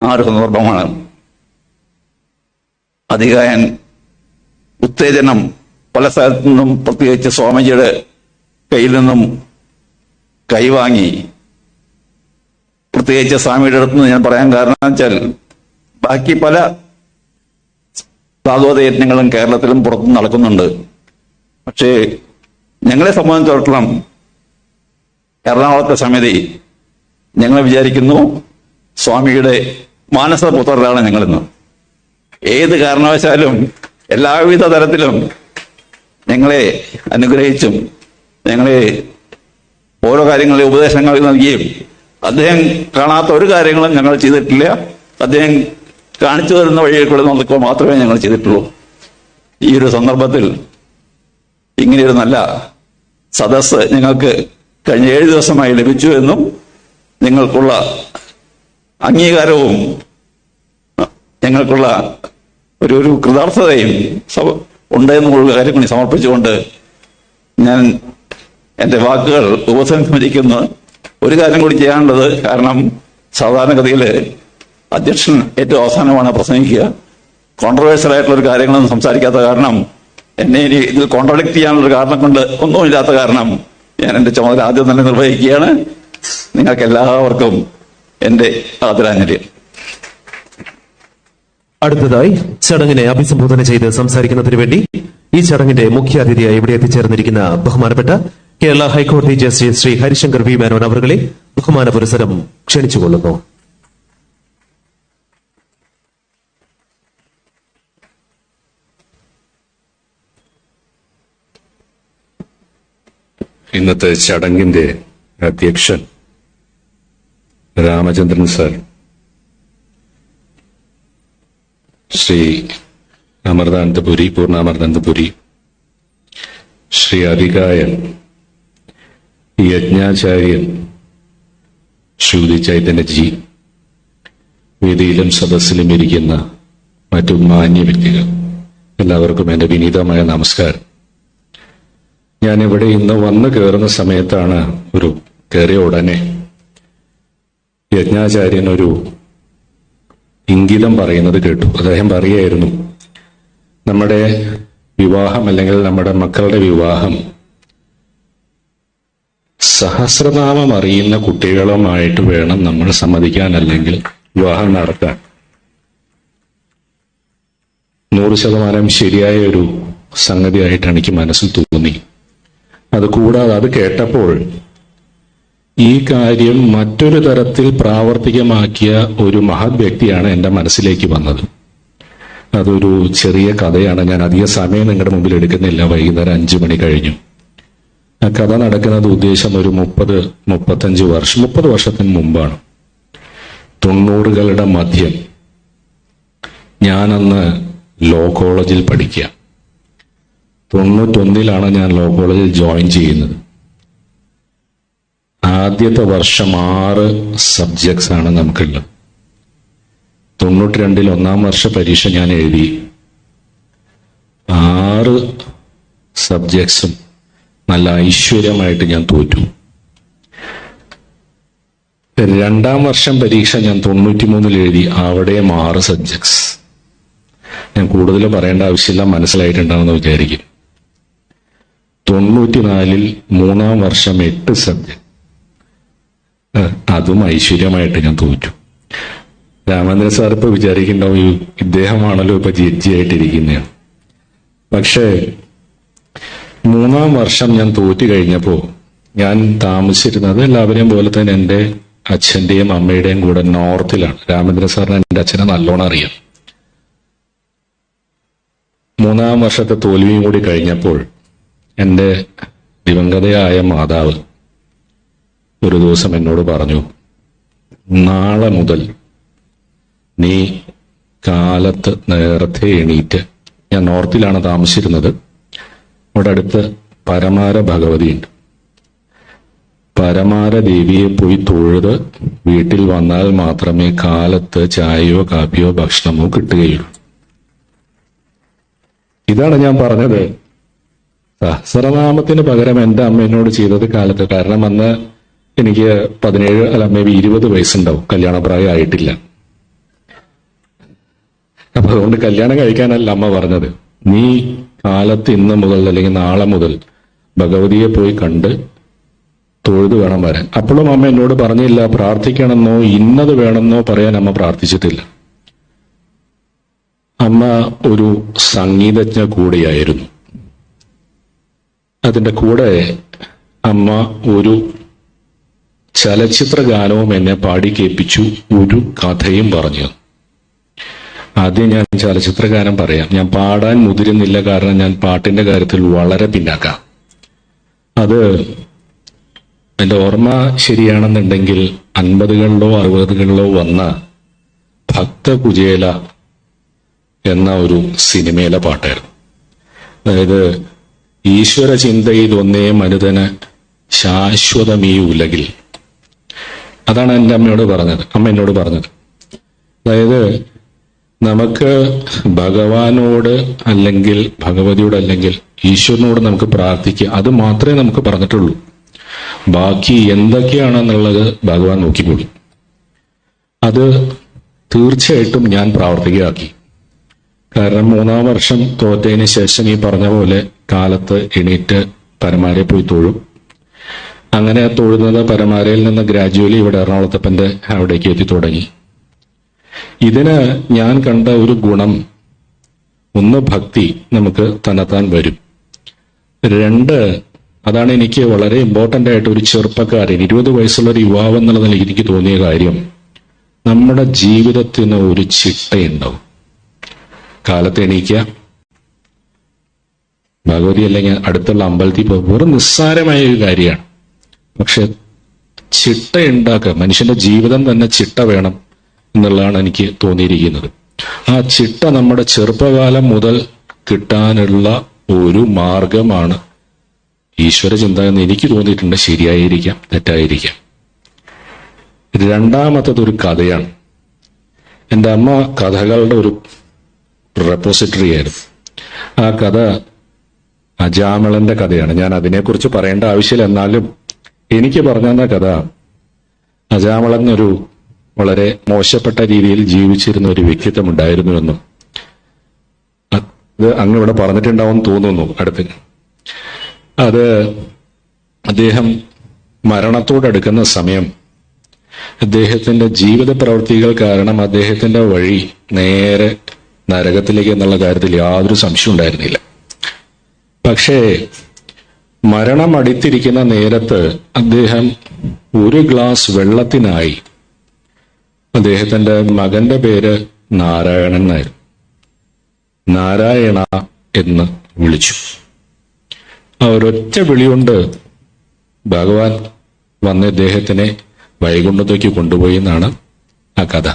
ആ ഒരു സന്ദർഭമാണ്. അധികായൻ ഉത്തേജനം പല സ്ഥലത്തു നിന്നും, പ്രത്യേകിച്ച് സ്വാമിജിയുടെ കയ്യിൽ നിന്നും കൈവാങ്ങി, പ്രത്യേകിച്ച് സ്വാമിയുടെ അടുത്ത് നിന്ന് ഞാൻ പറയാൻ കാരണം വെച്ചാൽ ബാക്കി പല ഭാഗവത യജ്ഞങ്ങളും കേരളത്തിലും പുറത്തും നടക്കുന്നുണ്ട്. പക്ഷേ ഞങ്ങളെ സംബന്ധിച്ചിടത്തോളം എറണാകുളത്തെ സമിതി ഞങ്ങൾ വിചാരിക്കുന്നു സ്വാമിയുടെ മാനസപുത്രരാണ് ഞങ്ങളിന്ന്. ഏത് കാരണവശാലും എല്ലാവിധ തരത്തിലും ഞങ്ങളെ അനുഗ്രഹിച്ചും ഞങ്ങളെ ഓരോ കാര്യങ്ങളെ ഉപദേശങ്ങൾ നൽകിയും അദ്ദേഹം കാണാത്ത ഒരു കാര്യങ്ങളും ഞങ്ങൾ ചെയ്തിട്ടില്ല. അദ്ദേഹം കാണിച്ചു തരുന്ന വഴിയിൽ കൂടെ നടക്കുക മാത്രമേ ഞങ്ങൾ ചെയ്തിട്ടുള്ളൂ. ഈ ഒരു സന്ദർഭത്തിൽ ഇങ്ങനെയൊരു നല്ല സദസ്സ് ഞങ്ങൾക്ക് കഴിഞ്ഞ 7 ദിവസമായി ലഭിച്ചു എന്നും നിങ്ങൾക്കുള്ള അംഗീകാരവും ഞങ്ങൾക്കുള്ള ഒരു കൃതാർത്ഥതയും ഉണ്ടെന്നുള്ള കാര്യം കൂടി സമർപ്പിച്ചുകൊണ്ട് ഞാൻ എൻ്റെ വാക്കുകൾ ഉപസംഹരിക്കുന്നു. ഒരു കാര്യം കൂടി ചെയ്യാനുള്ളത്, കാരണം സാധാരണഗതിയിൽ അധ്യക്ഷൻ ഏറ്റവും അവസാനമാണ് പ്രസംഗിക്കുക. കോൺട്രവേഴ്സ്യൽ ആയിട്ടുള്ള ഒരു കാര്യങ്ങളൊന്നും സംസാരിക്കാത്ത കാരണം, എന്നെ ഇനി ഇതിൽ കോൺട്രഡിക്ട് ചെയ്യാനുള്ളൊരു കാരണം കൊണ്ട് ഒന്നുമില്ലാത്ത കാരണം ഞാൻ എൻ്റെ ചുമതല ആദ്യം തന്നെ നിർവഹിക്കുകയാണ്. നിങ്ങൾക്ക് എല്ലാവർക്കും എൻ്റെ ആദരാഞ്ജലി. അടുത്തതായി ചടങ്ങിനെ അഭിസംബോധന ചെയ്ത് സംസാരിക്കുന്നതിന് വേണ്ടി ഈ ചടങ്ങിന്റെ മുഖ്യ അതിഥിയായി ഇവിടെ എത്തിച്ചേർന്നിരിക്കുന്ന ബഹുമാനപ്പെട്ട കേരള ഹൈക്കോടതി ജസ്റ്റിസ് ശ്രീ ഹരിശങ്കർ വി മേനോൻ അവരുടെ ബഹുമാന പുരസ്സരം ക്ഷണിച്ചുകൊള്ളുന്നു. ഇന്നത്തെ ചടങ്ങിന്റെ അധ്യക്ഷൻ രാമചന്ദ്രൻ സാർ, ശ്രീ അമൃതാനന്ദപുരി, പൂർണ്ണാമൃതാനന്ദപുരി, ശ്രീ അധികായൻ, യജ്ഞാചാര്യൻ ശ്രീ ചൈതന്യജി, വേദിയിലും സദസ്സിലും ഇരിക്കുന്ന മറ്റു മാന്യ വ്യക്തികൾ, എല്ലാവർക്കും എന്റെ വിനീതമായ നമസ്കാരം. ഞാനിവിടെ ഇന്ന് വന്നു കയറുന്ന സമയത്താണ് കയറിയ ഉടനെ യജ്ഞാചാര്യൻ ഒരു ഇംഗിതം പറയുന്നത് കേട്ടു. അദ്ദേഹം പറയായിരുന്നു, നമ്മുടെ വിവാഹം അല്ലെങ്കിൽ നമ്മുടെ മക്കളുടെ വിവാഹം സഹസ്രനാമം അറിയുന്ന കുട്ടികളുമായിട്ട് വേണം നമ്മൾ സമ്മതിക്കാൻ, അല്ലെങ്കിൽ വിവാഹം നടത്താൻ. 100% ശരിയായ ഒരു സംഗതിയായിട്ടാണ് എനിക്ക് മനസ്സിൽ തോന്നി. അതുകൂടാതെ അത് കേട്ടപ്പോൾ ഈ കാര്യം മറ്റൊരു തരത്തിൽ പ്രാവർത്തികമാക്കിയ ഒരു മഹത് വ്യക്തിയാണ് എൻ്റെ മനസ്സിലേക്ക് വന്നത്. അതൊരു ചെറിയ കഥയാണ്. ഞാൻ അധിക സമയം നിങ്ങളുടെ മുമ്പിൽ എടുക്കുന്നില്ല. വൈകുന്നേരം 5 മണി കഴിഞ്ഞു. ആ കഥ നടക്കുന്നത് ഉദ്ദേശം ഒരു 30 വർഷത്തിന് മുമ്പാണ്. 90കളുടെ മധ്യം. ഞാനന്ന് ലോ കോളേജിൽ പഠിക്കുക. 91 ഞാൻ ലോ കോളേജിൽ ജോയിൻ ചെയ്യുന്നത്. ആദ്യത്തെ വർഷം 6 സബ്ജക്ട്സ് ആണ് നമുക്കുള്ളത്. 92 1-ാം വർഷ പരീക്ഷ ഞാൻ എഴുതി. 6 സബ്ജക്ട്സും നല്ല ഐശ്വര്യമായിട്ട് ഞാൻ തോറ്റു. 2-ാം വർഷം പരീക്ഷ ഞാൻ 93 എഴുതി. അവിടെയും 6 സബ്ജക്ട്സ്. ഞാൻ കൂടുതൽ പറയേണ്ട ആവശ്യമില്ല, മനസ്സിലായിട്ടുണ്ടാവുമെന്ന് വിചാരിക്കും. 94 3-ാം വർഷം 8 സബ്ജക്ട്, അതും ഐശ്വര്യമായിട്ട് ഞാൻ തോറ്റു. രാമചന്ദ്രൻ സാർ ഇപ്പൊ വിചാരിക്കുന്നുണ്ടാവും, ഇദ്ദേഹമാണല്ലോ ഇപ്പൊ ജഡ്ജിയായിട്ടിരിക്കുന്നതാണ്. പക്ഷേ 3-ാം വർഷം ഞാൻ തോറ്റു കഴിഞ്ഞപ്പോ ഞാൻ താമസിച്ചിരുന്നത് എല്ലാവരെയും പോലെ തന്നെ എൻ്റെ അച്ഛന്റെയും അമ്മയുടെയും കൂടെ നോർത്തിലാണ്. രാമചന്ദ്രൻ സാറിന് എൻ്റെ അച്ഛനെ നല്ലോണം അറിയാം. 3-ാം വർഷത്തെ തോൽവിയും കൂടി കഴിഞ്ഞപ്പോൾ എൻ്റെ ദിവംഗതയായ മാതാവ് ഒരു ദിവസം എന്നോട് പറഞ്ഞു, നാളെ മുതൽ നീ കാലത്ത് നേരത്തെ എണീറ്റ്, ഞാൻ നോർത്തിലാണ് താമസിച്ചിരുന്നത്, ഇവിടെ അടുത്ത് പരമാര ഭഗവതിയുണ്ട്, പരമാര ദേവിയെ പോയി തൊഴുത് വീട്ടിൽ വന്നാൽ മാത്രമേ കാലത്ത് ചായയോ കാപ്പിയോ ഭക്ഷണമോ കിട്ടുകയുള്ളൂ. ഇതാണ് ഞാൻ പറഞ്ഞത്. സഹസ്രനാമത്തിന് പകരം എൻ്റെ അമ്മ എന്നോട് ചെയ്തത് കാലത്ത്. കാരണം അന്ന് എനിക്ക് 17 അല്ല 20 വയസ്സുണ്ടാവും, കല്യാണപ്രായം ആയിട്ടില്ല. അപ്പൊ അതുകൊണ്ട് കല്യാണം കഴിക്കാനല്ല അമ്മ പറഞ്ഞത്. നീ കാലത്ത് ഇന്ന് മുതൽ അല്ലെങ്കിൽ നാളെ മുതൽ ഭഗവതിയെ പോയി കണ്ട് തൊഴുത് വേണം വരാൻ. അപ്പോഴും അമ്മ എന്നോട് പറഞ്ഞില്ല പ്രാർത്ഥിക്കണമെന്നോ ഇന്നത് വേണമെന്നോ പറയാൻ അമ്മ പ്രാർത്ഥിച്ചിട്ടില്ല. അമ്മ ഒരു സംഗീതജ്ഞ കൂടിയായിരുന്നു. അതിന്റെ കൂടെ അമ്മ ഒരു ചലച്ചിത്ര ഗാനവും എന്നെ പാടി കേൾപ്പിച്ചു, ഒരു കഥയും പറഞ്ഞു. ആദ്യം ഞാൻ ചലച്ചിത്ര ഗാനം പറയാം. ഞാൻ പാടാൻ മുതിരുന്നില്ല, കാരണം ഞാൻ പാട്ടിന്റെ കാര്യത്തിൽ വളരെ പിന്നാക്കാം. അത് എന്റെ ഓർമ്മ ശരിയാണെന്നുണ്ടെങ്കിൽ 50കളിലോ 60കളിലോ വന്ന ഭക്തകുചേല എന്ന ഒരു സിനിമയിലെ പാട്ടായിരുന്നു. അതായത് ഈശ്വര ചിന്തയിലൊന്നേ മനുതന് ശാശ്വതമീ ഉലകിൽ. അതാണ് എൻ്റെ അമ്മ എന്നോട് പറഞ്ഞത്. അതായത് നമുക്ക് ഭഗവാനോട് അല്ലെങ്കിൽ ഭഗവതിയോട് അല്ലെങ്കിൽ ഈശ്വരനോട് നമുക്ക് പ്രാർത്ഥിക്കുക, അത് മാത്രമേ നമുക്ക് പറഞ്ഞിട്ടുള്ളൂ. ബാക്കി എന്തൊക്കെയാണെന്നുള്ളത് ഭഗവാൻ നോക്കിക്കൊള്ളും. അത് തീർച്ചയായിട്ടും ഞാൻ പ്രാവർത്തികമാക്കി. കാരണം 3-ാം വർഷം തോറ്റതിന് ശേഷം ഈ പറഞ്ഞ പോലെ കാലത്ത് എണീറ്റ് പരമാരെ പോയി തൊഴും. അങ്ങനെ തൊഴുന്നത് പരമാരയിൽ നിന്ന് ഗ്രാജുവലി ഇവിടെ എറണാകുളത്തപ്പന്റെ അവിടേക്ക് എത്തി തുടങ്ങി. ഇതിന് ഞാൻ കണ്ട ഒരു ഗുണം, ഒന്ന് ഭക്തി നമുക്ക് തന്നെത്താൻ വരും. 2, അതാണ് എനിക്ക് വളരെ ഇമ്പോർട്ടന്റ് ആയിട്ട് ഒരു ചെറുപ്പക്കാരൻ 20 വയസ്സുള്ള ഒരു യുവാവ് എന്നുള്ള നിലയിൽ എനിക്ക് തോന്നിയ കാര്യം, നമ്മുടെ ജീവിതത്തിന് ഒരു ചിട്ടയുണ്ടാവും. കാലത്ത് എണീക്കുക, ഭഗവതി അല്ലെങ്കിൽ അടുത്തുള്ള അമ്പലത്തിൽ പോകും, വെറും നിസ്സാരമായ ഒരു കാര്യമാണ്. പക്ഷെ ചിട്ടയുണ്ടാക്കുക, മനുഷ്യന്റെ ജീവിതം തന്നെ ചിട്ട വേണം എന്നുള്ളതാണ് എനിക്ക് തോന്നിയിരിക്കുന്നത്. ആ ചിട്ട നമ്മുടെ ചെറുപ്പകാലം മുതൽ കിട്ടാനുള്ള ഒരു മാർഗമാണ് ഈശ്വര ചിന്ത എന്ന് എനിക്ക് തോന്നിയിട്ടുണ്ട്. ശരിയായിരിക്കാം, തെറ്റായിരിക്കാം. 2ാമത്തത് ഒരു കഥയാണ്. എൻ്റെ അമ്മ കഥകളുടെ ഒരു റെപ്പോസിറ്ററി ആയിരുന്നു. ആ കഥ അജാമിളന്റെ കഥയാണ്. ഞാൻ അതിനെക്കുറിച്ച് പറയേണ്ട ആവശ്യമില്ല, എന്നാലും എനിക്ക് പറഞ്ഞ കഥ, അജാമിളൻ ഒരു വളരെ മോശപ്പെട്ട രീതിയിൽ ജീവിച്ചിരുന്ന ഒരു വ്യക്തിത്വം ഉണ്ടായിരുന്നുവെന്നും അത് അങ്ങ് ഇവിടെ പറഞ്ഞിട്ടുണ്ടാവും തോന്നുന്നു അടുത്ത്. അത് അദ്ദേഹം മരണത്തോടടുക്കുന്ന സമയം അദ്ദേഹത്തിന്റെ ജീവിത പ്രവൃത്തികൾ കാരണം അദ്ദേഹത്തിന്റെ വഴി നേരെ നരകത്തിലേക്ക് എന്നുള്ള കാര്യത്തിൽ യാതൊരു സംശയം ഉണ്ടായിരുന്നില്ല. പക്ഷേ മരണം അടുത്തിരിക്കുന്ന നേരത്ത് അദ്ദേഹം ഒരു ഗ്ലാസ് വെള്ളത്തിനായി അദ്ദേഹത്തിന്റെ മകന്റെ പേര് നാരായണൻ എന്നായിരുന്നു. നാരായണ എന്ന് വിളിച്ചു. ആ ഒരൊറ്റ വിളികൊണ്ട് ഭഗവാൻ വന്ന് ഇദ്ദേഹത്തിനെ വൈകുണ്ഠത്തേക്ക് കൊണ്ടുപോയി എന്നാണ് ആ കഥ.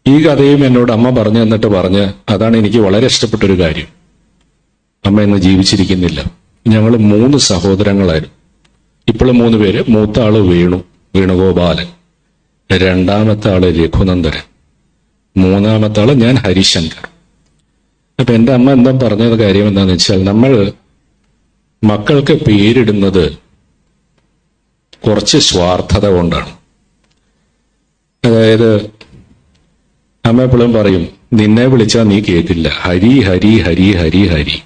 ഈ കഥയും എന്നോട് അമ്മ പറഞ്ഞു തന്നിട്ട് പറഞ്ഞ്, അതാണ് എനിക്ക് വളരെ ഇഷ്ടപ്പെട്ടൊരു കാര്യം. അമ്മ ഇന്ന് ജീവിച്ചിരിക്കുന്നില്ല. ഞങ്ങൾ 3 സഹോദരങ്ങളായിരുന്നു. ഇപ്പോഴും 3 പേര്. മൂത്ത ആള് വേണുഗോപാലൻ, 2ാമത്തെ ആള് രഘുനന്ദനൻ, 3ാമത്തെ ആള് ഞാൻ ഹരിശങ്കർ. അപ്പൊ എന്റെ അമ്മ എന്താ പറഞ്ഞത് കാര്യം എന്താന്ന് വെച്ചാൽ, നമ്മൾ മക്കൾക്ക് പേരിടുന്നത് കുറച്ച് സ്വാർത്ഥത കൊണ്ടാണ്. അതായത് അമ്മ എപ്പോഴും പറയും, നിന്നെ വിളിച്ചാൽ നീ കേൾക്കില്ല, ഹരി ഹരി ഹരി ഹരി ഹരി.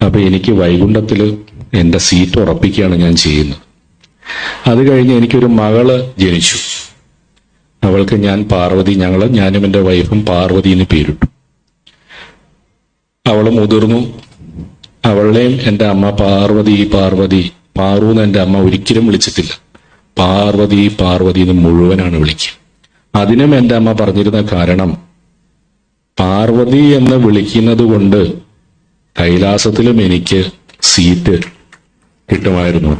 അപ്പൊ എനിക്ക് വൈകുണ്ഠത്തില് എന്റെ സീറ്റ് ഉറപ്പിക്കുകയാണ് ഞാൻ ചെയ്യുന്നത്. അത് കഴിഞ്ഞ് എനിക്കൊരു മകള് ജനിച്ചു. അവൾക്ക് ഞാൻ പാർവതി, ഞാനും എന്റെ വൈഫും പാർവതി എന്ന് പേരിട്ടു. അവള് മുതിർന്നു. അവളെയും എന്റെ അമ്മ പാർവതി പാർവതി, പാറു എന്ന് എന്റെ അമ്മ ഒരിക്കലും വിളിച്ചിട്ടില്ല. പാർവതി പാർവതി എന്ന് മുഴുവനാണ് വിളിക്കുക. അതിനും എന്റെ അമ്മ പറഞ്ഞിരുന്ന കാരണം, പാർവതി എന്ന് വിളിക്കുന്നത് കൊണ്ട് കൈലാസത്തിലും എനിക്ക് സീറ്റ് കിട്ടുമായിരുന്നു.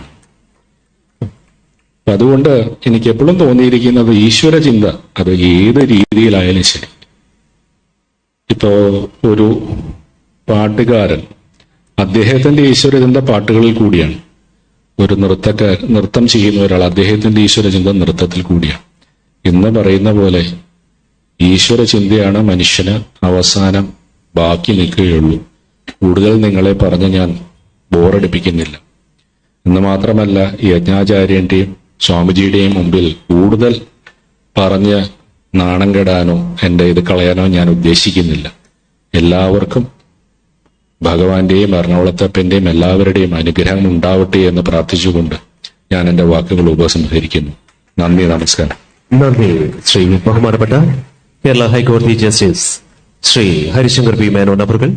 അതുകൊണ്ട് എനിക്ക് എപ്പോഴും തോന്നിയിരിക്കുന്നത് ഈശ്വര ചിന്ത, അത് ഏത് രീതിയിലായാലും ശരി. ഇപ്പോ ഒരു പാട്ടുകാരൻ, അദ്ദേഹത്തിന്റെ ഈശ്വരചിന്ത പാട്ടുകളിൽ കൂടിയാണ്. ഒരു നൃത്തം ചെയ്യുന്ന ഒരാൾ, അദ്ദേഹത്തിന്റെ ഈശ്വരചിന്ത നൃത്തത്തിൽ കൂടിയാണ്. എന്ന് പറയുന്ന പോലെ ഈശ്വര ചിന്തയാണ് മനുഷ്യന് അവസാനം ബാക്കി നിൽക്കുകയുള്ളൂ. കൂടുതൽ നിങ്ങളെ പറഞ്ഞ് ഞാൻ ബോറടിപ്പിക്കുന്നില്ല. എന്ന് മാത്രമല്ല, യജ്ഞാചാര്യന്റെയും സ്വാമിജിയുടെയും മുമ്പിൽ കൂടുതൽ പറഞ്ഞ് നാണം കെടാനോ എൻ്റെ ഇത് കളയാനോ ഞാൻ ഉദ്ദേശിക്കുന്നില്ല. എല്ലാവർക്കും ഭഗവാന്റെയും എറണാകുളത്തപ്പന്റെയും എല്ലാവരുടെയും അനുഗ്രഹം ഉണ്ടാവട്ടെ എന്ന് പ്രാർത്ഥിച്ചുകൊണ്ട് ഞാൻ എൻ്റെ വാക്കുകൾ ഉപസംഹരിക്കുന്നു. നന്ദി, നമസ്കാരം. നന്ദി. ശ്രീ ബഹുമാനപ്പെട്ട കേരള ഹൈക്കോടതി ജസ്റ്റിസ് ശ്രീ ഹരിശങ്കർ വി മേനോൻ അവர்கள்.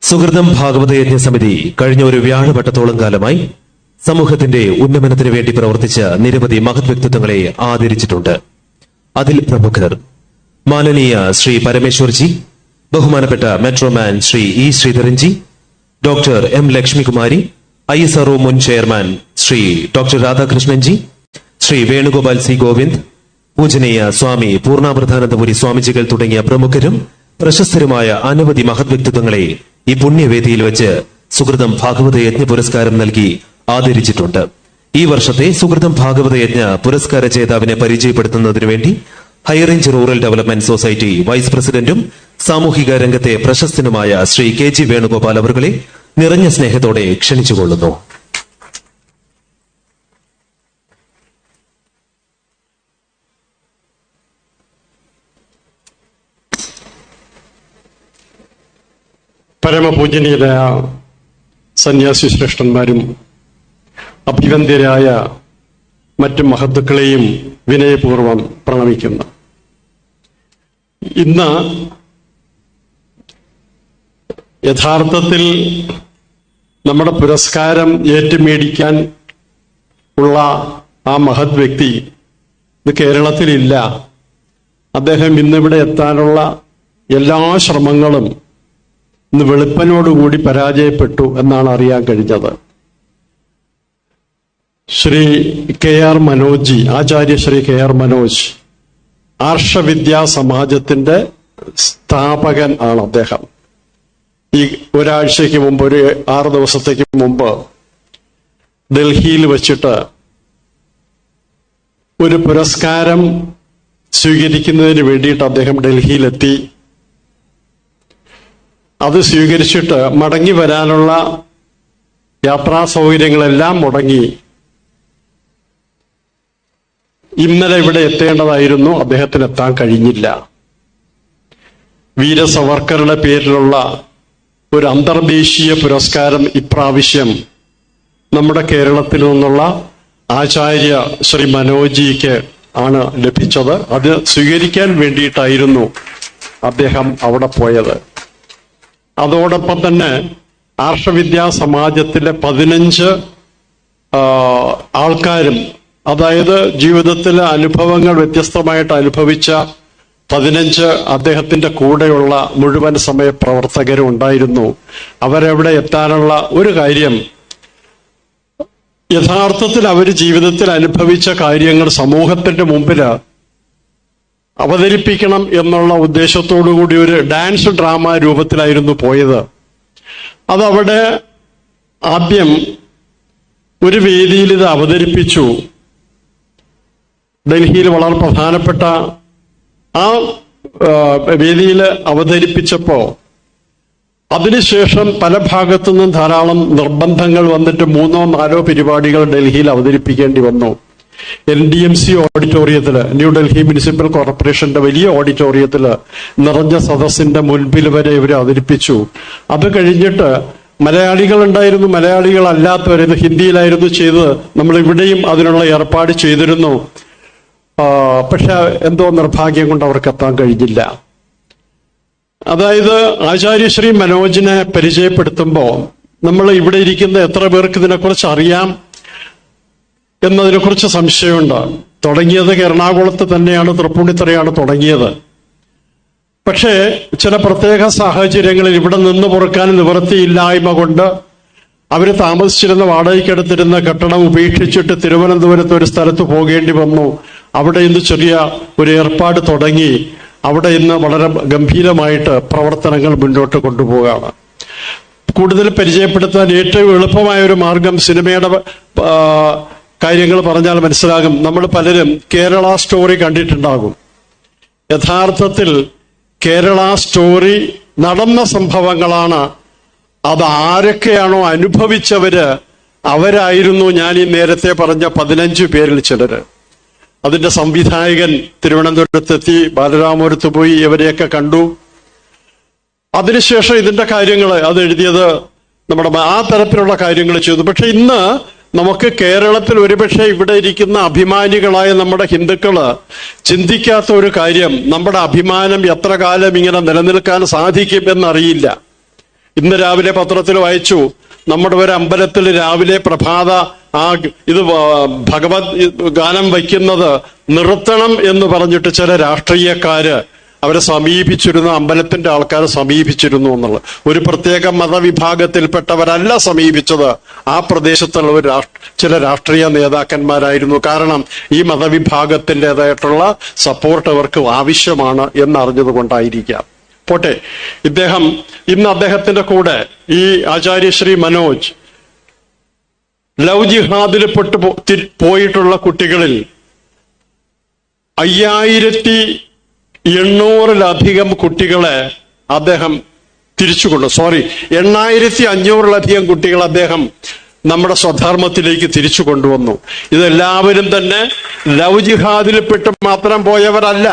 സുഹൃതം ഭാഗവത യജ്ഞ സമിതി കഴിഞ്ഞ ഒരു വ്യാഴവട്ടത്തോളം കാലമായി സമൂഹത്തിന്റെ ഉന്നമനത്തിന് വേണ്ടി പ്രവർത്തിച്ച നിരവധി മഹത് വ്യക്തിത്വങ്ങളെ ആദരിച്ചിട്ടുണ്ട്. അതിൽ പ്രമുഖർ മാനനീയ ശ്രീ പരമേശ്വർജി, ബഹുമാനപ്പെട്ട മെട്രോമാൻ ശ്രീ ഇ ശ്രീധരൻജി, ഡോക്ടർ എം ലക്ഷ്മികുമാരി, ISRO മുൻ ചെയർമാൻ ശ്രീ ഡോക്ടർ രാധാകൃഷ്ണൻജി, ശ്രീ വേണുഗോപാൽ സി ഗോവിന്ദ്, പൂജനീയ സ്വാമി പൂർണ്ണാമൃതാനന്ദപുരി സ്വാമിജികൾ തുടങ്ങിയ പ്രമുഖരും പ്രശസ്തരുമായ അനവധി മഹത് വ്യക്തിത്വങ്ങളെ ഈ പുണ്യവേദിയിൽ വെച്ച് സുഹൃതം ഭാഗവത യജ്ഞ പുരസ്കാരം നൽകി ആദരിച്ചിട്ടുണ്ട്. ഈ വർഷത്തെ സുഹൃതം ഭാഗവത യജ്ഞ പുരസ്കാര ജേതാവിനെ പരിചയപ്പെടുത്തുന്നതിനു വേണ്ടി high range rural development society vice പ്രസിഡന്റും സാമൂഹിക രംഗത്തെ പ്രശസ്തനുമായ ശ്രീ KG വേണുഗോപാൽ അവരുടെ നിറഞ്ഞ സ്നേഹത്തോടെ ക്ഷണിച്ചുകൊള്ളുന്നു. പരമപൂജനീയരായ സന്യാസി ശ്രേഷ്ഠന്മാരും അഭിവന്ദ്യരായ മറ്റു മഹത്തുക്കളെയും വിനയപൂർവം പ്രണമിക്കുന്നു. ഇന്ന് യഥാർത്ഥത്തിൽ നമ്മുടെ പുരസ്കാരം ഏറ്റുമേടിക്കാൻ ഉള്ള ആ മഹത് വ്യക്തി ഇത് കേരളത്തിലില്ല. അദ്ദേഹം ഇന്നിവിടെ എത്താനുള്ള എല്ലാ ശ്രമങ്ങളും ഇന്ന് വെളുപ്പനോടുകൂടി പരാജയപ്പെട്ടു എന്നാണ് അറിയാൻ കഴിഞ്ഞത്. ശ്രീ KR മനോജ്, ആചാര്യ ശ്രീ KR മനോജ് ആർഷവിദ്യാ സമാജത്തിന്റെ സ്ഥാപകൻ ആണ് അദ്ദേഹം. ഈ ഒരാഴ്ചയ്ക്ക് മുമ്പ്, ഒരു 6 ദിവസത്തേക്ക് മുമ്പ് ഡൽഹിയിൽ വച്ചിട്ട് ഒരു പുരസ്കാരം സ്വീകരിക്കുന്നതിന് വേണ്ടിയിട്ട് അദ്ദേഹം ഡൽഹിയിലെത്തി. അത് സ്വീകരിച്ചിട്ട് മടങ്ങി വരാനുള്ള യാത്രാ സൗകര്യങ്ങളെല്ലാം മുടങ്ങി. ഇന്നലെ ഇവിടെ എത്തേണ്ടതായിരുന്നു, അദ്ദേഹത്തിന് എത്താൻ കഴിഞ്ഞില്ല. വീര സവർക്കറുടെ പേരിലുള്ള ഒരു അന്തർദേശീയ പുരസ്കാരം ഇപ്രാവശ്യം നമ്മുടെ കേരളത്തിൽ നിന്നുള്ള ആചാര്യ ശ്രീ മനോജിക്ക് ആണ് ലഭിച്ചത്. അത് സ്വീകരിക്കാൻ വേണ്ടിയിട്ടായിരുന്നു അദ്ദേഹം അവിടെ പോയത്. അതോടൊപ്പം തന്നെ ആർഷവിദ്യാ സമാജത്തിലെ 15 ആൾക്കാരും, അതായത് ജീവിതത്തിലെ അനുഭവങ്ങൾ വ്യത്യസ്തമായിട്ട് അനുഭവിച്ച 15 അദ്ദേഹത്തിന്റെ കൂടെയുള്ള മുഴുവൻ സമയ പ്രവർത്തകരും ഉണ്ടായിരുന്നു. അവരെവിടെ എത്താനുള്ള ഒരു കാര്യം, യഥാർത്ഥത്തിൽ അവർ ജീവിതത്തിൽ അനുഭവിച്ച കാര്യങ്ങൾ സമൂഹത്തിന്റെ മുമ്പിൽ അവതരിപ്പിക്കണം എന്നുള്ള ഉദ്ദേശത്തോടുകൂടി ഒരു ഡാൻസ് ഡ്രാമ രൂപത്തിലായിരുന്നു പോയത്. അതവിടെ ആദ്യം ഒരു വേദിയിൽ ഇത് അവതരിപ്പിച്ചു. ഡൽഹിയിൽ വളരെ പ്രധാനപ്പെട്ട ആ വേദിയിൽ അവതരിപ്പിച്ചപ്പോ അതിനുശേഷം പല ഭാഗത്തു നിന്നും ധാരാളം നിർബന്ധങ്ങൾ വന്നിട്ട് 3-4 പരിപാടികൾ ഡൽഹിയിൽ അവതരിപ്പിക്കേണ്ടി വന്നു. NDMC ഓഡിറ്റോറിയത്തില്, ന്യൂഡൽഹി മുനിസിപ്പൽ കോർപ്പറേഷന്റെ വലിയ ഓഡിറ്റോറിയത്തില് നിറഞ്ഞ സദസ്സിന്റെ മുൻപിൽ വരെ ഇവർ അവതരിപ്പിച്ചു. അത് കഴിഞ്ഞിട്ട് മലയാളികൾ ഉണ്ടായിരുന്നു, മലയാളികൾ അല്ലാത്തവർ ഹിന്ദിയിലായിരുന്നു ചെയ്തത്. നമ്മൾ ഇവിടെയും അതിനുള്ള ഏർപ്പാട് ചെയ്തിരുന്നു. പക്ഷെ എന്തോ നിർഭാഗ്യം കൊണ്ട് അവർക്ക് എത്താൻ കഴിഞ്ഞില്ല. അതായത് ആചാര്യശ്രീ മനോജിനെ പരിചയപ്പെടുത്തുമ്പോൾ നമ്മൾ ഇവിടെ ഇരിക്കുന്ന എത്ര പേർക്ക് ഇതിനെക്കുറിച്ച് അറിയാം എന്നതിനെക്കുറിച്ച് സംശയമുണ്ട്. തുടങ്ങിയത് എറണാകുളത്ത് തന്നെയാണ്, തൃപ്പൂണിത്തുറയാണ് തുടങ്ങിയത്. പക്ഷേ ചില പ്രത്യേക സാഹചര്യങ്ങളിൽ ഇവിടെ നിന്ന് പുറക്കാൻ നിവൃത്തിയില്ലായ്മ കൊണ്ട് അവർ താമസിച്ചിരുന്ന വാടകയ്ക്കെടുത്തിരുന്ന കെട്ടിടം ഉപേക്ഷിച്ചിട്ട് തിരുവനന്തപുരത്ത് ഒരു സ്ഥലത്ത് പോകേണ്ടി വന്നു. അവിടെ ഇന്ന് ചെറിയ ഒരു ഏർപ്പാട് തുടങ്ങി. അവിടെ ഇന്ന് വളരെ ഗംഭീരമായിട്ട് പ്രവർത്തനങ്ങൾ മുന്നോട്ട് കൊണ്ടുപോവുകയാണ്. കൂടുതൽ പരിചയപ്പെടുത്താൻ ഏറ്റവും എളുപ്പമായ ഒരു മാർഗം സിനിമയുടെ കാര്യങ്ങൾ പറഞ്ഞാൽ മനസ്സിലാകും. നമ്മൾ പലരും കേരള സ്റ്റോറി കണ്ടിട്ടുണ്ടാകും. യഥാർത്ഥത്തിൽ കേരള സ്റ്റോറി നടന്ന സംഭവങ്ങളാണ്. അത് ആരൊക്കെയാണോ അനുഭവിച്ചവര് അവരായിരുന്നു ഞാൻ ഈ നേരത്തെ പറഞ്ഞ 15 പേരിൽ ചിലര്. അതിന്റെ സംവിധായകൻ തിരുവനന്തപുരത്തെത്തി, ബാലരാമപുരത്ത് പോയി ഇവരെയൊക്കെ കണ്ടു. അതിനുശേഷം ഇതിന്റെ കാര്യങ്ങൾ അത് എഴുതിയത് നമ്മുടെ ആ തരത്തിലുള്ള കാര്യങ്ങൾ ചെയ്തു. പക്ഷെ ഇന്ന് നമുക്ക് കേരളത്തിൽ ഒരുപക്ഷെ ഇവിടെ ഇരിക്കുന്ന അഭിമാനികളായ നമ്മുടെ ഹിന്ദുക്കള് ചിന്തിക്കാത്ത ഒരു കാര്യം, നമ്മുടെ അഭിമാനം എത്ര കാലം ഇങ്ങനെ നിലനിൽക്കാൻ സാധിക്കുമെന്നറിയില്ല. ഇന്ന് രാവിലെ പത്രത്തിൽ വായിച്ചു, നമ്മുടെ ഒരു അമ്പലത്തിൽ രാവിലെ പ്രഭാത ഭഗവത് ഗാനം വയ്ക്കുന്നത് നിർത്തണം എന്ന് പറഞ്ഞിട്ട് ചില രാഷ്ട്രീയക്കാര് അവരെ സമീപിച്ചിരുന്നു, അമ്പലത്തിന്റെ ആൾക്കാരെ സമീപിച്ചിരുന്നു എന്നുള്ളത്. ഒരു പ്രത്യേക മതവിഭാഗത്തിൽപ്പെട്ടവരല്ല സമീപിച്ചത്, ആ പ്രദേശത്തുള്ള ചില രാഷ്ട്രീയ നേതാക്കന്മാരായിരുന്നു. കാരണം ഈ മതവിഭാഗത്തിൻ്റെതായിട്ടുള്ള സപ്പോർട്ട് അവർക്ക് ആവശ്യമാണ് എന്നറിഞ്ഞത് കൊണ്ടായിരിക്കാം. പോട്ടെ, ഇന്ന് അദ്ദേഹത്തിന്റെ കൂടെ ഈ ആചാര്യശ്രീ മനോജ് ലവ് ജിഹാദിൽ പോയിട്ടുള്ള കുട്ടികളിൽ 5800-ലധികം കുട്ടികളെ അദ്ദേഹം തിരിച്ചുകൊണ്ടു. 8500-ലധികം കുട്ടികളെ അദ്ദേഹം നമ്മുടെ സ്വധർമ്മത്തിലേക്ക് തിരിച്ചു കൊണ്ടുവന്നു. ഇതെല്ലാവരും തന്നെ ലവ് ജിഹാദിൽപ്പെട്ട് മാത്രം പോയവരല്ല.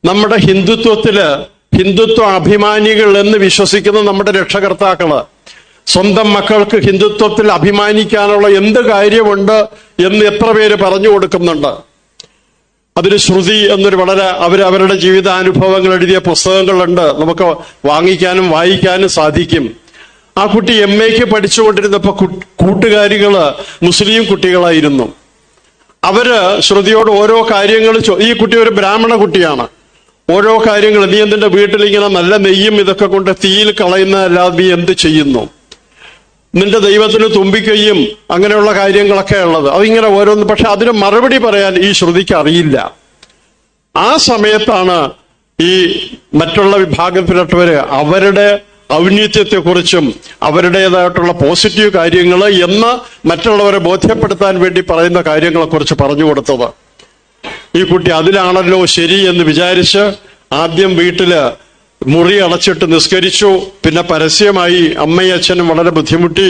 നമ്മുടെ ഹിന്ദുത്വ അഭിമാനികൾ എന്ന് വിശ്വസിക്കുന്ന നമ്മുടെ രക്ഷകർത്താക്കള് സ്വന്തം മക്കൾക്ക് ഹിന്ദുത്വത്തിൽ അഭിമാനിക്കാനുള്ള എന്ത് കാര്യമുണ്ട് എന്ന് എത്ര പേര് പറഞ്ഞു കൊടുക്കുന്നുണ്ട്. അതിന് ശ്രുതി എന്നൊരു അവരവരുടെ ജീവിതാനുഭവങ്ങൾ എഴുതിയ പുസ്തകങ്ങളുണ്ട്, നമുക്ക് വാങ്ങിക്കാനും വായിക്കാനും സാധിക്കും. ആ കുട്ടി MA-ക്ക് പഠിച്ചുകൊണ്ടിരുന്നപ്പോ കൂട്ടുകാരികള് മുസ്ലിം കുട്ടികളായിരുന്നു. അവര് ശ്രുതിയോട് ഓരോ കാര്യങ്ങൾ ഈ കുട്ടി ഒരു ബ്രാഹ്മണ കുട്ടിയാണ്. ഓരോ കാര്യങ്ങൾ, നീ എന്തിന്റെ വീട്ടിൽ ഇങ്ങനെ നല്ല നെയ്യും ഇതൊക്കെ കൊണ്ട് തീയിൽ കളയുന്നതല്ലാതെ നീ എന്ത് ചെയ്യുന്നു, നിന്റെ ദൈവത്തിന് തുമ്പിക്കൈയും അങ്ങനെയുള്ള കാര്യങ്ങളൊക്കെ ഉള്ളത്, അതിങ്ങനെ ഓരോന്ന്. പക്ഷെ അതിന് മറുപടി പറയാൻ ഈ ശ്രുതിക്ക് അറിയില്ല. ആ സമയത്താണ് ഈ മറ്റുള്ള വിഭാഗത്തിൽപ്പെട്ടവര് അവരുടെ ഔന്നത്യത്തെക്കുറിച്ചും അവരുടേതായിട്ടുള്ള പോസിറ്റീവ് കാര്യങ്ങൾ എന്ന് മറ്റുള്ളവരെ ബോധ്യപ്പെടുത്താൻ വേണ്ടി പറയുന്ന കാര്യങ്ങളെക്കുറിച്ച് പറഞ്ഞു കൊടുത്തത്. ഈ കുട്ടി അതിലാണല്ലോ ശരി എന്ന് വിചാരിച്ച് ആദ്യം വീട്ടില് മുറി അടച്ചിട്ട് നിസ്കരിച്ചു. പിന്നെ പരസ്യമായി അമ്മയും അച്ഛനും വളരെ ബുദ്ധിമുട്ടി.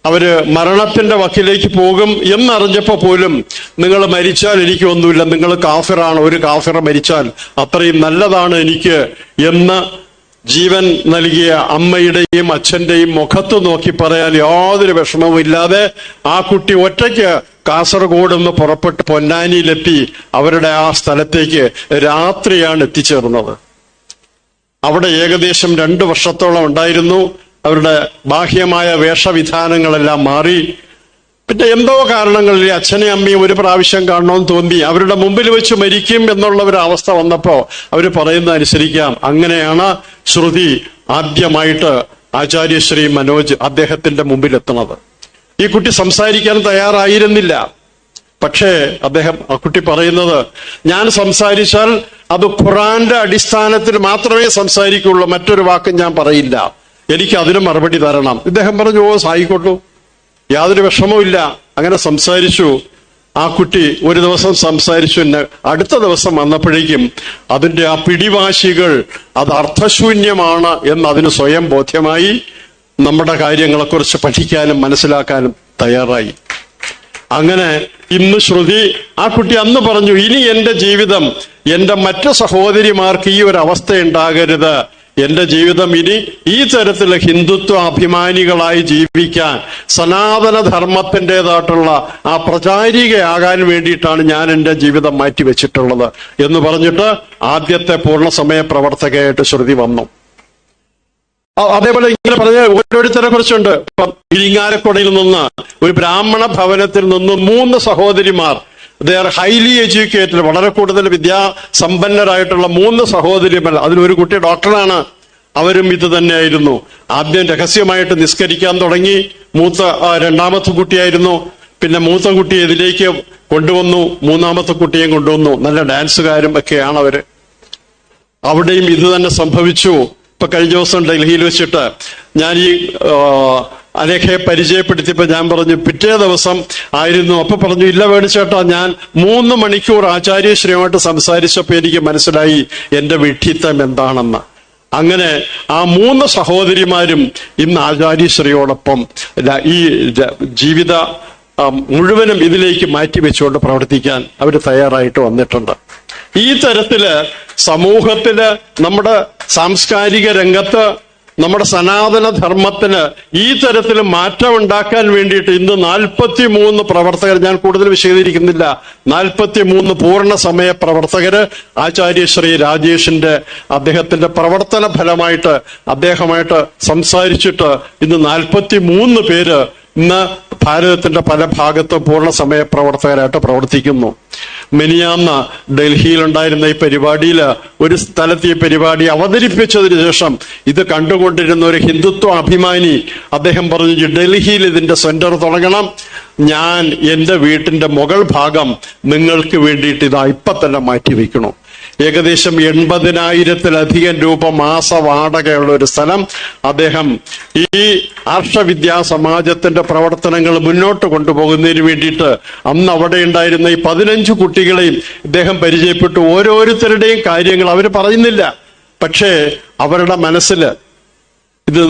അവര് മരണത്തിന്റെ വക്കിലേക്ക് പോകും എന്നറിഞ്ഞപ്പോ പോലും, നിങ്ങൾ മരിച്ചാൽ എനിക്കൊന്നുമില്ല, നിങ്ങൾ കാഫിറാണ്, ഒരു കാഫിറ മരിച്ചാൽ അത്രയും നല്ലതാണ് എനിക്ക് എന്ന് ജീവൻ നൽകിയ അമ്മയുടെയും അച്ഛന്റെയും മുഖത്ത് നോക്കി പറയാൻ യാതൊരു വിഷമവും ഇല്ലാതെ ആ കുട്ടി ഒറ്റയ്ക്ക് കാസർഗോഡ് നിന്ന് പുറപ്പെട്ട് പൊന്നാനിയിലെത്തി അവരുടെ ആ സ്ഥലത്തേക്ക് രാത്രിയാണ് എത്തിച്ചേർന്നത്. അവിടെ ഏകദേശം 2 വർഷത്തോളം ഉണ്ടായിരുന്നു. അവരുടെ ബാഹ്യമായ വേഷവിധാനങ്ങളെല്ലാം മാറി. പിന്നെ എന്തോ കാരണങ്ങളിൽ അച്ഛനെയും അമ്മയും ഒരു പ്രാവശ്യം കാണണമെന്ന് തോന്നി. അവരുടെ മുമ്പിൽ വെച്ച് മരിക്കും എന്നുള്ള ഒരു അവസ്ഥ വന്നപ്പോ അവര് പറയുന്നത് അനുസരിക്കാം. അങ്ങനെയാണ് ശ്രുതി ആദ്യമായിട്ട് ആചാര്യശ്രീ മനോജ് അദ്ദേഹത്തിന്റെ മുമ്പിൽ എത്തുന്നത്. ഈ കുട്ടി സംസാരിക്കാൻ തയ്യാറായിരുന്നില്ല. പക്ഷേ ആ കുട്ടി പറയുന്നത്, ഞാൻ സംസാരിച്ചാൽ അത് ഖുറാന്റെ അടിസ്ഥാനത്തിൽ മാത്രമേ സംസാരിക്കുള്ളൂ, മറ്റൊരു വാക്കും ഞാൻ പറയില്ല, എനിക്ക് അതിന് മറുപടി തരണം. ഇദ്ദേഹം പറഞ്ഞു, ഓ ആയിക്കോട്ടു, യാതൊരു വിഷമവും ഇല്ല. അങ്ങനെ സംസാരിച്ചു. ആ കുട്ടി ഒരു ദിവസം സംസാരിച്ചു. അടുത്ത ദിവസം വന്നപ്പോഴേക്കും അതിന്റെ ആ പിടിവാശികൾ അത് അർത്ഥശൂന്യമാണ് എന്ന് അതിന് സ്വയം ബോധ്യമായി. നമ്മുടെ കാര്യങ്ങളെക്കുറിച്ച് പഠിക്കാനും മനസ്സിലാക്കാനും തയ്യാറായി. അങ്ങനെ ഇന്ന് ശ്രുതി, ആ കുട്ടി അന്ന് പറഞ്ഞു, ഇനി എന്റെ ജീവിതം എന്റെ മറ്റു സഹോദരിമാർക്ക് ഈ ഒരു അവസ്ഥ ഉണ്ടാകരുത്. എന്റെ ജീവിതം ഇനി ഈ തരത്തിലുള്ള ഹിന്ദുത്വ അഭിമാനികളായി ജീവിക്കാൻ, സനാതന ധർമ്മത്തിൻ്റെതായിട്ടുള്ള ആ പ്രചാരികയാകാൻ വേണ്ടിയിട്ടാണ് ഞാൻ എൻ്റെ ജീവിതം മാറ്റിവെച്ചിട്ടുള്ളത് എന്ന് പറഞ്ഞിട്ട് ആദ്യത്തെ പൂർണ്ണസമയ പ്രവർത്തകയായിട്ട് ശ്രുതി വന്നു. അതേപോലെ ഇങ്ങനെ പറഞ്ഞ ഓരോരുത്തരെ കുറിച്ചുണ്ട്. ഇരിങ്ങാലക്കുടയിൽ നിന്ന് ഒരു ബ്രാഹ്മണ ഭവനത്തിൽ നിന്ന് 3 സഹോദരിമാർ, ദേ ആർ ഹൈലി എഡ്യൂക്കേറ്റഡ്, വളരെ കൂടുതൽ വിദ്യാസമ്പന്നരായിട്ടുള്ള 3 സഹോദരിമാർ. അതിലൊരു കുട്ടി ഡോക്ടറാണ്. അവരും ഇത് തന്നെയായിരുന്നു. ആദ്യം രഹസ്യമായിട്ട് നിസ്കരിക്കാൻ തുടങ്ങി. രണ്ടാമത്തെ കുട്ടിയായിരുന്നു. പിന്നെ മൂത്ത കുട്ടിയെ ഇതിലേക്ക് കൊണ്ടുവന്നു, 3ാമത്തെ കുട്ടിയെയും കൊണ്ടുവന്നു. നല്ല ഡാൻസുകാരും ഒക്കെയാണ് അവര്. അവിടെയും ഇത് തന്നെ സംഭവിച്ചു. ഇപ്പൊ കഴിഞ്ഞ ദിവസം ഡൽഹിയിൽ വെച്ചിട്ട് ഞാൻ ഈ അലേഖയെ പരിചയപ്പെടുത്തിയപ്പോ ഞാൻ പറഞ്ഞു, പിറ്റേ ദിവസം ആയിരുന്നു. അപ്പൊ പറഞ്ഞു, ഇല്ല വേണിച്ചേട്ടാ, ഞാൻ 3 മണിക്കൂർ ആചാര്യശ്രീയുമായിട്ട് സംസാരിച്ചപ്പോ എനിക്ക് മനസ്സിലായി എന്റെ വിഡ്ഢിത്തം എന്താണെന്ന്. അങ്ങനെ ആ 3 സഹോദരിമാരും ഇന്ന് ആചാര്യശ്രീയോടൊപ്പം ഈ ജീവിത മുഴുവനും ഇതിലേക്ക് മാറ്റിവെച്ചുകൊണ്ട് പ്രവർത്തിക്കാൻ അവർ തയ്യാറായിട്ട് വന്നിട്ടുണ്ട്. ഈ തരത്തില് സമൂഹത്തില്, നമ്മുടെ സാംസ്കാരിക രംഗത്ത്, നമ്മുടെ സനാതന ധർമ്മത്തിന് ഈ തരത്തിൽ മാറ്റം ഉണ്ടാക്കാൻ വേണ്ടിയിട്ട് ഇന്ന് 43 പ്രവർത്തകർ, ഞാൻ കൂടുതൽ വിശദീകരിക്കുന്നില്ല, 43 പൂർണ്ണ സമയ പ്രവർത്തകര് ആചാര്യ ശ്രീ രാജേഷിന്റെ അദ്ദേഹത്തിന്റെ പ്രവർത്തന ഫലമായിട്ട് അദ്ദേഹമായിട്ട് സംസാരിച്ചിട്ട് ഇന്ന് 43 പേര് ഇന്ന് ഭാരതത്തിന്റെ പല ഭാഗത്തും പൂർണ്ണ സമയ പ്രവർത്തകരായിട്ട് പ്രവർത്തിക്കുന്നു. മിനിയാന്ന് ഡൽഹിയിലുണ്ടായിരുന്ന ഈ പരിപാടിയിൽ ഒരു സ്ഥലത്ത് ഈ പരിപാടി അവതരിപ്പിച്ചതിന് ശേഷം ഇത് കണ്ടുകൊണ്ടിരുന്ന ഒരു ഹിന്ദുത്വ അഭിമാനി അദ്ദേഹം പറഞ്ഞു, ഡൽഹിയിൽ ഇതിന്റെ സെന്റർ തുടങ്ങണം, ഞാൻ എന്റെ വീട്ടിന്റെ മുകൾ ഭാഗം നിങ്ങൾക്ക് വേണ്ടിയിട്ട് ഇതാ ഇപ്പൊ തന്നെ മാറ്റിവെക്കണം. ഏകദേശം 80,000-ലധികം രൂപ മാസ വാടകയുള്ള ഒരു സ്ഥലം അദ്ദേഹം ഈ ആർഷവിദ്യാ സമാജത്തിന്റെ പ്രവർത്തനങ്ങൾ മുന്നോട്ട് കൊണ്ടുപോകുന്നതിന് വേണ്ടിയിട്ട് അന്ന് അവിടെ ഉണ്ടായിരുന്ന ഈ 15 കുട്ടികളെയും ഇദ്ദേഹം പരിചയപ്പെട്ടു. ഓരോരുത്തരുടെയും കാര്യങ്ങൾ അവർ പറയുന്നില്ല, പക്ഷേ അവരുടെ മനസ്സിൽ ഇത്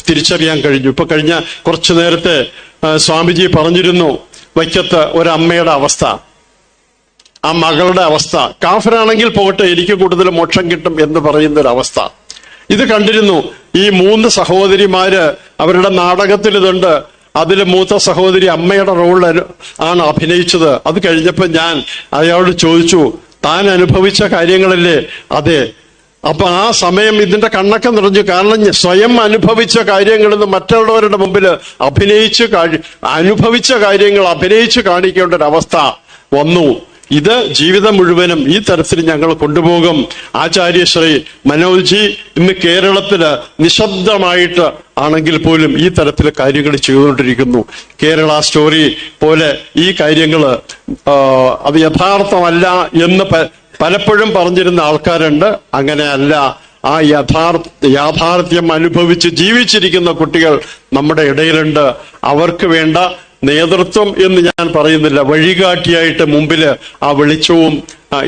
തിരിച്ചറിയാൻ കഴിഞ്ഞു. ഇപ്പൊ കഴിഞ്ഞ കുറച്ചു നേരത്തെ സ്വാമിജി പറഞ്ഞിരുന്നു വൈക്കത്ത് ഒരമ്മയുടെ അവസ്ഥ, ആ മകളുടെ അവസ്ഥ. കാഫിറാണെങ്കിൽ പോകട്ടെ, എനിക്ക് കൂടുതൽ മോക്ഷം കിട്ടും എന്ന് പറയുന്ന ഒരു അവസ്ഥ ഇത് കണ്ടിരുന്നു. ഈ 3 സഹോദരിമാര് അവരുടെ നാടകത്തിൽ ഇതുണ്ട്. അതിൽ മൂത്ത സഹോദരി അമ്മയുടെ റോളിൽ ആണ് അഭിനയിച്ചത്. അത് കഴിഞ്ഞപ്പോൾ ഞാൻ അയാളോട് ചോദിച്ചു, താൻ അനുഭവിച്ച കാര്യങ്ങളല്ലേ? അതെ. അപ്പൊ ആ സമയം ഇതിന്റെ കണ്ണൊക്കെ നിറഞ്ഞു. കാരണം സ്വയം അനുഭവിച്ച കാര്യങ്ങളിൽ നിന്ന് മറ്റുള്ളവരുടെ മുമ്പിൽ അനുഭവിച്ച കാര്യങ്ങൾ അഭിനയിച്ച് കാണിക്കേണ്ട ഒരു അവസ്ഥ വന്നു. ഇത് ജീവിതം മുഴുവനും ഈ തരത്തിൽ ഞങ്ങൾ കൊണ്ടുപോകും. ആചാര്യശ്രീ മനോജ്ജി ഇന്ന് കേരളത്തില് നിശബ്ദമായിട്ട് ആണെങ്കിൽ പോലും ഈ തരത്തിൽ കാര്യങ്ങൾ ചെയ്തുകൊണ്ടിരിക്കുന്നു. കേരള സ്റ്റോറി പോലെ ഈ കാര്യങ്ങള് അത് യഥാർത്ഥമല്ല എന്ന് പലപ്പോഴും പറഞ്ഞിരുന്ന ആൾക്കാരുണ്ട്. അങ്ങനെയല്ല. ആ യാഥാർത്ഥ്യം അനുഭവിച്ച് ജീവിച്ചിരിക്കുന്ന കുട്ടികൾ നമ്മുടെ ഇടയിലുണ്ട്. അവർക്ക് വേണ്ട നേതൃത്വം എന്ന് ഞാൻ പറയുന്നില്ല, വഴികാട്ടിയായിട്ട് മുമ്പില് ആ വെളിച്ചവും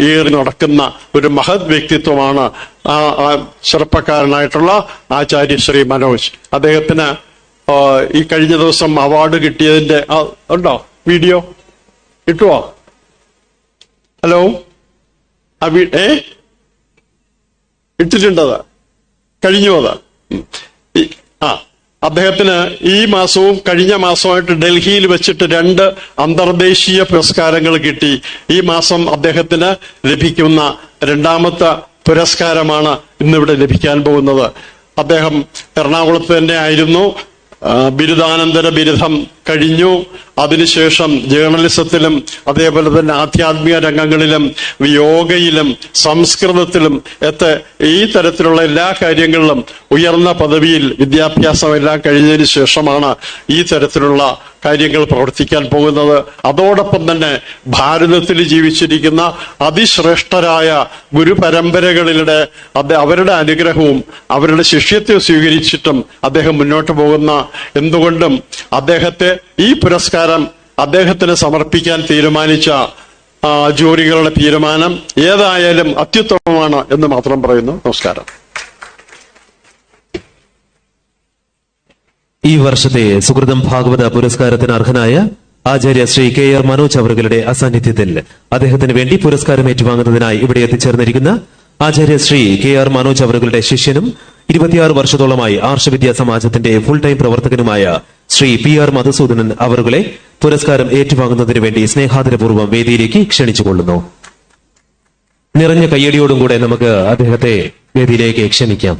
ഏറി നടക്കുന്ന ഒരു മഹത് വ്യക്തിത്വമാണ് ആ ചെറുപ്പക്കാരനായിട്ടുള്ള ആചാര്യശ്രീ മനോജ്. അദ്ദേഹത്തിന് ഈ കഴിഞ്ഞ ദിവസം അവാർഡ് കിട്ടിയതിന്റെ ഉണ്ടോ വീഡിയോ കിട്ടുവോ? ഹലോ, ഇട്ടിട്ടുണ്ടത് കഴിഞ്ഞു. അത് അദ്ദേഹത്തിന് ഈ മാസവും കഴിഞ്ഞ മാസമായിട്ട് ഡൽഹിയിൽ വെച്ചിട്ട് 2 അന്തർദേശീയ പുരസ്കാരങ്ങൾ കിട്ടി. ഈ മാസം അദ്ദേഹത്തിന് ലഭിക്കുന്ന 2ാമത്തെ പുരസ്കാരമാണ് ഇന്നിവിടെ ലഭിക്കാൻ പോകുന്നത്. അദ്ദേഹം എറണാകുളത്ത് തന്നെ ആയിരുന്നു. ബിരുദാനന്തര ബിരുദം കഴിഞ്ഞു. അതിനുശേഷം ജേർണലിസത്തിലും അതേപോലെ തന്നെ ആധ്യാത്മിക രംഗങ്ങളിലും യോഗയിലും സംസ്കൃതത്തിലും ഈ തരത്തിലുള്ള എല്ലാ കാര്യങ്ങളിലും ഉയർന്ന പദവിയിൽ വിദ്യാഭ്യാസം എല്ലാം കഴിഞ്ഞതിന് ശേഷമാണ് ഈ തരത്തിലുള്ള കാര്യങ്ങൾ പ്രവർത്തിക്കാൻ പോകുന്നത്. അതോടൊപ്പം തന്നെ ഭാരതത്തിൽ ജീവിച്ചിരിക്കുന്ന അതിശ്രേഷ്ഠരായ ഗുരുപരമ്പരകളിലൂടെ അവരുടെ അനുഗ്രഹവും അവരുടെ ശിഷ്യത്വം സ്വീകരിച്ചിട്ടും അദ്ദേഹം മുന്നോട്ട് പോകുന്ന, എന്തുകൊണ്ടും അദ്ദേഹത്തെ ഈ പുരസ്കാരം അദ്ദേഹത്തിന് സമർപ്പിക്കാൻ തീരുമാനിച്ച ജൂറികളുടെ തീരുമാനം ഏതായാലും അത്യുത്തമമാണ് എന്ന് മാത്രം പറയുന്നു. നമസ്കാരം. ഈ വർഷത്തെ സുഹൃതം ഭാഗവത പുരസ്കാരത്തിന് അർഹനായ ആചാര്യ ശ്രീ KR മനോജ് അവറുകളുടെ അസാന്നിധ്യത്തിൽ അദ്ദേഹത്തിന് വേണ്ടി പുരസ്കാരം ഏറ്റുവാങ്ങുന്നതിനായി ഇവിടെ എത്തിച്ചേർന്നിരിക്കുന്ന ആചാര്യ ശ്രീ KR മനോജ് അവറുകളുടെ ശിഷ്യനും 26 വർഷത്തോളമായി ആർഷവിദ്യാ സമാജത്തിന്റെ ഫുൾ ടൈം പ്രവർത്തകനുമായ ശ്രീ PR മധുസൂദനൻ അവറുകളെ പുരസ്കാരം ഏറ്റുവാങ്ങുന്നതിന് വേണ്ടി സ്നേഹാദരപൂർവ്വം വേദിയിലേക്ക് ക്ഷണിച്ചുകൊള്ളുന്നു. നിറഞ്ഞ കയ്യടിയോടും കൂടെ നമുക്ക് അദ്ദേഹത്തെ വേദിയിലേക്ക് ക്ഷണിക്കാം.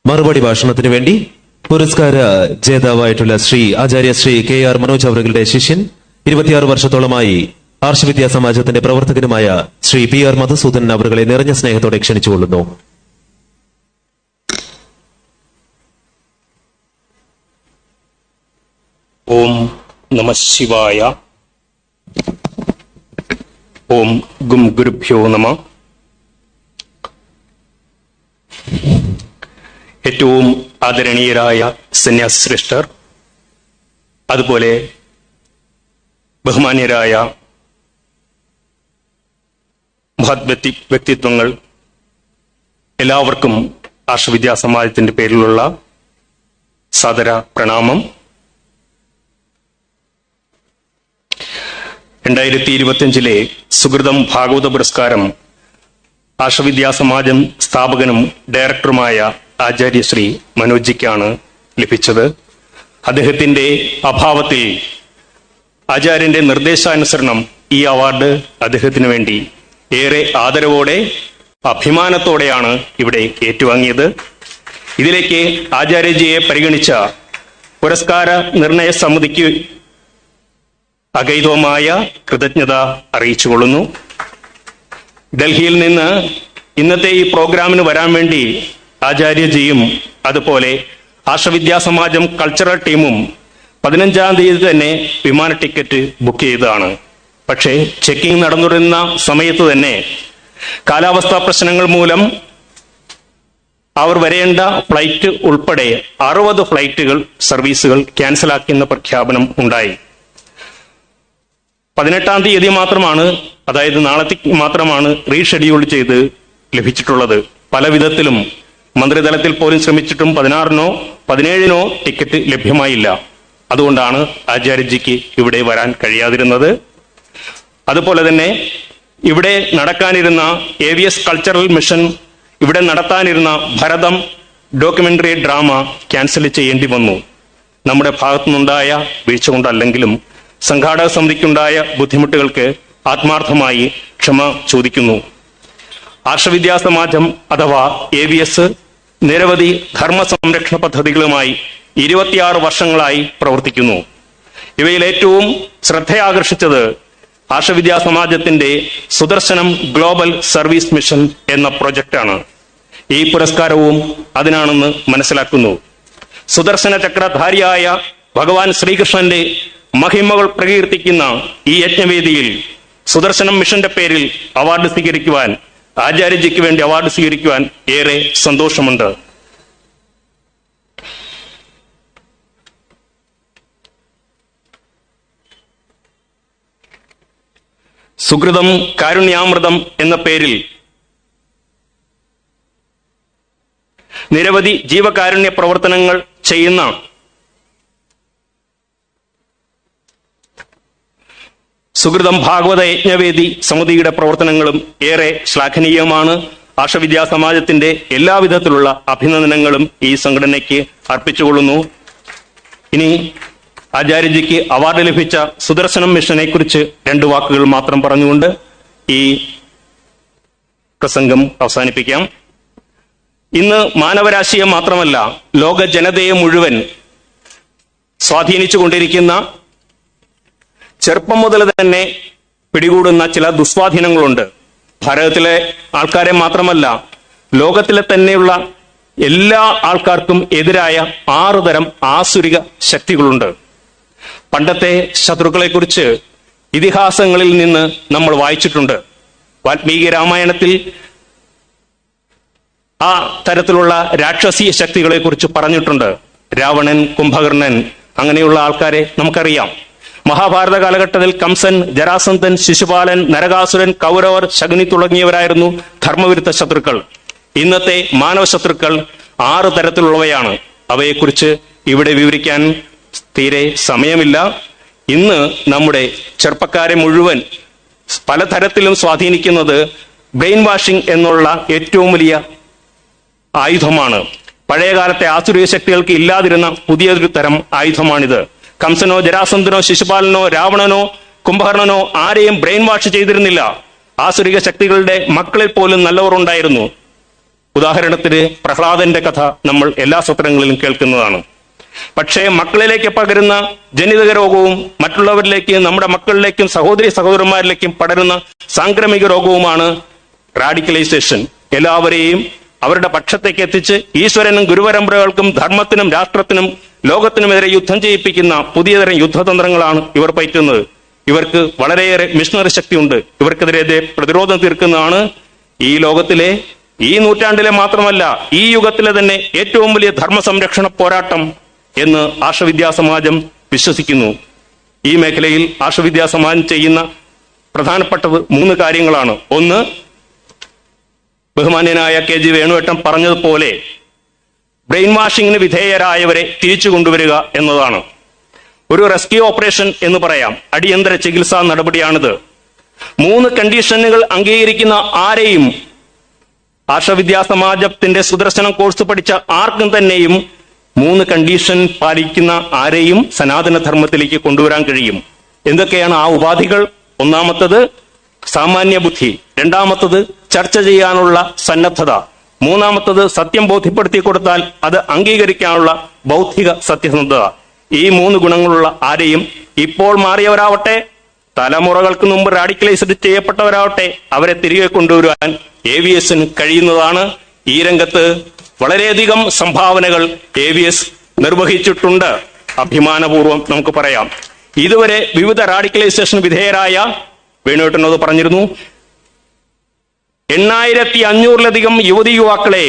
മറുപടി ഭാഷണത്തിന് വേണ്ടി പുരസ്കാര ജേതാവായിട്ടുള്ള ശ്രീ ആചാര്യ ശ്രീ KR മനോജ് അവരുടെ ശിഷ്യൻ 26 വർഷത്തോളമായി ആർഷവിദ്യാ സമാജത്തിന്റെ പ്രവർത്തകനുമായ ശ്രീ PR മധുസൂദനൻ അവരെ നിറഞ്ഞ സ്നേഹത്തോടെ ക്ഷണിച്ചുകൊള്ളുന്നു. ഓം നമഃ ശിവായ. ഓം ഗും ഗുരുഭ്യോ നമഃ. ഏറ്റവും ആദരണീയരായ സന്യാസിശ്രേഷ്ഠർ, അതുപോലെ ബഹുമാന്യരായ മഹത് വ്യക്തിത്വങ്ങൾ, എല്ലാവർക്കും ആർഷവിദ്യാ സമാജത്തിന്റെ പേരിലുള്ള സാദര പ്രണാമം. 2025 സുഹൃതം ഭാഗവത പുരസ്കാരം ആർഷവിദ്യാ സമാജം സ്ഥാപകനും ഡയറക്ടറുമായ ആചാര്യ ശ്രീ മനോജിക്കാണ് ലഭിച്ചത്. അദ്ദേഹത്തിന്റെ അഭാവത്തിൽ ആചാര്യന്റെ നിർദ്ദേശാനുസരണം ഈ അവാർഡ് അദ്ദേഹത്തിന് വേണ്ടി ഏറെ ആദരവോടെ അഭിമാനത്തോടെയാണ് ഇവിടെ ഏറ്റുവാങ്ങിയത്. ഇതിലേക്ക് ആചാര്യജിയെ പരിഗണിച്ച പുരസ്കാര നിർണയ സമിതിക്ക് അഗൈതവമായ കൃതജ്ഞത അറിയിച്ചുകൊള്ളുന്നു. ഡൽഹിയിൽ നിന്ന് ഇന്നത്തെ ഈ പ്രോഗ്രാമിന് വരാൻ വേണ്ടി ആചാര്യജിയും അതുപോലെ ആർഷവിദ്യാ സമാജം കൾച്ചറൽ ടീമും 15-ാം തീയതി തന്നെ വിമാന ടിക്കറ്റ് ബുക്ക് ചെയ്തതാണ്. പക്ഷേ ചെക്കിംഗ് നടന്നിരുന്ന സമയത്ത് തന്നെ കാലാവസ്ഥാ പ്രശ്നങ്ങൾ മൂലം അവർ വരേണ്ട ഫ്ലൈറ്റ് ഉൾപ്പെടെ 60 ഫ്ലൈറ്റുകൾ സർവീസുകൾ ക്യാൻസലാക്കിയെന്ന പ്രഖ്യാപനം ഉണ്ടായി. 18-ാം തീയതി മാത്രമാണ്, അതായത് നാളത്തേക്ക് മാത്രമാണ് റീഷെഡ്യൂൾ ചെയ്ത് ലഭിച്ചിട്ടുള്ളത്. പല വിധത്തിലും മന്ത്രിതലത്തിൽ പോലും ശ്രമിച്ചിട്ടും 16-നോ 17-നോ ടിക്കറ്റ് ലഭ്യമായില്ല. അതുകൊണ്ടാണ് ആചാര്യജിക്ക് ഇവിടെ വരാൻ കഴിയാതിരുന്നത്. അതുപോലെ തന്നെ ഇവിടെ നടക്കാനിരുന്ന AVS കൾച്ചറൽ മിഷൻ, ഇവിടെ നടത്താനിരുന്ന ഭരതം ഡോക്യുമെന്ററി ഡ്രാമ ക്യാൻസൽ ചെയ്യേണ്ടി വന്നു. നമ്മുടെ ഭാഗത്തുനിന്നുണ്ടായ വീഴ്ച കൊണ്ടല്ലെങ്കിലും സംഘാടക സമിതിക്കുണ്ടായ ബുദ്ധിമുട്ടുകൾക്ക് ആത്മാർത്ഥമായി ക്ഷമ ചോദിക്കുന്നു. ആർഷവിദ്യാ സമാജം അഥവാ AVS നിരവധി ധർമ്മ സംരക്ഷണ പദ്ധതികളുമായി 26 വർഷങ്ങളായി പ്രവർത്തിക്കുന്നു. ഇവയിൽ ഏറ്റവും ശ്രദ്ധയാകർഷിച്ചത് Arsha Vidya സമാജത്തിന്റെ Sudarshanam global service mission എന്ന പ്രൊജക്റ്റാണ്. ഈ പുരസ്കാരവും അതിനാണെന്ന് മനസ്സിലാക്കുന്നു. സുദർശന ചക്രധാരിയായ ഭഗവാൻ ശ്രീകൃഷ്ണന്റെ മഹിമകൾ പ്രകീർത്തിക്കുന്ന ഈ യജ്ഞവേദിയിൽ സുദർശനം മിഷന്റെ പേരിൽ അവാർഡ് സ്വീകരിക്കുവാൻ, ആചാര്യജിക്ക് വേണ്ടി അവാർഡ് സ്വീകരിക്കുവാൻ ഏറെ സന്തോഷമുണ്ട്. സുകൃതം കാരുണ്യാമൃതം എന്ന പേരിൽ നിരവധി ജീവകാരുണ്യ പ്രവർത്തനങ്ങൾ ചെയ്യുന്ന സുകൃതം ഭാഗവത യജ്ഞവേദി സമിതിയുടെ പ്രവർത്തനങ്ങളും ഏറെ ശ്ലാഘനീയമാണ്. ആർഷവിദ്യാ സമാജത്തിന്റെ എല്ലാവിധത്തിലുള്ള അഭിനന്ദനങ്ങളും ഈ സംഘടനയ്ക്ക് അർപ്പിച്ചുകൊള്ളുന്നു. ഇനി ആചാര്യജിക്ക് അവാർഡ് ലഭിച്ച സുദർശനം മിഷനെ കുറിച്ച് 2 വാക്കുകൾ മാത്രം പറഞ്ഞുകൊണ്ട് ഈ പ്രസംഗം അവസാനിപ്പിക്കാം. ഇന്ന് മാനവരാശിയെ മാത്രമല്ല ലോക ജനതയെ മുഴുവൻ സ്വാധീനിച്ചുകൊണ്ടിരിക്കുന്ന, ചെറുപ്പം മുതൽ തന്നെ പിടികൂടുന്ന ചില ദുസ്വാധീനങ്ങളുണ്ട്. ഭാരതത്തിലെ ആൾക്കാരെ മാത്രമല്ല ലോകത്തിലെ തന്നെയുള്ള എല്ലാ ആൾക്കാർക്കും എതിരായ 6 തരം ആസുരിക ശക്തികളുണ്ട്. പണ്ടത്തെ ശത്രുക്കളെക്കുറിച്ച് ഇതിഹാസങ്ങളിൽ നിന്ന് നമ്മൾ വായിച്ചിട്ടുണ്ട്. വാൽമീകി രാമായണത്തിൽ ആ തരത്തിലുള്ള രാക്ഷസീയ ശക്തികളെ കുറിച്ച് പറഞ്ഞിട്ടുണ്ട്. രാവണൻ, കുംഭകർണൻ, അങ്ങനെയുള്ള ആൾക്കാരെ നമുക്കറിയാം. മഹാഭാരത കാലഘട്ടത്തിൽ കംസൻ, ജരാസന്ധൻ, ശിശുപാലൻ, നരകാസുരൻ, കൗരവർ, ശകുനി തുടങ്ങിയവരായിരുന്നു ധർമ്മവിരുദ്ധ ശത്രുക്കൾ. ഇന്നത്തെ മാനവ ശത്രുക്കൾ 6 തരത്തിലുള്ളവയാണ്. അവയെക്കുറിച്ച് ഇവിടെ വിവരിക്കാൻ തീരെ സമയമില്ല. ഇന്ന് നമ്മുടെ ചെറുപ്പക്കാരെ മുഴുവൻ പലതരത്തിലും സ്വാധീനിക്കുന്നത് ബ്രെയിൻ വാഷിംഗ് എന്നുള്ള ഏറ്റവും വലിയ ആയുധമാണ്. പഴയകാലത്തെ ആസുരീയ ശക്തികൾക്ക് ഇല്ലാതിരുന്ന പുതിയൊരു തരം ആയുധമാണിത്. കംസനോ, ജരാസന്ധനോ, ശിശുപാലനോ, രാവണനോ കുംഭകർണനോ ആരെയും ബ്രെയിൻ വാഷ് ചെയ്തിരുന്നില്ല. ആസുരിക ശക്തികളുടെ മക്കളിൽ പോലും നല്ലവർ ഉണ്ടായിരുന്നു. ഉദാഹരണത്തിന് പ്രഹ്ലാദന്റെ കഥ നമ്മൾ എല്ലാ സത്രങ്ങളിലും കേൾക്കുന്നതാണ്. പക്ഷേ മക്കളിലേക്ക് പകരുന്ന ജനിതക രോഗവും മറ്റുള്ളവരിലേക്കും നമ്മുടെ മക്കളിലേക്കും സഹോദരന്മാരിലേക്കും പടരുന്ന സാംക്രമിക രോഗവുമാണ് റാഡിക്കലൈസേഷൻ. എല്ലാവരെയും അവരുടെ പക്ഷത്തേക്ക് എത്തിച്ച് ഈശ്വരനും ഗുരുപരമ്പരകൾക്കും ധർമ്മത്തിനും രാഷ്ട്രത്തിനും ലോകത്തിനുമെതിരെ യുദ്ധം ചെയ്യിപ്പിക്കുന്ന പുതിയതരം യുദ്ധതന്ത്രങ്ങളാണ് ഇവർ പയറ്റുന്നത്. ഇവർക്ക് വളരെയേറെ മിഷണറി ശക്തിയുണ്ട്. ഇവർക്കെതിരെ പ്രതിരോധം തീർക്കുന്നതാണ് ഈ ലോകത്തിലെ, ഈ നൂറ്റാണ്ടിലെ മാത്രമല്ല ഈ യുഗത്തിലെ തന്നെ ഏറ്റവും വലിയ ധർമ്മ സംരക്ഷണ പോരാട്ടം എന്ന് ആർഷവിദ്യാസമാജം വിശ്വസിക്കുന്നു. ഈ മേഖലയിൽ ആർഷവിദ്യാസമാജം ചെയ്യുന്ന പ്രധാനപ്പെട്ടത് 3 കാര്യങ്ങളാണ്. ഒന്ന്, ബഹുമാന്യനായ KG വേണുവേട്ടൻ പറഞ്ഞതുപോലെ ബ്രെയിൻ വാഷിങ്ങിന് വിധേയരായവരെ തിരിച്ചു കൊണ്ടുവരിക എന്നതാണ്. ഒരു റെസ്ക്യൂ ഓപ്പറേഷൻ എന്ന് പറയാം, അടിയന്തര ചികിത്സാ നടപടിയാണിത്. 3 കണ്ടീഷനുകൾ അംഗീകരിക്കുന്ന ആരെയും, ആർഷവിദ്യാസമാജത്തിന്റെ സുദർശനം കോഴ്സ് പഠിച്ച ആർക്കും തന്നെയും 3 കണ്ടീഷൻ പാലിക്കുന്ന ആരെയും സനാതനധർമ്മത്തിലേക്ക് കൊണ്ടുവരാൻ കഴിയും. എന്തൊക്കെയാണ് ആ ഉപാധികൾ? ഒന്നാമത്തത് സാമാന്യ ബുദ്ധി, രണ്ടാമത്തത് ചർച്ച ചെയ്യാനുള്ള സന്നദ്ധത, മൂന്നാമത്തത് സത്യം ബോധ്യപ്പെടുത്തി കൊടുത്താൽ അത് അംഗീകരിക്കാനുള്ള ബൗദ്ധിക സത്യസന്ധത. ഈ 3 ഗുണങ്ങളുള്ള ആരെയും, ഇപ്പോൾ മാറിയവരാവട്ടെ തലമുറകൾക്ക് മുമ്പ് റാഡിക്കലൈസ്ഡ് ചെയ്യപ്പെട്ടവരാവട്ടെ, അവരെ തിരികെ കൊണ്ടുവരാൻ AVSന് കഴിയുന്നതാണ്. ഈ രംഗത്ത് വളരെയധികം സംഭാവനകൾ AVS നിർവഹിച്ചിട്ടുണ്ട്. അഭിമാനപൂർവ്വം നമുക്ക് പറയാം. ഇതുവരെ വിവിധ റാഡിക്കലൈസേഷൻ വിധേയരായ, വേണുവേട്ടനത് പറഞ്ഞിരുന്നു, 8500-ലധികം യുവതി യുവാക്കളെ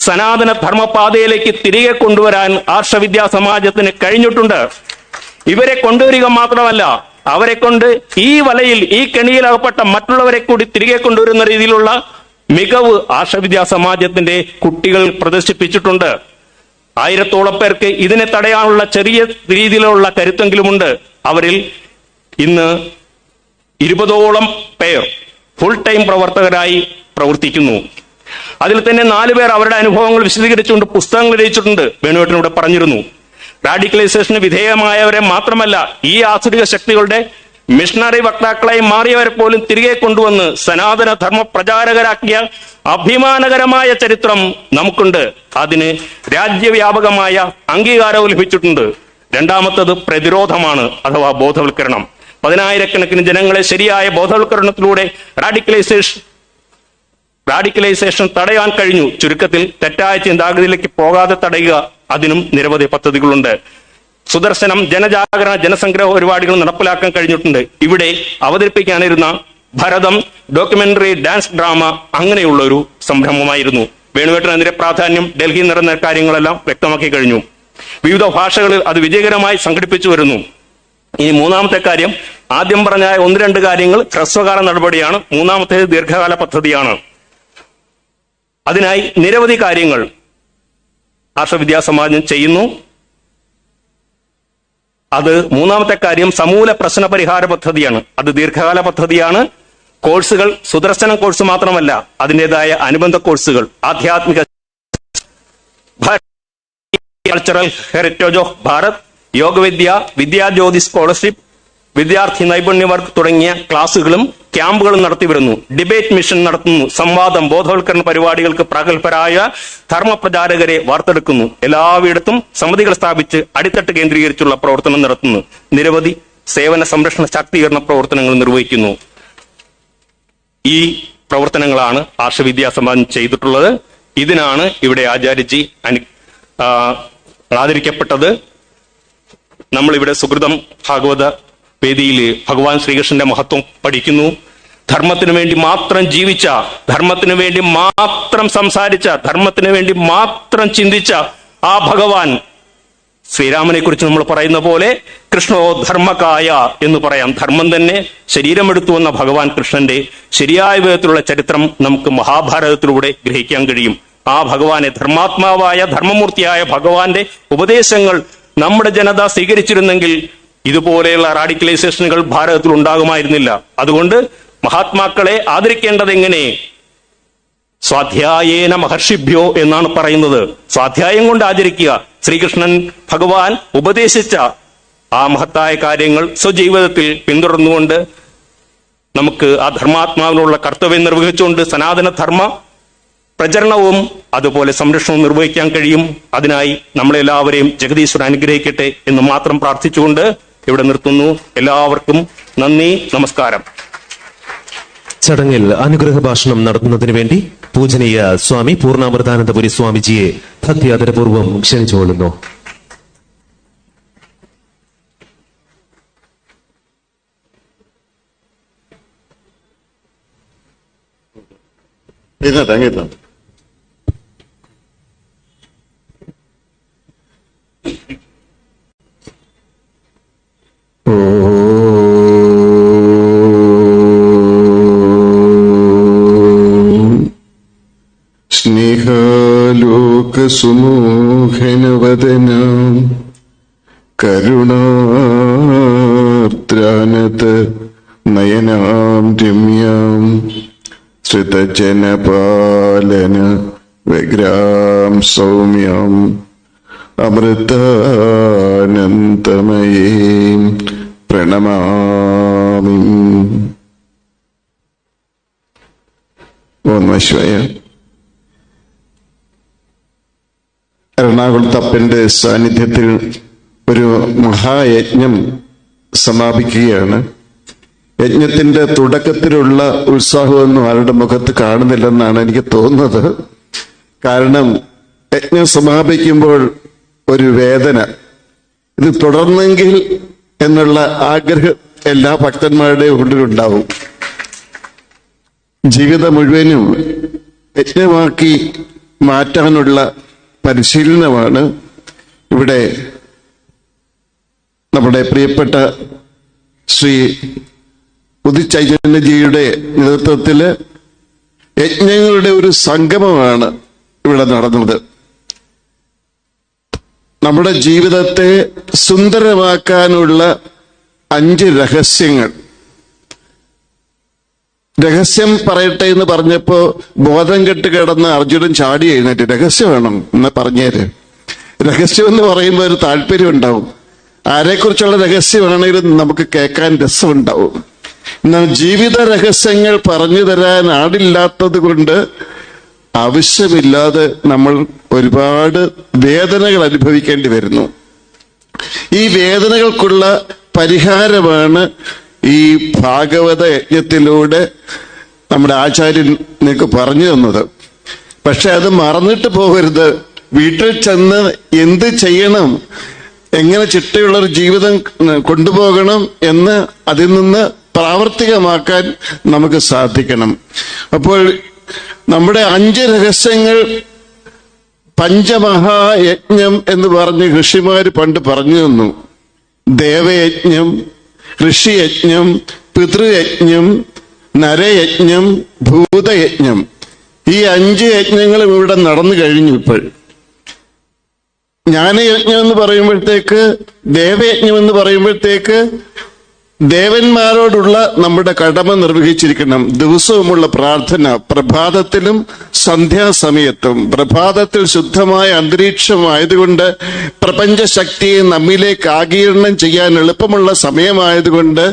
സനാതന ധർമ്മപാതയിലേക്ക് തിരികെ കൊണ്ടുവരാൻ ആർഷവിദ്യാസമാജത്തിന് കഴിഞ്ഞിട്ടുണ്ട്. ഇവരെ കൊണ്ടുവരിക മാത്രമല്ല, അവരെ കൊണ്ട് ഈ വലയിൽ, ഈ കെണിയിൽ അകപ്പെട്ട മറ്റുള്ളവരെ കൂടി തിരികെ കൊണ്ടുവരുന്ന രീതിയിലുള്ള മികവ് ആർഷവിദ്യാസമാജത്തിന്റെ കുട്ടികൾ പ്രദർശിപ്പിച്ചിട്ടുണ്ട്. 1000-ഓളം പേർക്ക് ഇതിനെ തടയാനുള്ള ചെറിയ രീതിയിലുള്ള കരുത്തെങ്കിലുമുണ്ട്. അവരിൽ ഇന്ന് 20ഓളം പേർ ഫുൾ ടൈം പ്രവർത്തകരായി പ്രവർത്തിക്കുന്നു. അതിൽ തന്നെ 4 പേർ അവരുടെ അനുഭവങ്ങൾ വിശദീകരിച്ചുകൊണ്ട് പുസ്തകങ്ങൾ രചിച്ചിട്ടുണ്ട്. വേണുവേട്ടനോട് പറഞ്ഞിരുന്നു. റാഡിക്കലൈസേഷന് വിധേയമായവരെ മാത്രമല്ല, ഈ ആസുരിക ശക്തികളുടെ മിഷണറി വക്താക്കളായി മാറിയവരെ പോലും തിരികെ കൊണ്ടുവന്ന് സനാതന ധർമ്മ പ്രചാരകരാക്കിയ അഭിമാനകരമായ ചരിത്രം നമുക്കുണ്ട്. അതിന് രാജ്യവ്യാപകമായ അംഗീകാരവും ലഭിച്ചിട്ടുണ്ട്. രണ്ടാമത്തത് പ്രതിരോധമാണ്, അഥവാ ബോധവൽക്കരണം. 10,000-കണക്കിന് ജനങ്ങളെ ശരിയായ ബോധവൽക്കരണത്തിലൂടെ റാഡിക്കലൈസേഷൻ തടയാൻ കഴിഞ്ഞു. ചുരുക്കത്തിൽ തെറ്റായ ചിന്താഗതിയിലേക്ക് പോകാതെ തടയുക, അതിനും നിരവധി പദ്ധതികളുണ്ട്. സുദർശനം, ജനജാഗരണ, ജനസംഗ്രഹ പരിപാടികൾ നടപ്പിലാക്കാൻ കഴിഞ്ഞിട്ടുണ്ട്. ഇവിടെ അവതരിപ്പിക്കാനിരുന്ന ഭരതം, ഡോക്യുമെന്ററി, ഡാൻസ് ഡ്രാമ അങ്ങനെയുള്ള ഒരു സംരംഭമായിരുന്നു. വേണുവേട്ടനെതിരെ പ്രാധാന്യം ഡൽഹിയിൽ നടന്ന കാര്യങ്ങളെല്ലാം വ്യക്തമാക്കി കഴിഞ്ഞു. വിവിധ ഭാഷകളിൽ അത് വിജയകരമായി സംഘടിപ്പിച്ചു വരുന്നു. ഇനി 3-ാമത്തെ കാര്യം, ആദ്യം പറഞ്ഞ 1-2 കാര്യങ്ങൾ ഹ്രസ്വകാല നടപടിയാണ്. 3-ാമത്തേത് ദീർഘകാല പദ്ധതിയാണ്. അതിനായി നിരവധി കാര്യങ്ങൾ ആർഷവിദ്യാസമാജം ചെയ്യുന്നു. അത് 3-ാമത്തെ കാര്യം സമൂല പ്രശ്ന പരിഹാര പദ്ധതിയാണ്. അത് ദീർഘകാല പദ്ധതിയാണ്. കോഴ്സുകൾ സുദർശനം കോഴ്സ് മാത്രമല്ല, അതിൻ്റെതായ അനുബന്ധ കോഴ്സുകൾ, ആധ്യാത്മിക, കൾച്ചറൽ ഹെറിറ്റേജ് ഓഫ് ഭാരത്, യോഗവിദ്യ, വിദ്യാജ്യോതി സ്കോളർഷിപ്പ്, വിദ്യാർത്ഥി നൈപുണ്യ വർക്ക് തുടങ്ങിയ ക്ലാസുകളും ക്യാമ്പുകളും നടത്തിവരുന്നു. ഡിബേറ്റ് മിഷൻ നടത്തുന്നു. സംവാദം, ബോധവൽക്കരണ പരിപാടികൾക്ക് പ്രഗത്ഭരായ ധർമ്മപ്രചാരകരെ വാർത്തെടുക്കുന്നു. എല്ലായിടത്തും സമിതികൾ സ്ഥാപിച്ച് അടിത്തട്ട് കേന്ദ്രീകരിച്ചുള്ള പ്രവർത്തനം നടത്തുന്നു. നിരവധി സേവന സംരക്ഷണ ശാക്തീകരണ പ്രവർത്തനങ്ങൾ നിർവഹിക്കുന്നു. ഈ പ്രവർത്തനങ്ങളാണ് ആർഷവിദ്യാസമാജം ചെയ്തിട്ടുള്ളത്. ഇതിനാണ് ഇവിടെ ആചാര്യജി ആദരിക്കപ്പെട്ടത്. നമ്മളിവിടെ സുഹൃതം ഭാഗവത വേദിയിൽ ഭഗവാൻ ശ്രീകൃഷ്ണന്റെ മഹത്വം പഠിക്കുന്നു. ധർമ്മത്തിനു വേണ്ടി മാത്രം ജീവിച്ച, ധർമ്മത്തിനു വേണ്ടി മാത്രം സംസാരിച്ച, ധർമ്മത്തിനു വേണ്ടി മാത്രം ചിന്തിച്ച ആ ഭഗവാൻ, ശ്രീരാമനെ കുറിച്ച് നമ്മൾ പറയുന്ന പോലെ കൃഷ്ണോ ധർമ്മകായ എന്ന് പറയാം. ധർമ്മം തന്നെ ശരീരമെടുത്തു വന്ന ഭഗവാൻ കൃഷ്ണന്റെ ശരിയായ വിധത്തിലുള്ള ചരിത്രം നമുക്ക് മഹാഭാരതത്തിലൂടെ ഗ്രഹിക്കാൻ കഴിയും. ആ ഭഗവാനെ, ധർമാത്മാവായ ധർമ്മമൂർത്തിയായ ഭഗവാന്റെ ഉപദേശങ്ങൾ നമ്മുടെ ജനത സ്വീകരിച്ചിരുന്നെങ്കിൽ ഇതുപോലെയുള്ള റാഡിക്കലൈസേഷനുകൾ ഭാരതത്തിൽ ഉണ്ടാകുമായിരുന്നില്ല. അതുകൊണ്ട് മഹാത്മാക്കളെ ആദരിക്കേണ്ടത് എങ്ങനെ? സ്വാധ്യായേന മഹർഷിഭ്യോ എന്നാണ് പറയുന്നത്. സ്വാധ്യായം കൊണ്ട് ആചരിക്കുക. ശ്രീകൃഷ്ണൻ ഭഗവാൻ ഉപദേശിച്ച ആ മഹത്തായ കാര്യങ്ങൾ സ്വജീവിതത്തിൽ പിന്തുടർന്നുകൊണ്ട് നമുക്ക് ആ ധർമാത്മാവിനുള്ള കർത്തവ്യം നിർവഹിച്ചുകൊണ്ട് സനാതനധർമ്മ പ്രചരണവും അതുപോലെ സംരക്ഷണവും നിർവഹിക്കാൻ കഴിയും. അതിനായി നമ്മളെല്ലാവരെയും ജഗദീശ്വരൻ അനുഗ്രഹിക്കട്ടെ എന്ന് മാത്രം പ്രാർത്ഥിച്ചുകൊണ്ട് ഇവിടെ നിർത്തുന്നു. എല്ലാവർക്കും നന്ദി, നമസ്കാരം. ചടങ്ങിൽ അനുഗ്രഹ ഭാഷണം നടത്തുന്നതിന് വേണ്ടി പൂജനീയ സ്വാമി പൂർണ്ണാമൃതാനന്ദപുരി സ്വാമിജിയെ ഭക്തി ആദരപൂർവ്വം ക്ഷണിച്ചുകൊള്ളുന്നു. സ്നേഹാലോകസുമോഹനവദനാം കരുണാർദ്രാനത നയനാം രമ്യാം ശ്രിതജനപാലന വ്യഗ്രാം സൗമ്യാം അമൃതാനന്ദമയീം പ്രണമാമി. ഓം നമഃ ശിവായ. എറണാകുളത്തപ്പന്റെ സാന്നിധ്യത്തിൽ ഒരു മഹായജ്ഞം സമാപിക്കുകയാണ്. യജ്ഞത്തിന്റെ തുടക്കത്തിലുള്ള ഉത്സാഹമൊന്നും ആരുടെ മുഖത്ത് കാണുന്നില്ലെന്നാണ് എനിക്ക് തോന്നുന്നത്. കാരണം യജ്ഞം സമാപിക്കുമ്പോൾ ഒരു വേദന, ഇത് തുടർന്നെങ്കിൽ എന്നുള്ള ആഗ്രഹം എല്ലാ ഭക്തന്മാരുടെയും ഉള്ളിലുണ്ടാവും. ജീവിതം മുഴുവനും യജ്ഞമാക്കി മാറ്റാനുള്ള പരിശീലനമാണ് ഇവിടെ നമ്മുടെ പ്രിയപ്പെട്ട ശ്രീ ഉദിത് ചൈതന്യജിയുടെ നേതൃത്വത്തിൽ യജ്ഞങ്ങളുടെ ഒരു സംഗമമാണ് ഇവിടെ നടന്നത്. നമ്മുടെ ജീവിതത്തെ സുന്ദരമാക്കാനുള്ള 5 രഹസ്യങ്ങൾ. രഹസ്യം പറയട്ടെ എന്ന് പറഞ്ഞപ്പോ ബോധം കെട്ട് കിടന്ന് അർജുനൻ ചാടി എഴുന്നേറ്റ് രഹസ്യം വേണം എന്ന് പറഞ്ഞേര്. രഹസ്യം എന്ന് പറയുമ്പോൾ ഒരു താല്പര്യം ഉണ്ടാവും. ആരെക്കുറിച്ചുള്ള രഹസ്യമാണെങ്കിലും നമുക്ക് കേൾക്കാൻ രസമുണ്ടാവും. എന്നാൽ ജീവിത രഹസ്യങ്ങൾ പറഞ്ഞു തരാൻ ആടില്ലാത്തത് കൊണ്ട് ആവശ്യമില്ലാതെ നമ്മൾ ഒരുപാട് വേദനകൾ അനുഭവിക്കേണ്ടി വരുന്നു. ഈ വേദനകൾക്കുള്ള പരിഹാരമാണ് ഈ ഭാഗവത യജ്ഞത്തിലൂടെ നമ്മുടെ ആചാര്യൻ നിങ്ങൾക്ക് പറഞ്ഞു തന്നത്. പക്ഷെ അത് മറന്നിട്ട് പോകരുത്. വീട്ടിൽ ചെന്ന് എന്ത് ചെയ്യണം, എങ്ങനെ ചിട്ടയുള്ളൊരു ജീവിതം കൊണ്ടുപോകണം എന്ന് അതിൽ നിന്ന് പ്രാവർത്തികമാക്കാൻ നമുക്ക് സാധിക്കണം. അപ്പോൾ നമ്മുടെ 5 രഹസ്യങ്ങൾ പഞ്ചമഹായജ്ഞം എന്ന് പറഞ്ഞ് ഋഷിമാര് പണ്ട് പറഞ്ഞു തന്നു. ദേവയജ്ഞം, ഋഷിയജ്ഞം, പിതൃയജ്ഞം, നരയജ്ഞം, ഭൂതയജ്ഞം. ഈ 5 യജ്ഞങ്ങളും ഇവിടെ നടന്നു കഴിഞ്ഞു. ഇപ്പോൾ ജ്ഞാനയജ്ഞം എന്ന് പറയുമ്പോഴത്തേക്ക്, ദേവയജ്ഞം എന്ന് പറയുമ്പോഴത്തേക്ക് ദേവന്മാരോടുള്ള നമ്മുടെ കടമ നിർവഹിച്ചിരിക്കണം. ദിവസവുമുള്ള പ്രാർത്ഥന, പ്രഭാതത്തിലും സന്ധ്യാസമയത്തും. പ്രഭാതത്തിൽ ശുദ്ധമായ അന്തരീക്ഷമായതുകൊണ്ട് പ്രപഞ്ചശക്തിയെ നമ്മിലേക്ക് ആഗീരണം ചെയ്യാൻ എളുപ്പമുള്ള സമയമായതുകൊണ്ട്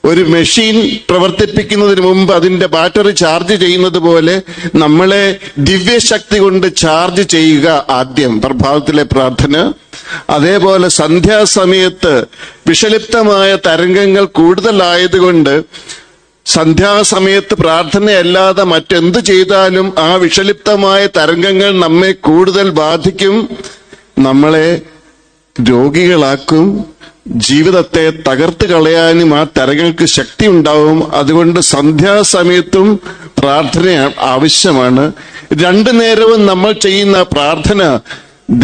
ഒരു മെഷീൻ പ്രവർത്തിപ്പിക്കുന്നതിന് മുമ്പ് അതിന്റെ ബാറ്ററി ചാർജ് ചെയ്യുന്നത് പോലെ നമ്മളെ ദിവ്യശക്തി കൊണ്ട് ചാർജ് ചെയ്യുക ആദ്യം പ്രഭാതത്തിലെ പ്രാർത്ഥന. അതേപോലെ സന്ധ്യാസമയത്ത് വിഷലിപ്തമായ തരംഗങ്ങൾ കൂടുതലായതുകൊണ്ട് സന്ധ്യാസമയത്ത് പ്രാർത്ഥനയല്ലാതെ മറ്റെന്ത് ചെയ്താലും ആ വിഷലിപ്തമായ തരംഗങ്ങൾ നമ്മെ കൂടുതൽ ബാധിക്കും, നമ്മളെ രോഗികളാക്കും, ജീവിതത്തെ തകർത്ത് കളയാനും ആ തരങ്ങൾക്ക് ശക്തി ഉണ്ടാവും. അതുകൊണ്ട് സന്ധ്യാസമയത്തും പ്രാർത്ഥന ആവശ്യമാണ്. 2 നേരവും നമ്മൾ ചെയ്യുന്ന പ്രാർത്ഥന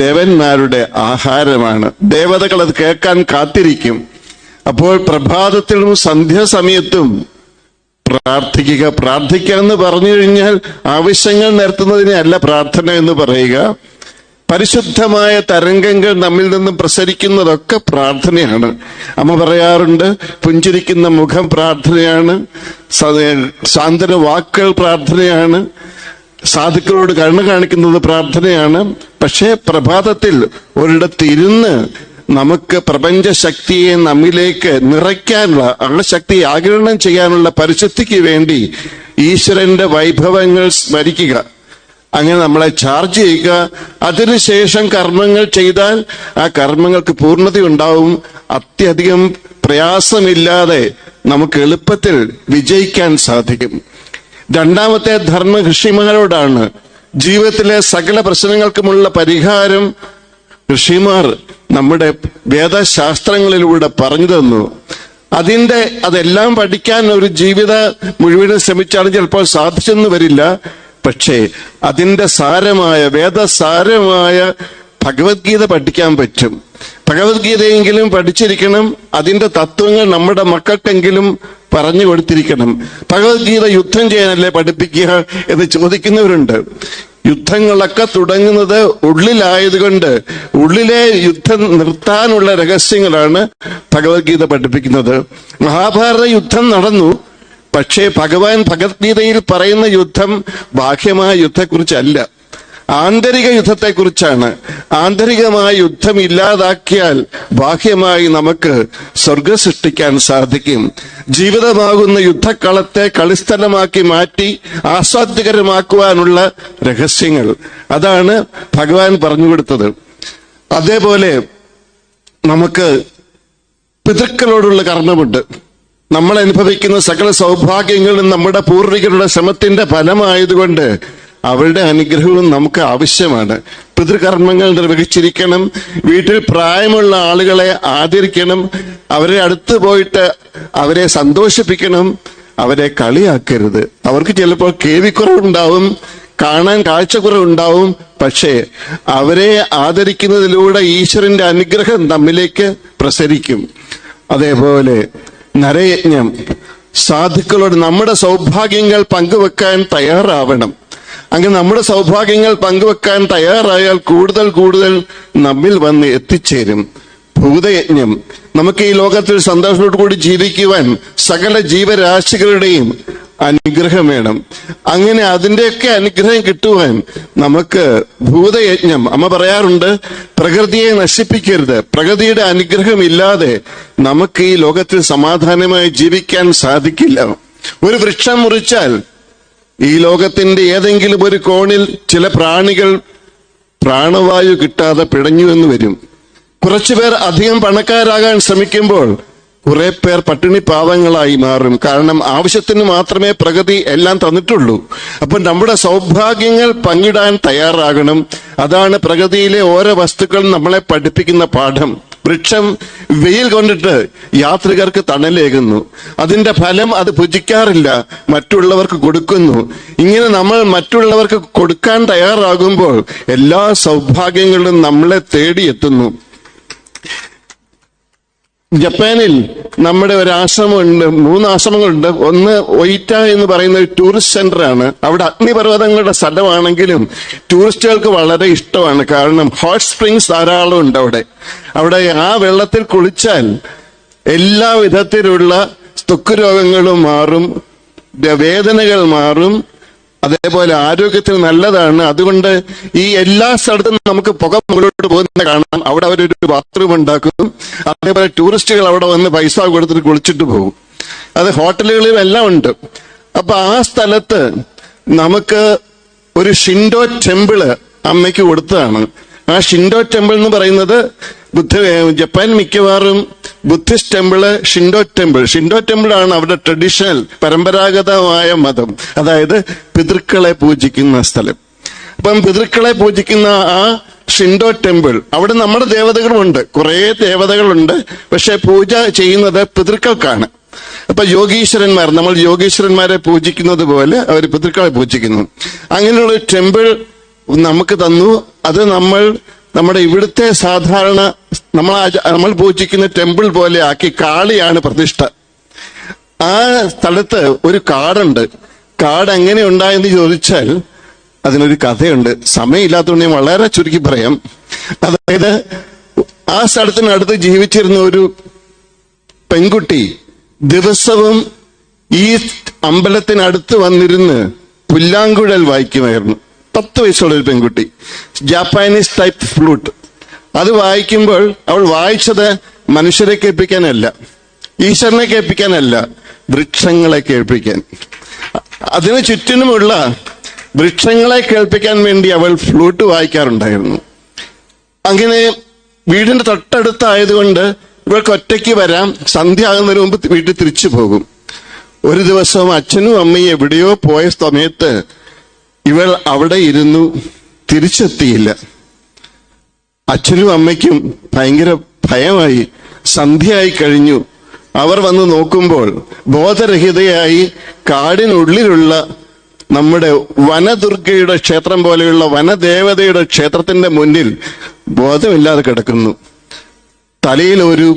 ദേവന്മാരുടെ ആഹാരമാണ്. ദേവതകൾ അത് കേൾക്കാൻ കാത്തിരിക്കും. അപ്പോൾ പ്രഭാതത്തിലും സന്ധ്യാസമയത്തും പ്രാർത്ഥിക്കുക. പ്രാർത്ഥിക്കുക എന്ന് പറഞ്ഞു കഴിഞ്ഞാൽ ആവശ്യങ്ങൾ നിരത്തുന്നതിനെ അല്ല പ്രാർത്ഥന എന്ന് പറയുക. പരിശുദ്ധമായ തരംഗങ്ങൾ നമ്മിൽ നിന്നും പ്രസരിക്കുന്നതൊക്കെ പ്രാർത്ഥനയാണ്. അമ്മ പറയാറുണ്ട്, പുഞ്ചിരിക്കുന്ന മുഖം പ്രാർത്ഥനയാണ്, സാന്ത്വന വാക്കുകൾ പ്രാർത്ഥനയാണ്, സാധുക്കളോട് കരുണ കാണിക്കുന്നത് പ്രാർത്ഥനയാണ്. പക്ഷേ പ്രഭാതത്തിൽ ഒരിടത്ത് ഇരുന്ന് നമുക്ക് പ്രപഞ്ച ശക്തിയെ നമ്മിലേക്ക് നിറയ്ക്കാനുള്ള, ആ ശക്തിയെ ആഗിരണം ചെയ്യാനുള്ള പരിശുദ്ധിക്ക് വേണ്ടി ഈശ്വരന്റെ വൈഭവങ്ങൾ സ്മരിക്കുക. അങ്ങനെ നമ്മളെ ചാർജ് ചെയ്യുക. അതിനുശേഷം കർമ്മങ്ങൾ ചെയ്താൽ ആ കർമ്മങ്ങൾക്ക് പൂർണ്ണതയുണ്ടാവും. അത്യധികം പ്രയാസമില്ലാതെ നമുക്ക് എളുപ്പത്തിൽ വിജയിക്കാൻ സാധിക്കും. രണ്ടാമത്തെ ധർമ്മ ഋഷിമാരോടാണ്. ജീവിതത്തിലെ സകല പ്രശ്നങ്ങൾക്കുമുള്ള പരിഹാരം ഋഷിമാർ നമ്മുടെ വേദശാസ്ത്രങ്ങളിലൂടെ പറഞ്ഞു തന്നു. അതെല്ലാം പഠിക്കാൻ ഒരു ജീവിത മുഴുവനും ശ്രമിച്ചാലും ചിലപ്പോൾ സാധിച്ചെന്ന് വരില്ല. പക്ഷേ അതിന്റെ സാരമായ വേദസാരമായ ഭഗവത്ഗീത പഠിക്കാൻ പറ്റും. ഭഗവത്ഗീതയെങ്കിലും പഠിച്ചിരിക്കണം. അതിന്റെ തത്വങ്ങൾ നമ്മുടെ മക്കൾക്കെങ്കിലും പറഞ്ഞു കൊടുത്തിരിക്കണം. ഭഗവത്ഗീത യുദ്ധം ചെയ്യാനല്ലേ പഠിപ്പിക്കുക എന്ന് ചോദിക്കുന്നവരുണ്ട്. യുദ്ധങ്ങളൊക്കെ തുടങ്ങുന്നത് ഉള്ളിലായതുകൊണ്ട് ഉള്ളിലെ യുദ്ധം നിർത്താനുള്ള രഹസ്യങ്ങളാണ് ഭഗവത്ഗീത പഠിപ്പിക്കുന്നത്. മഹാഭാരത യുദ്ധം നടന്നു. പക്ഷേ ഭഗവത്ഗീതയിൽ പറയുന്ന യുദ്ധം ബാഹ്യമായ യുദ്ധത്തെക്കുറിച്ചല്ല, ആന്തരിക യുദ്ധത്തെക്കുറിച്ചാണ്. ആന്തരികമായ യുദ്ധം ഇല്ലാതാക്കിയാൽ ബാഹ്യമായി നമുക്ക് സ്വർഗം സൃഷ്ടിക്കാൻ സാധിക്കും. ജീവിതമാകുന്ന യുദ്ധക്കളത്തെ കളിസ്ഥലമാക്കി മാറ്റി ആസ്വാദ്യകരമാക്കുവാനുള്ള രഹസ്യങ്ങൾ അതാണ് ഭഗവാൻ പറഞ്ഞു കൊടുത്തത്. അതേപോലെ നമുക്ക് പിതൃക്കളോടുള്ള കർമ്മമുണ്ട്. നമ്മൾ അനുഭവിക്കുന്ന സകല സൗഭാഗ്യങ്ങളും നമ്മുടെ പൂർവികരുടെ ശ്രമത്തിന്റെ ഫലമായതുകൊണ്ട് അവരുടെ അനുഗ്രഹവും നമുക്ക് ആവശ്യമാണ്. പിതൃകർമ്മങ്ങൾ നിർവഹിച്ചിരിക്കണം. വീട്ടിൽ പ്രായമുള്ള ആളുകളെ ആദരിക്കണം. അവരെ അടുത്ത് പോയിട്ട് അവരെ സന്തോഷിപ്പിക്കണം. അവരെ കളിയാക്കരുത്. അവർക്ക് ചിലപ്പോൾ കേൾവിക്കുറവുണ്ടാവും, കാണാൻ കാഴ്ചക്കുറവുണ്ടാവും. പക്ഷേ അവരെ ആദരിക്കുന്നതിലൂടെ ഈശ്വരന്റെ അനുഗ്രഹം നമ്മിലേക്ക് പ്രസരിക്കും. അതേപോലെ നരയജ്ഞം, സാധുക്കളോട് നമ്മുടെ സൗഭാഗ്യങ്ങൾ പങ്കുവെക്കാൻ തയ്യാറാവണം. അങ്ങനെ നമ്മുടെ സൗഭാഗ്യങ്ങൾ പങ്കുവെക്കാൻ തയ്യാറായാൽ കൂടുതൽ കൂടുതൽ നമ്മിൽ വന്ന് എത്തിച്ചേരും. ഭൂതയജ്ഞം, നമുക്ക് ഈ ലോകത്തിൽ സന്തോഷത്തോടു കൂടി ജീവിക്കുവാൻ സകല ജീവരാശികളുടെയും അനുഗ്രഹം വേണം. അങ്ങനെ അതിന്റെയൊക്കെ അനുഗ്രഹം കിട്ടുവാൻ നമുക്ക് ഭൂതയജ്ഞം, അമ്മ പറയാറുണ്ട്, പ്രകൃതിയെ നശിപ്പിക്കരുത്. പ്രകൃതിയുടെ അനുഗ്രഹം ഇല്ലാതെ നമുക്ക് ഈ ലോകത്തിൽ സമാധാനമായി ജീവിക്കാൻ സാധിക്കില്ല. ഒരു വൃക്ഷം മുറിച്ചാൽ ഈ ലോകത്തിന്റെ ഏതെങ്കിലും ഒരു കോണിൽ ചില പ്രാണികൾ പ്രാണവായു കിട്ടാതെ പിടഞ്ഞു എന്ന് വരും. കുറച്ചുപേർ അധികം പണക്കാരാകാൻ ശ്രമിക്കുമ്പോൾ കുറെ പേർ പട്ടിണി പാവങ്ങളായി മാറും. കാരണം ആവശ്യത്തിന് മാത്രമേ പ്രകൃതി എല്ലാം തന്നിട്ടുള്ളൂ. അപ്പൊ നമ്മുടെ സൗഭാഗ്യങ്ങൾ പങ്കിടാൻ തയ്യാറാകണം. അതാണ് പ്രകൃതിയിലെ ഓരോ വസ്തുക്കളും നമ്മളെ പഠിപ്പിക്കുന്ന പാഠം. വൃക്ഷം വെയിൽ കൊണ്ടിട്ട് യാത്രികർക്ക് തണലേകുന്നു. അതിന്റെ ഫലം അത് ഭുജിക്കാറില്ല, മറ്റുള്ളവർക്ക് കൊടുക്കുന്നു. ഇങ്ങനെ നമ്മൾ മറ്റുള്ളവർക്ക് കൊടുക്കാൻ തയ്യാറാകുമ്പോൾ എല്ലാ സൗഭാഗ്യങ്ങളും നമ്മളെ തേടിയെത്തുന്നു. ജപ്പാനിൽ നമ്മുടെ ഒരു ആശ്രമമുണ്ട്, 3 ആശ്രമങ്ങളുണ്ട്. ഒന്ന് ഒയിറ്റ എന്ന് പറയുന്ന ഒരു ടൂറിസ്റ്റ് സെന്റർ ആണ്. അവിടെ അഗ്നിപർവ്വതങ്ങളുടെ സ്ഥലമാണെങ്കിലും ടൂറിസ്റ്റുകൾക്ക് വളരെ ഇഷ്ടമാണ്. കാരണം ഹോട്ട് സ്പ്രിങ്സ് ധാരാളം ഉണ്ട് അവിടെ ആ വെള്ളത്തിൽ കുളിച്ചാൽ എല്ലാ വിധത്തിലുള്ള ത്വക്ക് രോഗങ്ങളും മാറും, വേദനകൾ മാറും. അതേപോലെ ആരോഗ്യത്തിന് നല്ലതാണ്. അതുകൊണ്ട് ഈ എല്ലാ സ്ഥലത്തും നമുക്ക് പുക മുകളിലോട്ട് പോകുന്ന കാണാം. അവിടെ അവരൊരു ബാത്റൂം ഉണ്ടാക്കും. അതേപോലെ ടൂറിസ്റ്റുകൾ അവിടെ വന്ന് പൈസ കൊടുത്തിട്ട് കുളിച്ചിട്ട് പോകും. അത് ഹോട്ടലുകളിലും എല്ലാം ഉണ്ട്. അപ്പൊ ആ സ്ഥലത്ത് നമുക്ക് ഒരു ഷിൻഡോ ടെമ്പിള് അമ്മയ്ക്ക് കൊടുത്തതാണ്. ആ ഷിൻഡോ ടെമ്പിൾ എന്ന് പറയുന്നത് ജപ്പാൻ മിക്കവാറും ബുദ്ധിസ്റ്റ് ടെമ്പിള് ഷിൻഡോ ടെമ്പിളാണ് അവരുടെ ട്രഡീഷണൽ പരമ്പരാഗതമായ മതം. അതായത് പിതൃക്കളെ പൂജിക്കുന്ന സ്ഥലം. അപ്പം പിതൃക്കളെ പൂജിക്കുന്ന ആ ഷിൻഡോ ടെമ്പിൾ, അവിടെ നമ്മുടെ ദേവതകളുമുണ്ട്, കുറെ ദേവതകളുണ്ട്. പക്ഷെ പൂജ ചെയ്യുന്നത് പിതൃക്കൾക്കാണ്. അപ്പൊ യോഗീശ്വരന്മാർ, നമ്മൾ യോഗീശ്വരന്മാരെ പൂജിക്കുന്നത് പോലെ അവർ പിതൃക്കളെ പൂജിക്കുന്നു. അങ്ങനെയുള്ള ടെമ്പിൾ നമുക്ക് തന്നു. അത് നമ്മുടെ ഇവിടുത്തെ സാധാരണ നമ്മൾ പൂജിക്കുന്ന ടെമ്പിൾ പോലെ ആക്കി. കാളിയാണ് പ്രതിഷ്ഠ. ആ സ്ഥലത്ത് ഒരു കാടുണ്ട്. കാട് എങ്ങനെ ഉണ്ടായെന്ന് ചോദിച്ചാൽ അതിനൊരു കഥയുണ്ട്. സമയമില്ലാത്തതുകൊണ്ട് ഞാൻ വളരെ ചുരുക്കി പറയാം. അതായത് ആ സ്ഥലത്തിനടുത്ത് ജീവിച്ചിരുന്ന ഒരു പെൺകുട്ടി ദിവസവും ഈ അമ്പലത്തിനടുത്ത് വന്നിരുന്ന് പുല്ലാങ്കുഴൽ വായിക്കുമായിരുന്നു. 10 വയസ്സുള്ള ഒരു പെൺകുട്ടി, ജാപ്പാനീസ് ടൈപ്പ് ഫ്ലൂട്ട്. അത് വായിക്കുമ്പോൾ അവൾ വായിച്ചത് മനുഷ്യരെ കേൾപ്പിക്കാനല്ല, ഈശ്വരനെ കേൾപ്പിക്കാനല്ല, വൃക്ഷങ്ങളെ കേൾപ്പിക്കാൻ. അതിനു ചുറ്റിനുമുള്ള വൃക്ഷങ്ങളെ കേൾപ്പിക്കാൻ വേണ്ടി അവൾ ഫ്ലൂട്ട് വായിക്കാറുണ്ടായിരുന്നു. അങ്ങനെ വീടിന്റെ തൊട്ടടുത്തായതുകൊണ്ട് ഇവൾക്ക് ഒറ്റയ്ക്ക് വരാം, സന്ധ്യ ആകുന്നതിന് മുമ്പ് വീട്ടിൽ തിരിച്ചു പോകും. ഒരു ദിവസം അച്ഛനും അമ്മയും എവിടെയോ പോയ സമയത്ത് ഇവൾ അവിടെ ഇരുന്നു, തിരിച്ചെത്തിയില്ല. അച്ഛനും അമ്മയ്ക്കും ഭയങ്കര ഭയമായി. സന്ധ്യയായി കഴിഞ്ഞു. അവർ വന്ന് നോക്കുമ്പോൾ ബോധരഹിതയായി കാടിനുള്ളിലുള്ള നമ്മുടെ വനദുർഗയുടെ ക്ഷേത്രം പോലെയുള്ള വനദേവതയുടെ ക്ഷേത്രത്തിന്റെ മുന്നിൽ ബോധമില്ലാതെ കിടക്കുന്നു. തലയിൽ ഒരു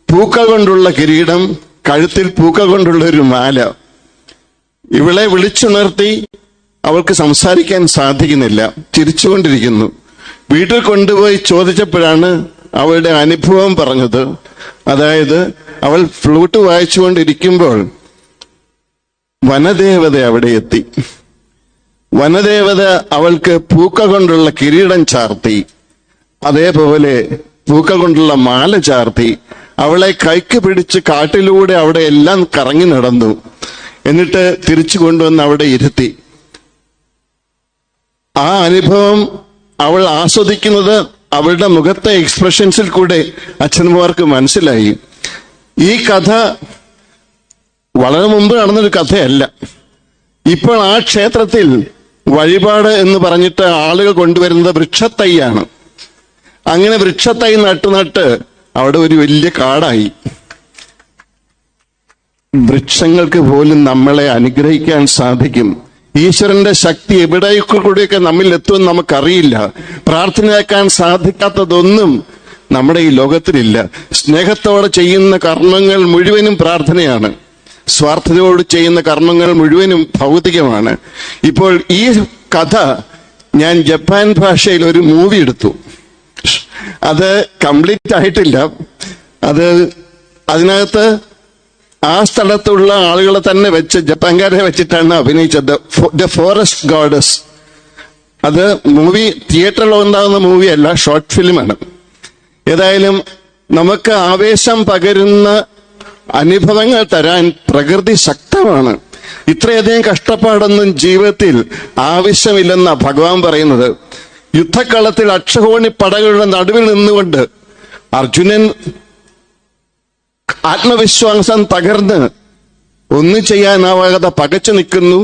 പൂക്കൾ കൊണ്ടുള്ള കിരീടം, കഴുത്തിൽ പൂക്കൾ കൊണ്ടുള്ള ഒരു മാല. ഇവളെ വിളിച്ചുണർത്തി. അവൾക്ക് സംസാരിക്കാൻ സാധിക്കുന്നില്ല, ചിരിച്ചുകൊണ്ടിരിക്കുന്നു. വീട്ടിൽ കൊണ്ടുപോയി ചോദിച്ചപ്പോഴാണ് അവളുടെ അനുഭവം പറഞ്ഞത്. അതായത് അവൾ ഫ്ലൂട്ട് വായിച്ചുകൊണ്ടിരിക്കുമ്പോൾ വനദേവത അവിടെ എത്തി. വനദേവത അവൾക്ക് പൂക്കൾ കൊണ്ടുള്ള കിരീടം ചാർത്തി, അതേപോലെ പൂക്കൾ കൊണ്ടുള്ള മാല ചാർത്തി. അവളെ കൈക്ക് പിടിച്ച് കാട്ടിലൂടെ അവിടെ എല്ലാം കറങ്ങി നടന്നു. എന്നിട്ട് തിരിച്ചു കൊണ്ടുവന്ന് അവിടെ ഇരുത്തി. ആ അനുഭവം അവൾ ആസ്വദിക്കുന്നത് അവളുടെ മുഖത്തെ എക്സ്പ്രഷൻസിൽ കൂടെ അച്ഛന്മാർക്ക് മനസ്സിലായി. ഈ കഥ വളരെ മുമ്പ് നടന്നൊരു കഥയല്ല. ഇപ്പോൾ ആ ക്ഷേത്രത്തിൽ വഴിപാട് എന്ന് പറഞ്ഞിട്ട് ആളുകൾ കൊണ്ടുവരുന്നത് വൃക്ഷത്തൈയാണ്. അങ്ങനെ വൃക്ഷത്തൈ നട്ട് അവിടെ ഒരു വലിയ കാടായി. വൃക്ഷങ്ങൾക്ക് പോലും നമ്മളെ അനുഗ്രഹിക്കാൻ സാധിക്കും. ഈശ്വരന്റെ ശക്തി എവിടേക്ക് കൂടിയൊക്കെ നമ്മിൽ എത്തുമെന്ന് നമുക്കറിയില്ല. പ്രാർത്ഥനയാക്കാൻ സാധിക്കാത്തതൊന്നും നമ്മുടെ ഈ ലോകത്തിലില്ല. സ്നേഹത്തോടെ ചെയ്യുന്ന കർമ്മങ്ങൾ മുഴുവനും പ്രാർത്ഥനയാണ്. സ്വാർത്ഥതയോട് ചെയ്യുന്ന കർമ്മങ്ങൾ മുഴുവനും ഭൗതികമാണ്. ഇപ്പോൾ ഈ കഥ ഞാൻ ജപ്പാൻ ഭാഷയിൽ ഒരു മൂവി എടുത്തു. അത് കംപ്ലീറ്റ് ആയിട്ടില്ല. അതിനകത്ത് ആ സ്ഥലത്തുള്ള ആളുകളെ തന്നെ വെച്ച്, ജപ്പാൻകാരെ വെച്ചിട്ടാണ് അഭിനയിച്ചത്. The forest goddess. അത് മൂവി തിയേറ്ററിൽ ഉണ്ടാകുന്ന മൂവിയല്ല, ഷോർട്ട് ഫിലിമാണ്. ഏതായാലും നമുക്ക് ആവേശം പകരുന്ന അനുഭവങ്ങൾ തരാൻ പ്രകൃതി ശക്തമാണ്. ഇത്രയധികം കഷ്ടപ്പാടൊന്നും ജീവിതത്തിൽ ആവശ്യമില്ലെന്ന ഭഗവാൻ പറയുന്നത്. യുദ്ധക്കളത്തിൽ അക്ഷകോണി പടകളുടെ നടുവിൽ നിന്നുകൊണ്ട് അർജുനൻ ആത്മവിശ്വാസം തകർന്ന് ഒന്നും ചെയ്യാനാവാതെ പകച്ചു നിൽക്കുന്നു.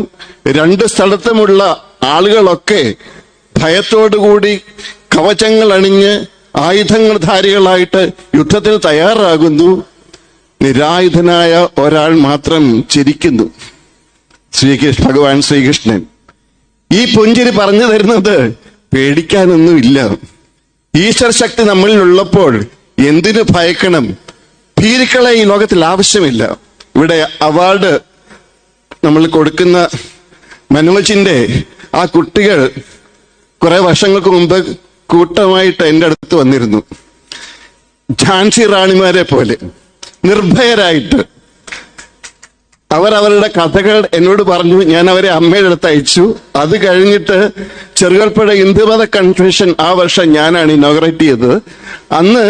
രണ്ട് സ്ഥലത്തുമുള്ള ആളുകളൊക്കെ ഭയത്തോടുകൂടി കവചങ്ങൾ അണിഞ്ഞ് ആയുധങ്ങൾ ധാരികളായിട്ട് യുദ്ധത്തിന് തയ്യാറാകുന്നു. നിരായുധനായ ഒരാൾ മാത്രം ചിരിക്കുന്നു, ഭഗവാൻ ശ്രീകൃഷ്ണൻ. ഈ പുഞ്ചിരി പറഞ്ഞു തരുന്നത് പേടിക്കാനൊന്നുമില്ല. ഈശ്വര ശക്തി നമ്മളിൽ ഉള്ളപ്പോൾ എന്തിനു ഭയക്കണം? ഭീരുക്കളെ ഈ ലോകത്തിൽ ആവശ്യമില്ല. ഇവിടെ അവാർഡ് നമ്മൾ കൊടുക്കുന്ന മനോജിന്റെ ആ കുട്ടികൾ കുറെ വർഷങ്ങൾക്ക് മുമ്പ് കൂട്ടമായിട്ട് എൻ്റെ അടുത്ത് വന്നിരുന്നു. ഝാൻസി റാണിമാരെ പോലെ നിർഭയരായിട്ട് അവരവരുടെ കഥകൾ എന്നോട് പറഞ്ഞു. ഞാൻ അവരെ അമ്മയുടെ അടുത്ത് അയച്ചു. അത് കഴിഞ്ഞിട്ട് ചെറുകൽപ്പുഴ ഹിന്ദുമത കൺവെൻഷൻ ആ വർഷം ഞാനാണ് ഇനോഗ്രേറ്റ് ചെയ്തത്. അന്ന്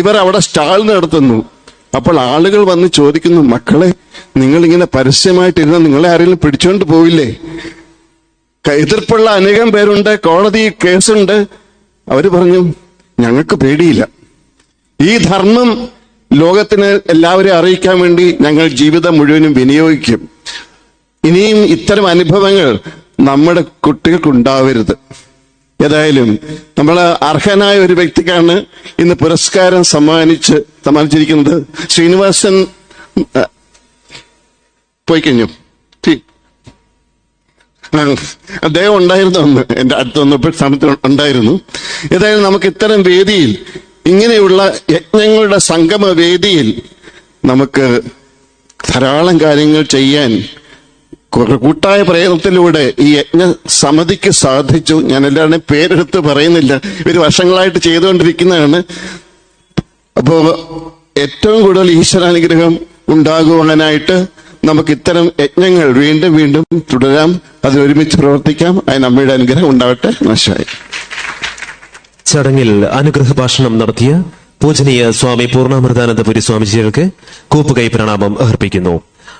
ഇവർ അവിടെ സ്റ്റാൾ നടത്തുന്നു. അപ്പോൾ ആളുകൾ വന്ന് ചോദിക്കുന്നു, മക്കളെ നിങ്ങളിങ്ങനെ പരസ്യമായിട്ടിരുന്ന നിങ്ങളെ ആരെങ്കിലും പിടിച്ചോണ്ട് പോവില്ലേ? എതിർപ്പുള്ള അനേകം പേരുണ്ട്, കോടതി കേസുണ്ട്. അവര് പറഞ്ഞു, ഞങ്ങൾക്ക് പേടിയില്ല. ഈ ധർമ്മം ലോകത്തിന് എല്ലാവരെയും അറിയിക്കാൻ വേണ്ടി ഞങ്ങൾ ജീവിതം മുഴുവനും വിനിയോഗിക്കും. ഇനിയും ഇത്തരം അനുഭവങ്ങൾ നമ്മുടെ കുട്ടികൾക്കുണ്ടാവരുത്. ഏതായാലും നമ്മൾ അർഹനായ ഒരു വ്യക്തിക്കാണ് ഇന്ന് പുരസ്കാരം സമ്മാനിച്ചിരിക്കുന്നത്. ശ്രീനിവാസൻ പോയി കഴിഞ്ഞു. അദ്ദേഹം ഉണ്ടായിരുന്നു, അന്ന് എൻ്റെ അടുത്ത് വന്നപ്പോൾ സ്ഥാനത്ത് ഉണ്ടായിരുന്നു. ഏതായാലും നമുക്ക് ഇത്തരം വേദിയിൽ, ഇങ്ങനെയുള്ള യജ്ഞങ്ങളുടെ സംഗമ വേദിയിൽ നമുക്ക് ധാരാളം കാര്യങ്ങൾ ചെയ്യാൻ കൂട്ടായ പ്രയത്നത്തിലൂടെ ഈ യജ്ഞ സമിതിക്ക് സാധിച്ചു. ഞാൻ എല്ലാവരുടെയും പേരെടുത്ത് പറയുന്നില്ല, ഇവർ വർഷങ്ങളായിട്ട് ചെയ്തുകൊണ്ടിരിക്കുന്നതാണ്. അപ്പോ ഏറ്റവും കൂടുതൽ ഈശ്വരാനുഗ്രഹം ഉണ്ടാകുവാനായിട്ട് നമുക്ക് ഇത്തരം യജ്ഞങ്ങൾ വീണ്ടും വീണ്ടും തുടരാം. അതിനൊരുമിച്ച് പ്രവർത്തിക്കാം. അതിന് അമ്മയുടെ അനുഗ്രഹം ഉണ്ടാവട്ടെ. നശമായി. ചടങ്ങിൽ അനുഗ്രഹ ഭാഷണം നടത്തിയ പൂജനീയ സ്വാമി പൂർണ്ണാമൃതാനന്ദപുരി സ്വാമിജികൾക്ക് കൂപ്പുകൈ പ്രണാമം അർപ്പിക്കുന്നു.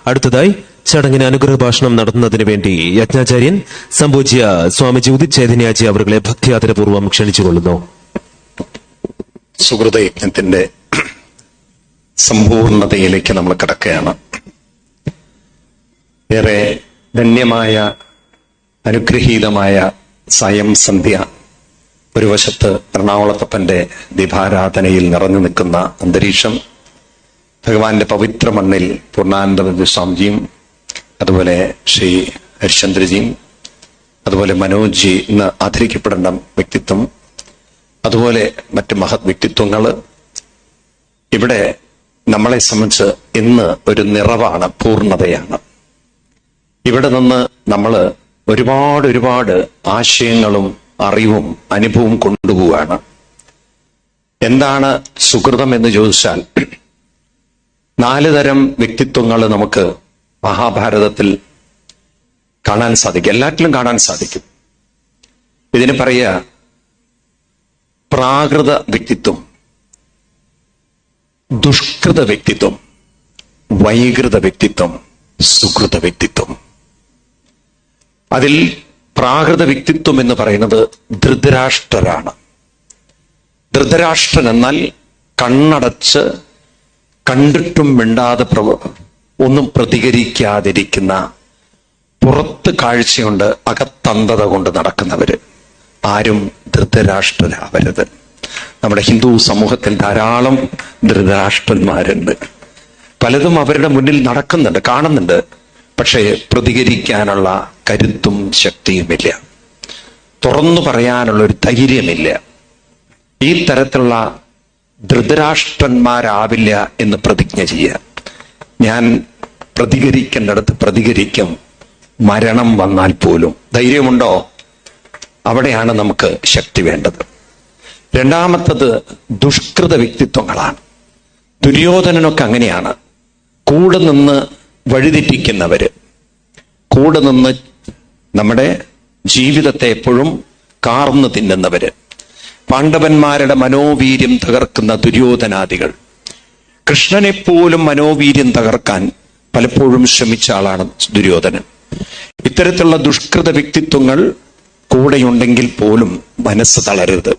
അടുത്തതായി ചടങ്ങിന് അനുഗ്രഹ ഭാഷണം നടത്തുന്നതിന് വേണ്ടി യജ്ഞാചാര്യൻ സംപൂജ്യ സ്വാമിജി ഉദിത് ചൈതന്യാജി അവരുടെ ഭക്തിയാദരപൂർവ്വം ക്ഷണിച്ചുകൊള്ളുന്നു. സുഹൃതയജ്ഞത്തിന്റെ സമ്പൂർണതയിലേക്ക് നമ്മൾ കടക്കുകയാണ്. ഏറെ ധന്യമായ അനുഗ്രഹീതമായ സായം സന്ധ്യ. ഒരു വശത്ത് എറണാകുളത്തപ്പന്റെ ദീപാരാധനയിൽ നിറഞ്ഞു നിൽക്കുന്ന അന്തരീക്ഷം, ഭഗവാന്റെ പവിത്ര മണ്ണിൽ പൂർണ്ണാനന്ദ സ്വാമിജിയും അതുപോലെ ശ്രീ ഹരിശ്ചന്ദ്രജിയും അതുപോലെ മനോജ്ജി ഇന്ന് ആദരിക്കപ്പെടേണ്ട വ്യക്തിത്വം, അതുപോലെ മറ്റ് മഹത് വ്യക്തിത്വങ്ങൾ. ഇവിടെ നമ്മളെ സംബന്ധിച്ച് ഇന്ന് ഒരു നിറവാണ്, പൂർണ്ണതയാണ്. ഇവിടെ നിന്ന് നമ്മൾ ഒരുപാട് ആശയങ്ങളും അറിവും അനുഭവവും കൊണ്ടുപോവാണ്. എന്താണ് സുകൃതം എന്ന് ചോദിച്ചാൽ 4 തരം വ്യക്തിത്വങ്ങൾ നമുക്ക് മഹാഭാരതത്തിൽ കാണാൻ സാധിക്കും, എല്ലാറ്റിലും കാണാൻ സാധിക്കും. ഇതിന് പറയുക പ്രാകൃത വ്യക്തിത്വം, ദുഷ്കൃത വ്യക്തിത്വം, വൈകൃത വ്യക്തിത്വം, സുകൃത വ്യക്തിത്വം. അതിൽ പ്രാകൃത വ്യക്തിത്വം എന്ന് പറയുന്നത് ധൃതരാഷ്ട്രരാണ്. ധൃതരാഷ്ട്രൻ എന്നാൽ കണ്ണടച്ച് കണ്ടിട്ടും മിണ്ടാതെ ഒന്നും പ്രതികരിക്കാതിരിക്കുന്ന, പുറത്ത് കാഴ്ചയുണ്ട് അകത്തന്തത കൊണ്ട് നടക്കുന്നവര്. ആരും ധൃതരാഷ്ട്രരാവരുത്. നമ്മുടെ ഹിന്ദു സമൂഹത്തിൽ ധാരാളം ധൃതരാഷ്ട്രന്മാരുണ്ട്. പലതും അവരുടെ മുന്നിൽ നടക്കുന്നുണ്ട്, കാണുന്നുണ്ട്. പക്ഷേ പ്രതികരിക്കാനുള്ള കരുത്തും ശക്തിയുമില്ല, തുറന്നു പറയാനുള്ള ഒരു ധൈര്യമില്ല. ഈ തരത്തിലുള്ള ധൃതരാഷ്ട്രന്മാരാവില്ല എന്ന് പ്രതിജ്ഞ ചെയ്യുക. ഞാൻ പ്രതികരിക്കേണ്ടടുത്ത് പ്രതികരിക്കും, മരണം വന്നാൽ പോലും. ധൈര്യമുണ്ടോ? അവിടെയാണ് നമുക്ക് ശക്തി വേണ്ടത്. രണ്ടാമത്തത് ദുഷ്കൃത വ്യക്തിത്വങ്ങളാണ്. ദുര്യോധനനൊക്കെ അങ്ങനെയാണ്. കൂടെ നിന്ന് വഴിതെറ്റിക്കുന്നവര്, കൂടെ നിന്ന് നമ്മുടെ ജീവിതത്തെ എപ്പോഴും കാർന്നു തിന്നുന്നവര്, പാണ്ഡവന്മാരുടെ മനോവീര്യം തകർക്കുന്ന ദുര്യോധനാദികൾ. കൃഷ്ണനെപ്പോലും മനോവീര്യം തകർക്കാൻ പലപ്പോഴും ശ്രമിച്ച ആളാണ് ദുര്യോധനൻ. ഇത്തരത്തിലുള്ള ദുഷ്കൃത വ്യക്തിത്വങ്ങൾ കൂടെയുണ്ടെങ്കിൽ പോലും മനസ്സ് തളരരുത്.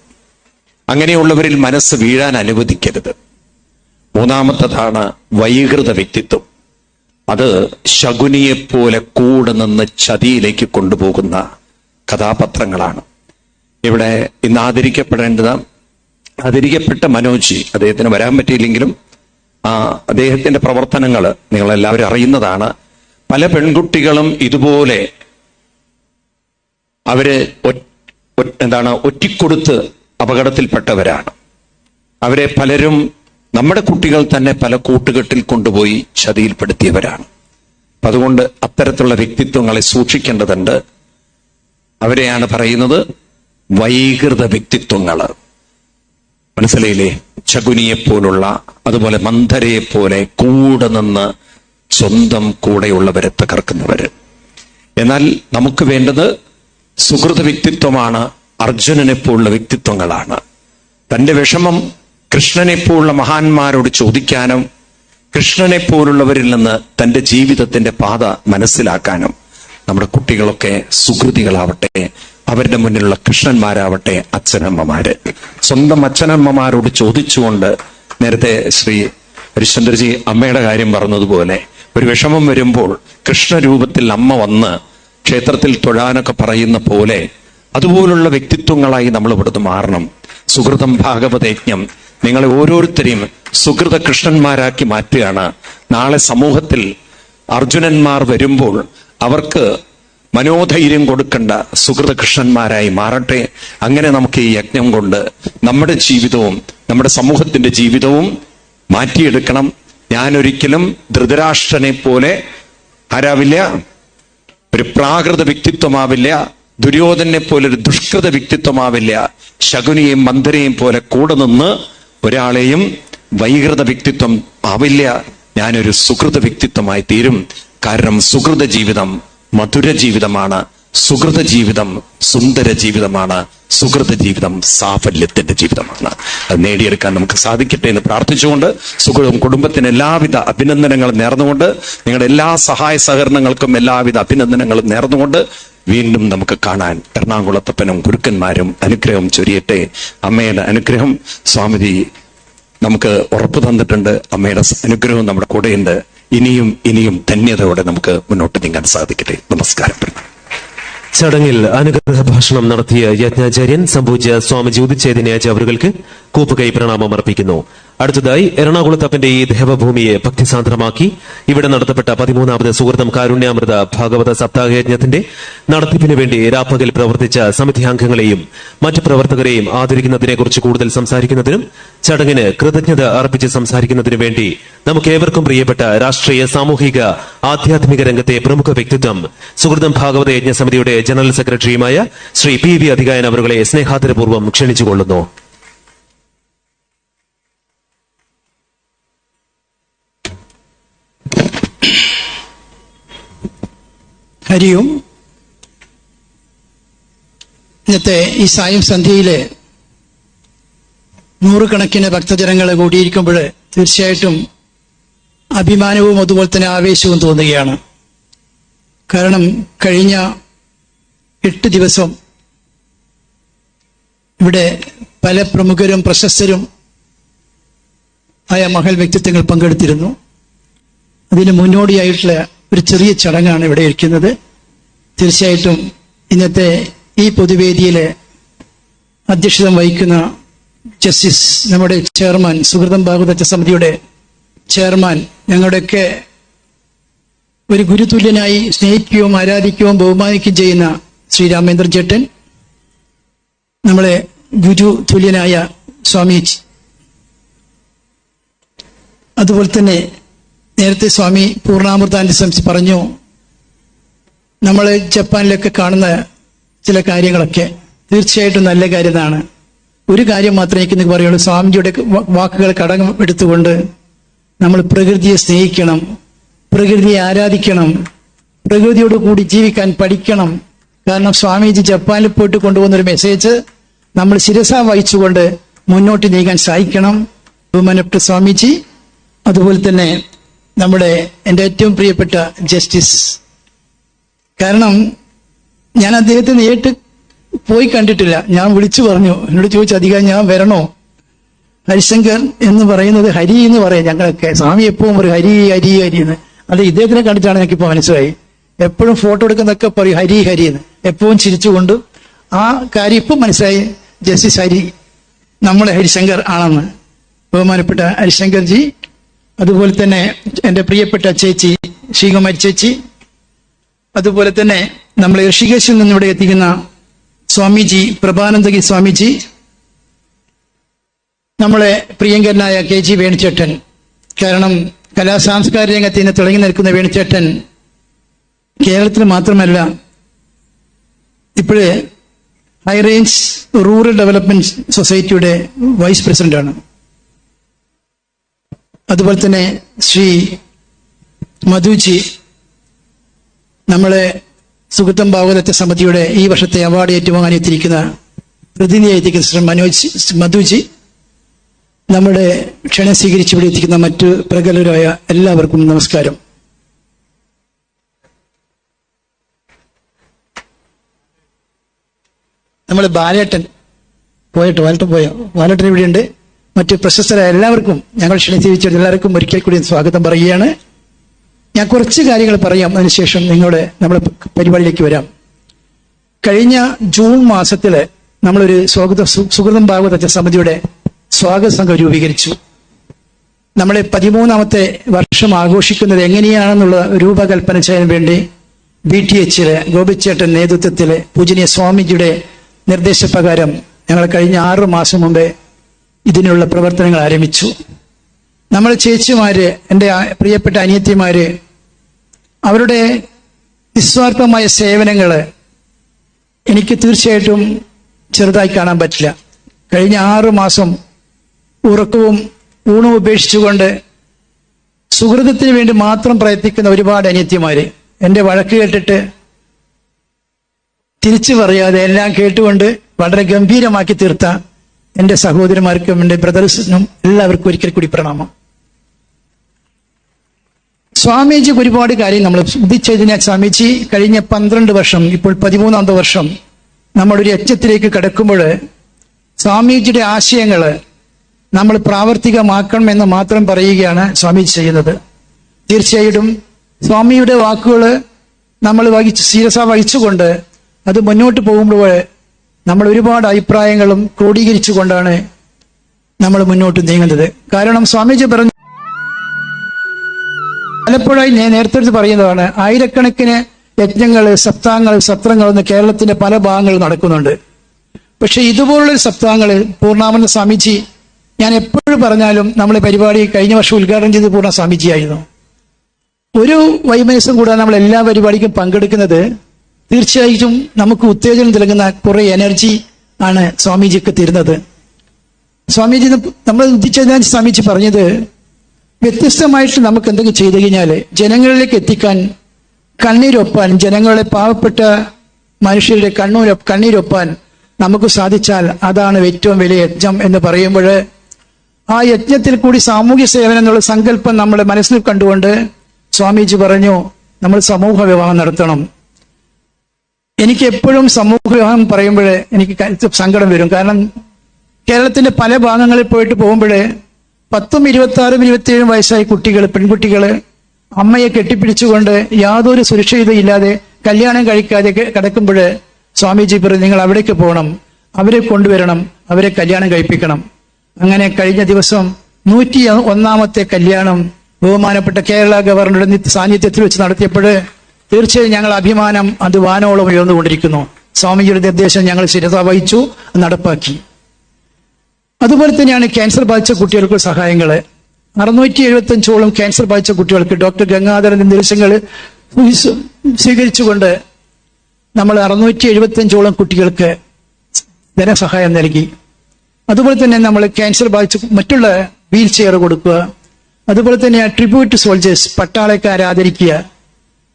അങ്ങനെയുള്ളവരിൽ മനസ്സ് വീഴാൻ അനുവദിക്കരുത്. മൂന്നാമത്തതാണ് വൈകൃത വ്യക്തിത്വം. അത് ശകുനിയെപ്പോലെ കൂടെ നിന്ന് ചതിയിലേക്ക് കൊണ്ടുപോകുന്ന കഥാപാത്രങ്ങളാണ്. ഇവിടെ ഇന്ന് ആദരിക്കപ്പെട്ട മനോജ്, അദ്ദേഹത്തിന് വരാൻ പറ്റിയില്ലെങ്കിലും അദ്ദേഹത്തിന്റെ പ്രവർത്തനങ്ങൾ നിങ്ങളെല്ലാവരും അറിയുന്നതാണ്. പല പെൺകുട്ടികളും ഇതുപോലെ അവര് ഒറ്റിക്കൊടുത്ത് അപകടത്തിൽപ്പെട്ടവരാണ്. അവരെ പലരും, നമ്മുടെ കുട്ടികൾ തന്നെ പല കൂട്ടുകെട്ടിൽ കൊണ്ടുപോയി ചതിയിൽപ്പെടുത്തിയവരാണ്. അപ്പൊ അതുകൊണ്ട് അത്തരത്തിലുള്ള വ്യക്തിത്വങ്ങളെ സൂക്ഷിക്കേണ്ടതുണ്ട്. അവരെയാണ് പറയുന്നത് വൈകൃത വ്യക്തിത്വങ്ങള്. മനസ്സിലായില്ലേ? ശകുനിയെപ്പോലുള്ള, അതുപോലെ മന്ധരയെപ്പോലെ കൂടെ നിന്ന് സ്വന്തം കൂടെയുള്ളവരെ തകർക്കുന്നവര്. എന്നാൽ നമുക്ക് വേണ്ടത് സുഹൃത വ്യക്തിത്വമാണ്. അർജുനനെപ്പോലുള്ള വ്യക്തിത്വങ്ങളാണ്. തന്റെ വിഷമം കൃഷ്ണനെപ്പോലുള്ള മഹാന്മാരോട് ചോദിക്കാനും കൃഷ്ണനെപ്പോലുള്ളവരിൽ നിന്ന് തന്റെ ജീവിതത്തിന്റെ പാത മനസ്സിലാക്കാനും നമ്മുടെ കുട്ടികളൊക്കെ സുഹൃതികളാവട്ടെ, അവരുടെ മുന്നിലുള്ള കൃഷ്ണന്മാരാവട്ടെ, അച്ഛനമ്മമാര്. സ്വന്തം അച്ഛനമ്മമാരോട് ചോദിച്ചുകൊണ്ട്, നേരത്തെ ശ്രീ ഹരിശ്ചന്ദ്രജി അമ്മയുടെ കാര്യം പറഞ്ഞതുപോലെ, ഒരു വിഷമം വരുമ്പോൾ കൃഷ്ണരൂപത്തിൽ അമ്മ വന്ന് ക്ഷേത്രത്തിൽ തൊഴാനൊക്കെ പറയുന്ന പോലെ അതുപോലുള്ള വ്യക്തിത്വങ്ങളായി നമ്മൾ ഇവിടുന്ന് മാറണം. സുഹൃതം ഭാഗവതയജ്ഞം നിങ്ങളെ ഓരോരുത്തരെയും സുഹൃത കൃഷ്ണന്മാരാക്കി മാറ്റുകയാണ്. നാളെ സമൂഹത്തിൽ അർജുനന്മാർ വരുമ്പോൾ അവർക്ക് മനോധൈര്യം കൊടുക്കേണ്ട സുഹൃത കൃഷ്ണന്മാരായി മാറട്ടെ. അങ്ങനെ നമുക്ക് ഈ യജ്ഞം കൊണ്ട് നമ്മുടെ ജീവിതവും നമ്മുടെ സമൂഹത്തിന്റെ ജീവിതവും മാറ്റിയെടുക്കണം. ഞാനൊരിക്കലും ധൃതരാഷ്ട്രനെ പോലെ ആരാവില്ല, ഒരു പ്രാകൃത വ്യക്തിത്വമാവില്ല. ദുര്യോധനെ പോലെ ഒരു ദുഷ്കൃത വ്യക്തിത്വമാവില്ല. ശകുനിയെയും മന്ധരയെയും പോലെ കൂടെ നിന്ന് ഒരാളെയും വൈകൃത വ്യക്തിത്വം ആവില്ല. ഞാനൊരു സുഹൃത വ്യക്തിത്വമായി തീരും. കാരണം സുഹൃത ജീവിതം മധുര ജീവിതമാണ്. സുഹൃത ജീവിതം സുന്ദര ജീവിതമാണ്, സുഹൃത ജീവിതം സാഫല്യത്തിന്റെ ജീവിതമാണ്. അത് നേടിയെടുക്കാൻ നമുക്ക് സാധിക്കട്ടെ എന്ന് പ്രാർത്ഥിച്ചുകൊണ്ട് സുഹൃത്തും കുടുംബത്തിന് എല്ലാവിധ അഭിനന്ദനങ്ങളും നേർന്നുകൊണ്ട്, നിങ്ങളുടെ എല്ലാ സഹായ സഹകരണങ്ങൾക്കും എല്ലാവിധ അഭിനന്ദനങ്ങളും നേർന്നുകൊണ്ട് വീണ്ടും നമുക്ക് കാണാൻ എറണാകുളത്തപ്പനും ഗുരുക്കന്മാരും അനുഗ്രഹം ചൊരിയട്ടെ. അമ്മയുടെ അനുഗ്രഹം സ്വാമിജി നമുക്ക് ഉറപ്പു തന്നിട്ടുണ്ട്. അമ്മയുടെ അനുഗ്രഹം നമ്മുടെ കൂടെയുണ്ട്. ഇനിയും ഇനിയും ധന്യതയോടെ നമുക്ക് മുന്നോട്ട് നീങ്ങാൻ സാധിക്കട്ടെ. നമസ്കാരം. ചടങ്ങിൽ അനുഗ്രഹ ഭാഷണം നടത്തിയ യജ്ഞാചാര്യൻ സംപൂജ്യ സ്വാമിജി ഉദിച്ചേതിനാച്ച അവർക്ക് കൂപ്പുകൈ പ്രണാമം അർപ്പിക്കുന്നു. അടുത്തതായി എറണാകുളത്തപ്പന്റെ ഈ ദേവഭൂമിയെ ഭക്തിസാന്ദ്രമാക്കി ഇവിടെ നടത്തപ്പെട്ട 13ാമത് സുഹൃതം കാരുണ്യാമൃത ഭാഗവത സപ്താഹയജ്ഞത്തിന്റെ നടത്തിപ്പിന് വേണ്ടി രാപ്പകൽ പ്രവർത്തിച്ച സമിതി അംഗങ്ങളെയും മറ്റു പ്രവർത്തകരെയും ആദരിക്കുന്നതിനെക്കുറിച്ച് കൂടുതൽ സംസാരിക്കുന്നതിനും ചടങ്ങിന് കൃതജ്ഞത അർപ്പിച്ച് സംസാരിക്കുന്നതിനു വേണ്ടി നമുക്കേവർക്കും പ്രിയപ്പെട്ട രാഷ്ട്രീയ സാമൂഹിക ആധ്യാത്മിക രംഗത്തെ പ്രമുഖ വ്യക്തിത്വം സുഹൃതം ഭാഗവത യജ്ഞ സമിതിയുടെ ജനറൽ സെക്രട്ടറിയുമായ ശ്രീ പി വി അധികായൻ അവരുടെ സ്നേഹാദരപൂർവ്വം ക്ഷണിച്ചുകൊള്ളുന്നു. ഹരി ഓം. ഇന്നത്തെ ഈ സായം സന്ധ്യയിലെ നൂറുകണക്കിന് ഭക്തജനങ്ങൾ കൂടിയിരിക്കുമ്പോൾ തീർച്ചയായിട്ടും അഭിമാനവും അതുപോലെ തന്നെ ആവേശവും തോന്നുകയാണ്. കാരണം കഴിഞ്ഞ 8 ദിവസം ഇവിടെ പല പ്രമുഖരും പ്രശസ്തരും ആയ മഹൽ വ്യക്തിത്വങ്ങൾ പങ്കെടുത്തിരുന്നു. അതിന് മുന്നോടിയായിട്ടുള്ള ഒരു ചെറിയ ചടങ്ങാണ് ഇവിടെ ഇരിക്കുന്നത്. തീർച്ചയായിട്ടും ഇന്നത്തെ ഈ പൊതുവേദിയിലെ അധ്യക്ഷത വഹിക്കുന്ന ജസ്റ്റിസ്, നമ്മുടെ ചെയർമാൻ, സുഹൃതം ഭാഗവത സമിതിയുടെ ചെയർമാൻ, ഞങ്ങളുടെയൊക്കെ ഒരു ഗുരുതുല്യനായി സ്നേഹിക്കുകയും ആരാധിക്കുകയും ബഹുമാനിക്കുകയും ചെയ്യുന്ന ശ്രീ രാമേന്ദ്രൻ ചേട്ടൻ, നമ്മളെ ഗുരു തുല്യനായ സ്വാമി, അതുപോലെ തന്നെ നേരത്തെ സ്വാമി പൂർണ്ണാമൃതാനന്ദ സ്വാമി പറഞ്ഞു, നമ്മൾ ജപ്പാനിലൊക്കെ കാണുന്ന ചില കാര്യങ്ങളൊക്കെ തീർച്ചയായിട്ടും നല്ല കാര്യമാണ്. ഒരു കാര്യം മാത്രമേ എനിക്ക് പറയുള്ളൂ, സ്വാമിജിയുടെ വാക്കുകൾ കടം എടുത്തുകൊണ്ട് നമ്മൾ പ്രകൃതിയെ സ്നേഹിക്കണം, പ്രകൃതിയെ ആരാധിക്കണം, പ്രകൃതിയോട് കൂടി ജീവിക്കാൻ പഠിക്കണം. കാരണം സ്വാമിജി ജപ്പാനിൽ പോയിട്ട് കൊണ്ടുപോകുന്നൊരു മെസ്സേജ് നമ്മൾ ശിരസ വഹിച്ചുകൊണ്ട് മുന്നോട്ട് നീങ്ങാൻ സഹായിക്കണം. ബഹുമാനപ്പെട്ട സ്വാമിജി, അതുപോലെ തന്നെ എൻ്റെ ഏറ്റവും പ്രിയപ്പെട്ട ജസ്റ്റിസ്. കാരണം ഞാൻ അദ്ദേഹത്തെ നേരിട്ട് പോയി കണ്ടിട്ടില്ല. ഞാൻ വിളിച്ചു പറഞ്ഞു, എന്നോട് ചോദിച്ചു, അധികം ഞാൻ വരണോ? ഹരിശങ്കർ എന്ന് പറയുന്നത് ഹരി എന്ന് പറയാം ഞങ്ങളൊക്കെ. സ്വാമി എപ്പോഴും പറയും ഹരി ഹരി ഹരി എന്ന്. അത് ഇദ്ദേഹത്തിനെ കണ്ടിട്ടാണ് എനിക്കിപ്പോൾ മനസ്സിലായി. എപ്പോഴും ഫോട്ടോ എടുക്കുന്നതൊക്കെ പറയും ഹരി ഹരി എന്ന്, എപ്പോഴും ചിരിച്ചുകൊണ്ട്. ആ കാര്യം ഇപ്പം മനസ്സിലായി, ജസ്റ്റിസ് ഹരി നമ്മളെ ഹരിശങ്കർ ആണെന്ന്. ബഹുമാനപ്പെട്ട ഹരിശങ്കർജി, അതുപോലെ തന്നെ എൻ്റെ പ്രിയപ്പെട്ട ചേച്ചി ശ്രീകുമാരി ചേച്ചി, അതുപോലെ തന്നെ നമ്മളെ ഋഷികേശിൽ നിന്ന് ഇവിടെ എത്തിക്കുന്ന സ്വാമിജി പ്രഭാനന്ദഗി സ്വാമിജി, നമ്മളെ പ്രിയങ്കരനായ KG വേണുചേട്ടൻ. കാരണം കലാസാംസ്കാരിക രംഗത്ത് ഇന്ന് തിളങ്ങി നിൽക്കുന്ന വേണുചേട്ടൻ കേരളത്തിൽ മാത്രമല്ല ഇപ്പോഴേ ഹൈറേഞ്ച് റൂറൽ ഡെവലപ്മെന്റ് സൊസൈറ്റിയുടെ വൈസ് പ്രസിഡന്റാണ്. അതുപോലെ തന്നെ ശ്രീ മധുജി, നമ്മളെ സുഹൃതം ഭാഗവത സമിതിയുടെ ഈ വർഷത്തെ അവാർഡ് ഏറ്റുവാങ്ങാൻ എത്തിയിരിക്കുന്ന പ്രതിനിധിയായിരിക്കുന്ന ശ്രീ മധുജി, നമ്മുടെ ക്ഷണം സ്വീകരിച്ച് ഇവിടെ എത്തിക്കുന്ന മറ്റു പ്രഗലരായ എല്ലാവർക്കും നമസ്കാരം. നമ്മൾ ബാലേട്ടൻ പോയോ? ബാലേട്ടൻ ഇവിടെയുണ്ട്. മറ്റു പ്രശസ്തരായ എല്ലാവർക്കും ഞങ്ങൾ ക്ഷണിച്ചു എല്ലാവർക്കും ഒരിക്കൽ കൂടി സ്വാഗതം പറയുകയാണ്. ഞാൻ കുറച്ച് കാര്യങ്ങൾ പറയാം, അതിനുശേഷം നമ്മുടെ പരിപാടിയിലേക്ക് വരാം. കഴിഞ്ഞ ജൂൺ മാസത്തില് നമ്മളൊരു സുഹൃതം ഭാഗവത സമിതിയുടെ സ്വാഗത സംഘം രൂപീകരിച്ചു. നമ്മളെ 13ാമത്തെ വർഷം ആഘോഷിക്കുന്നത് എങ്ങനെയാണെന്നുള്ള രൂപകൽപ്പന ചെയ്യാൻ വേണ്ടി BTHയിലെ ഗോപിച്ചേട്ടൻ നേതൃത്വത്തിലെ പൂജനീയ സ്വാമിജിയുടെ നിർദ്ദേശപ്രകാരം ഞങ്ങൾ കഴിഞ്ഞ 6 മാസം മുമ്പേ ഇതിനുള്ള പ്രവർത്തനങ്ങൾ ആരംഭിച്ചു. നമ്മളെ ചേച്ചിമാര്, എൻ്റെ പ്രിയപ്പെട്ട അനിയത്തിമാര്, അവരുടെ നിസ്വാർത്ഥമായ സേവനങ്ങള് എനിക്ക് തീർച്ചയായിട്ടും ചെറുതായി കാണാൻ പറ്റില്ല. കഴിഞ്ഞ 6 മാസം ഉറക്കവും ഊണും ഉപേക്ഷിച്ചുകൊണ്ട് സുഹൃതത്തിന് വേണ്ടി മാത്രം പ്രയത്നിക്കുന്ന ഒരുപാട് അനിയത്തിമാര് എൻ്റെ വഴക്ക് കേട്ടിട്ട് തിരിച്ചു പറയാതെ എല്ലാം കേട്ടുകൊണ്ട് വളരെ ഗംഭീരമാക്കി തീർത്ത എൻ്റെ സഹോദരന്മാർക്കും എൻ്റെ ബ്രദേഴ്സിനും എല്ലാവർക്കും ഒരിക്കൽ കൂടി പ്രണാമം. സ്വാമീജി ഒരുപാട് കാര്യം നമ്മൾ ഉദിച്ചതിനാൽ സ്വാമീജി കഴിഞ്ഞ 12 വർഷം, ഇപ്പോൾ 13ാമത്തെ വർഷം നമ്മളൊരു യജ്ഞത്തിലേക്ക് കിടക്കുമ്പോൾ സ്വാമീജിയുടെ ആശയങ്ങൾ നമ്മൾ പ്രാവർത്തികമാക്കണമെന്ന് മാത്രം പറയുകയാണ് സ്വാമീജി ചെയ്യുന്നത്. തീർച്ചയായിട്ടും സ്വാമിയുടെ വാക്കുകൾ നമ്മൾ ശിരസ വഹിച്ചുകൊണ്ട് അത് മുന്നോട്ട് പോകുമ്പോൾ നമ്മൾ ഒരുപാട് അഭിപ്രായങ്ങളും ക്രോഡീകരിച്ചുകൊണ്ടാണ് നമ്മൾ മുന്നോട്ട് നീങ്ങുന്നത്. കാരണം സ്വാമീജി പറഞ്ഞു, പലപ്പോഴായി ഞാൻ നേരത്തെ പറയുന്നതാണ്, ആയിരക്കണക്കിന് യജ്ഞങ്ങൾ, സപ്താഹങ്ങൾ, സത്രങ്ങൾ എന്ന് കേരളത്തിന്റെ പല ഭാഗങ്ങളിൽ നടക്കുന്നുണ്ട്. പക്ഷെ ഇതുപോലുള്ള സപ്താഹങ്ങൾ പൂർണ്ണാനന്ദ സ്വാമിജി, ഞാൻ എപ്പോഴും പറഞ്ഞാലും നമ്മളെ പരിപാടി കഴിഞ്ഞ വർഷം ഉദ്ഘാടനം ചെയ്ത് പൂർണ്ണ സ്വാമിജിയായിരുന്നു. ഒരു വൈമനസ്സും കൂടാതെ നമ്മൾ എല്ലാ പരിപാടിക്കും പങ്കെടുക്കുന്നത് തീർച്ചയായിട്ടും നമുക്ക് ഉത്തേജനം നൽകുന്ന കുറെ എനർജി ആണ് സ്വാമിജിക്ക് തരുന്നത്. സ്വാമിജി നമ്മൾ ഉദ്ദേശിച്ച സ്വാമിജി പറഞ്ഞത്, വ്യത്യസ്തമായിട്ട് നമുക്ക് എന്തെങ്കിലും ചെയ്തു കഴിഞ്ഞാൽ ജനങ്ങളിലേക്ക് എത്തിക്കാൻ, കണ്ണീരൊപ്പാൻ, ജനങ്ങളുടെ പാവപ്പെട്ട മനുഷ്യരുടെ കണ്ണീരൊപ്പാൻ നമുക്ക് സാധിച്ചാൽ അതാണ് ഏറ്റവും വലിയ യജ്ഞം എന്ന് പറയുമ്പോൾ, ആ യജ്ഞത്തിൽ കൂടി സാമൂഹ്യ സേവനം എന്നുള്ള സങ്കല്പം നമ്മുടെ മനസ്സിൽ കണ്ടുകൊണ്ട് സ്വാമീജി പറഞ്ഞു, നമ്മൾ സമൂഹ വിവാഹം നടത്തണം. എനിക്ക് എപ്പോഴും സമൂഹ വിവാഹം പറയുമ്പോൾ എനിക്ക് സങ്കടം വരും. കാരണം കേരളത്തിന്റെ പല ഭാഗങ്ങളിൽ പോയിട്ട് പോകുമ്പോൾ 10, 26, 27 വയസ്സായ കുട്ടികൾ, പെൺകുട്ടികൾ അമ്മയെ കെട്ടിപ്പിടിച്ചുകൊണ്ട് യാതൊരു സുരക്ഷിതയില്ലാതെ കല്യാണം കഴിക്കാതെ കിടക്കുമ്പോൾ സ്വാമീജി പറഞ്ഞു, നിങ്ങൾ അവിടേക്ക് പോകണം, അവരെ കൊണ്ടുവരണം, അവരെ കല്യാണം കഴിപ്പിക്കണം. അങ്ങനെ കഴിഞ്ഞ ദിവസം 101ാമത്തെ കല്യാണം ബഹുമാനപ്പെട്ട കേരള ഗവർണറുടെ സാന്നിധ്യത്തിൽ വെച്ച് നടത്തിയപ്പോൾ തീർച്ചയായും ഞങ്ങൾ അഭിമാനം അത് വാനോളം ഉയർന്നുകൊണ്ടിരിക്കുന്നു. സ്വാമിജിയുടെ നിർദ്ദേശം ഞങ്ങൾ ശിരസ വഹിച്ചു, നടപ്പാക്കി. അതുപോലെ തന്നെയാണ് ക്യാൻസർ ബാധിച്ച കുട്ടികൾക്ക് സഹായങ്ങൾ. 675ഓളം ക്യാൻസർ ബാധിച്ച കുട്ടികൾക്ക് ഡോക്ടർ ഗംഗാധരന്റെ നിർദ്ദേശങ്ങൾ സ്വീകരിച്ചുകൊണ്ട് നമ്മൾ 675ഓളം കുട്ടികൾക്ക് ധനസഹായം നൽകി. അതുപോലെ തന്നെ നമ്മൾ ക്യാൻസർ ബാധിച്ച മറ്റുള്ള വീൽ ചെയർ കൊടുക്കുക. അതുപോലെ തന്നെ ട്രിബ്യൂട്ട് സോൾജേഴ്സ്, പട്ടാളക്കാരെ ആദരിക്കുക.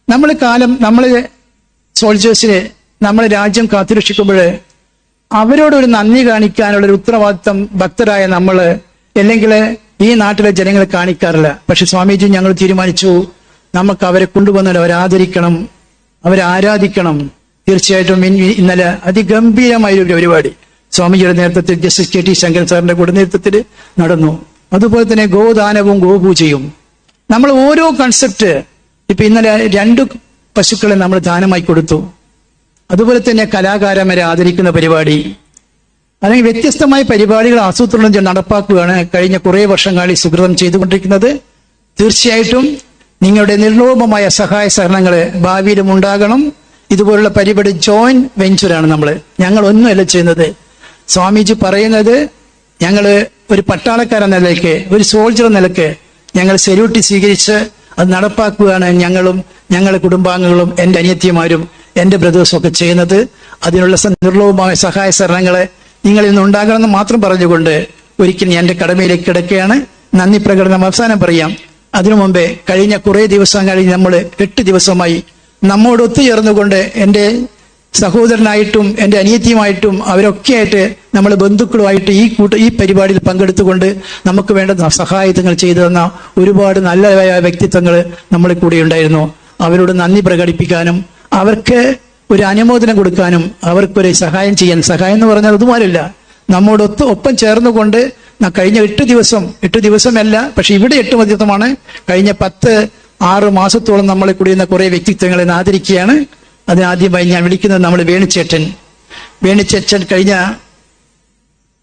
നമ്മളെ സോൾജേഴ്സിനെ നമ്മളെ രാജ്യം കാത്തുരക്ഷിക്കുമ്പോൾ അവരോടൊരു നന്ദി കാണിക്കാനുള്ളൊരു ഉത്തരവാദിത്വം ഭക്തരായ നമ്മൾ അല്ലെങ്കിൽ ഈ നാട്ടിലെ ജനങ്ങൾ കാണിക്കാറില്ല. പക്ഷെ സ്വാമീജി ഞങ്ങൾ തീരുമാനിച്ചു, നമുക്ക് അവരെ കൊണ്ടുവന്നാൽ അവരെ ആദരിക്കണം, അവരെ ആരാധിക്കണം. തീർച്ചയായിട്ടും ഇന്നലെ അതിഗംഭീരമായ ഒരു പരിപാടി സ്വാമിജിയുടെ നേതൃത്വത്തിൽ ജസ്റ്റിസ് KT ശങ്കരൻ സാറിന്റെ കൂടെ നേതൃത്വത്തിൽ നടന്നു. അതുപോലെ തന്നെ ഗോദാനവും ഗോപൂജയും നമ്മൾ ഓരോ കൺസെപ്റ്റ്, ഇപ്പൊ ഇന്നലെ 2 പശുക്കളെ നമ്മൾ ദാനമായി കൊടുത്തു. അതുപോലെ തന്നെ കലാകാരന്മാരെ ആദരിക്കുന്ന പരിപാടി, അല്ലെങ്കിൽ വ്യത്യസ്തമായ പരിപാടികൾ ആസൂത്രണം ചെയ്ത് നടപ്പാക്കുകയാണ് കഴിഞ്ഞ കുറെ വർഷങ്ങളിൽ സുഹൃതം ചെയ്തുകൊണ്ടിരിക്കുന്നത്. തീർച്ചയായിട്ടും നിങ്ങളുടെ നിർലോഭമായ സഹായ സഹകരണങ്ങൾ ഭാവിയിലും ഉണ്ടാകണം. ഇതുപോലുള്ള പരിപാടി ജോയിന്റ് വെഞ്ചറാണ്. ഞങ്ങൾ ഒന്നുമല്ല ചെയ്യുന്നത്. സ്വാമീജി പറയുന്നത് ഞങ്ങൾ ഒരു പട്ടാളക്കാരെന്ന നിലയ്ക്ക്, ഒരു സോൾജർ എന്ന നിലയ്ക്ക് ഞങ്ങൾ സെല്യൂട്ടി സ്വീകരിച്ച് അത് നടപ്പാക്കുകയാണ് ഞങ്ങളും ഞങ്ങളുടെ കുടുംബാംഗങ്ങളും എൻ്റെ അനിയത്തിമാരും എൻ്റെ ബ്രദേഴ്സും ഒക്കെ ചെയ്യുന്നത്. അതിനുള്ള നിർലോഭമായ സഹായ സഹകരണങ്ങളെ നിങ്ങളിൽ നിന്ന് ഉണ്ടാകണമെന്ന് മാത്രം പറഞ്ഞുകൊണ്ട് ഒരിക്കലും ഞാൻ എൻ്റെ കടമയിലേക്ക് കിടക്കുകയാണ്. നന്ദി പ്രകടനം അവസാനം പറയാം. അതിനു മുമ്പേ കഴിഞ്ഞ കുറെ ദിവസം കഴിഞ്ഞ് നമ്മൾ 8 ദിവസമായി നമ്മോട് ഒത്തുചേർന്നുകൊണ്ട് എൻ്റെ സഹോദരനായിട്ടും എൻ്റെ അനിയത്തിയുമായിട്ടും അവരൊക്കെയായിട്ട് നമ്മൾ ബന്ധുക്കളുമായിട്ട് ഈ പരിപാടിയിൽ പങ്കെടുത്തുകൊണ്ട് നമുക്ക് വേണ്ട സഹായങ്ങൾ ചെയ്തു തന്ന ഒരുപാട് നല്ലതായ വ്യക്തിത്വങ്ങൾ നമ്മളെ കൂടെ ഉണ്ടായിരുന്നു. അവരോട് നന്ദി പ്രകടിപ്പിക്കാനും അവർക്ക് ഒരു അനുമോദനം കൊടുക്കാനും അവർക്കൊരു സഹായം ചെയ്യാൻ, സഹായം എന്ന് പറഞ്ഞാൽ അതുമാരല്ല, നമ്മോട് ഒപ്പം ചേർന്നുകൊണ്ട് കഴിഞ്ഞ 8 ദിവസമല്ല, പക്ഷെ ഇവിടെ 8 ദിവസമാണ്. കഴിഞ്ഞ 6 മാസത്തോളം നമ്മളെ കൂടിയുന്ന കുറെ വ്യക്തിത്വങ്ങളെ ആദരിക്കുകയാണ്. അതിനാദ്യമായി ഞാൻ വിളിക്കുന്നത് നമ്മൾ വേണിച്ചേട്ടൻ കഴിഞ്ഞ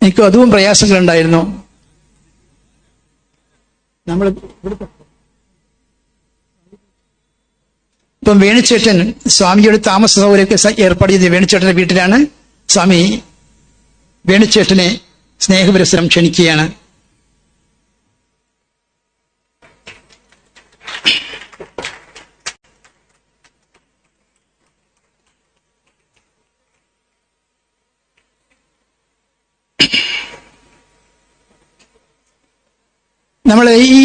എനിക്ക് അതും പ്രയാസങ്ങളുണ്ടായിരുന്നു. നമ്മൾ ഇപ്പം വേണിച്ചേട്ടൻ സ്വാമിയുടെ താമസ സൗകര്യമൊക്കെ ഏർപ്പാട് ചെയ്ത് വേണിച്ചേട്ടന്റെ വീട്ടിലാണ്. സ്വാമി വേണിച്ചേട്ടനെ സ്നേഹപുരസ്സരം ക്ഷണിക്കുകയാണ്. നമ്മളെ ഈ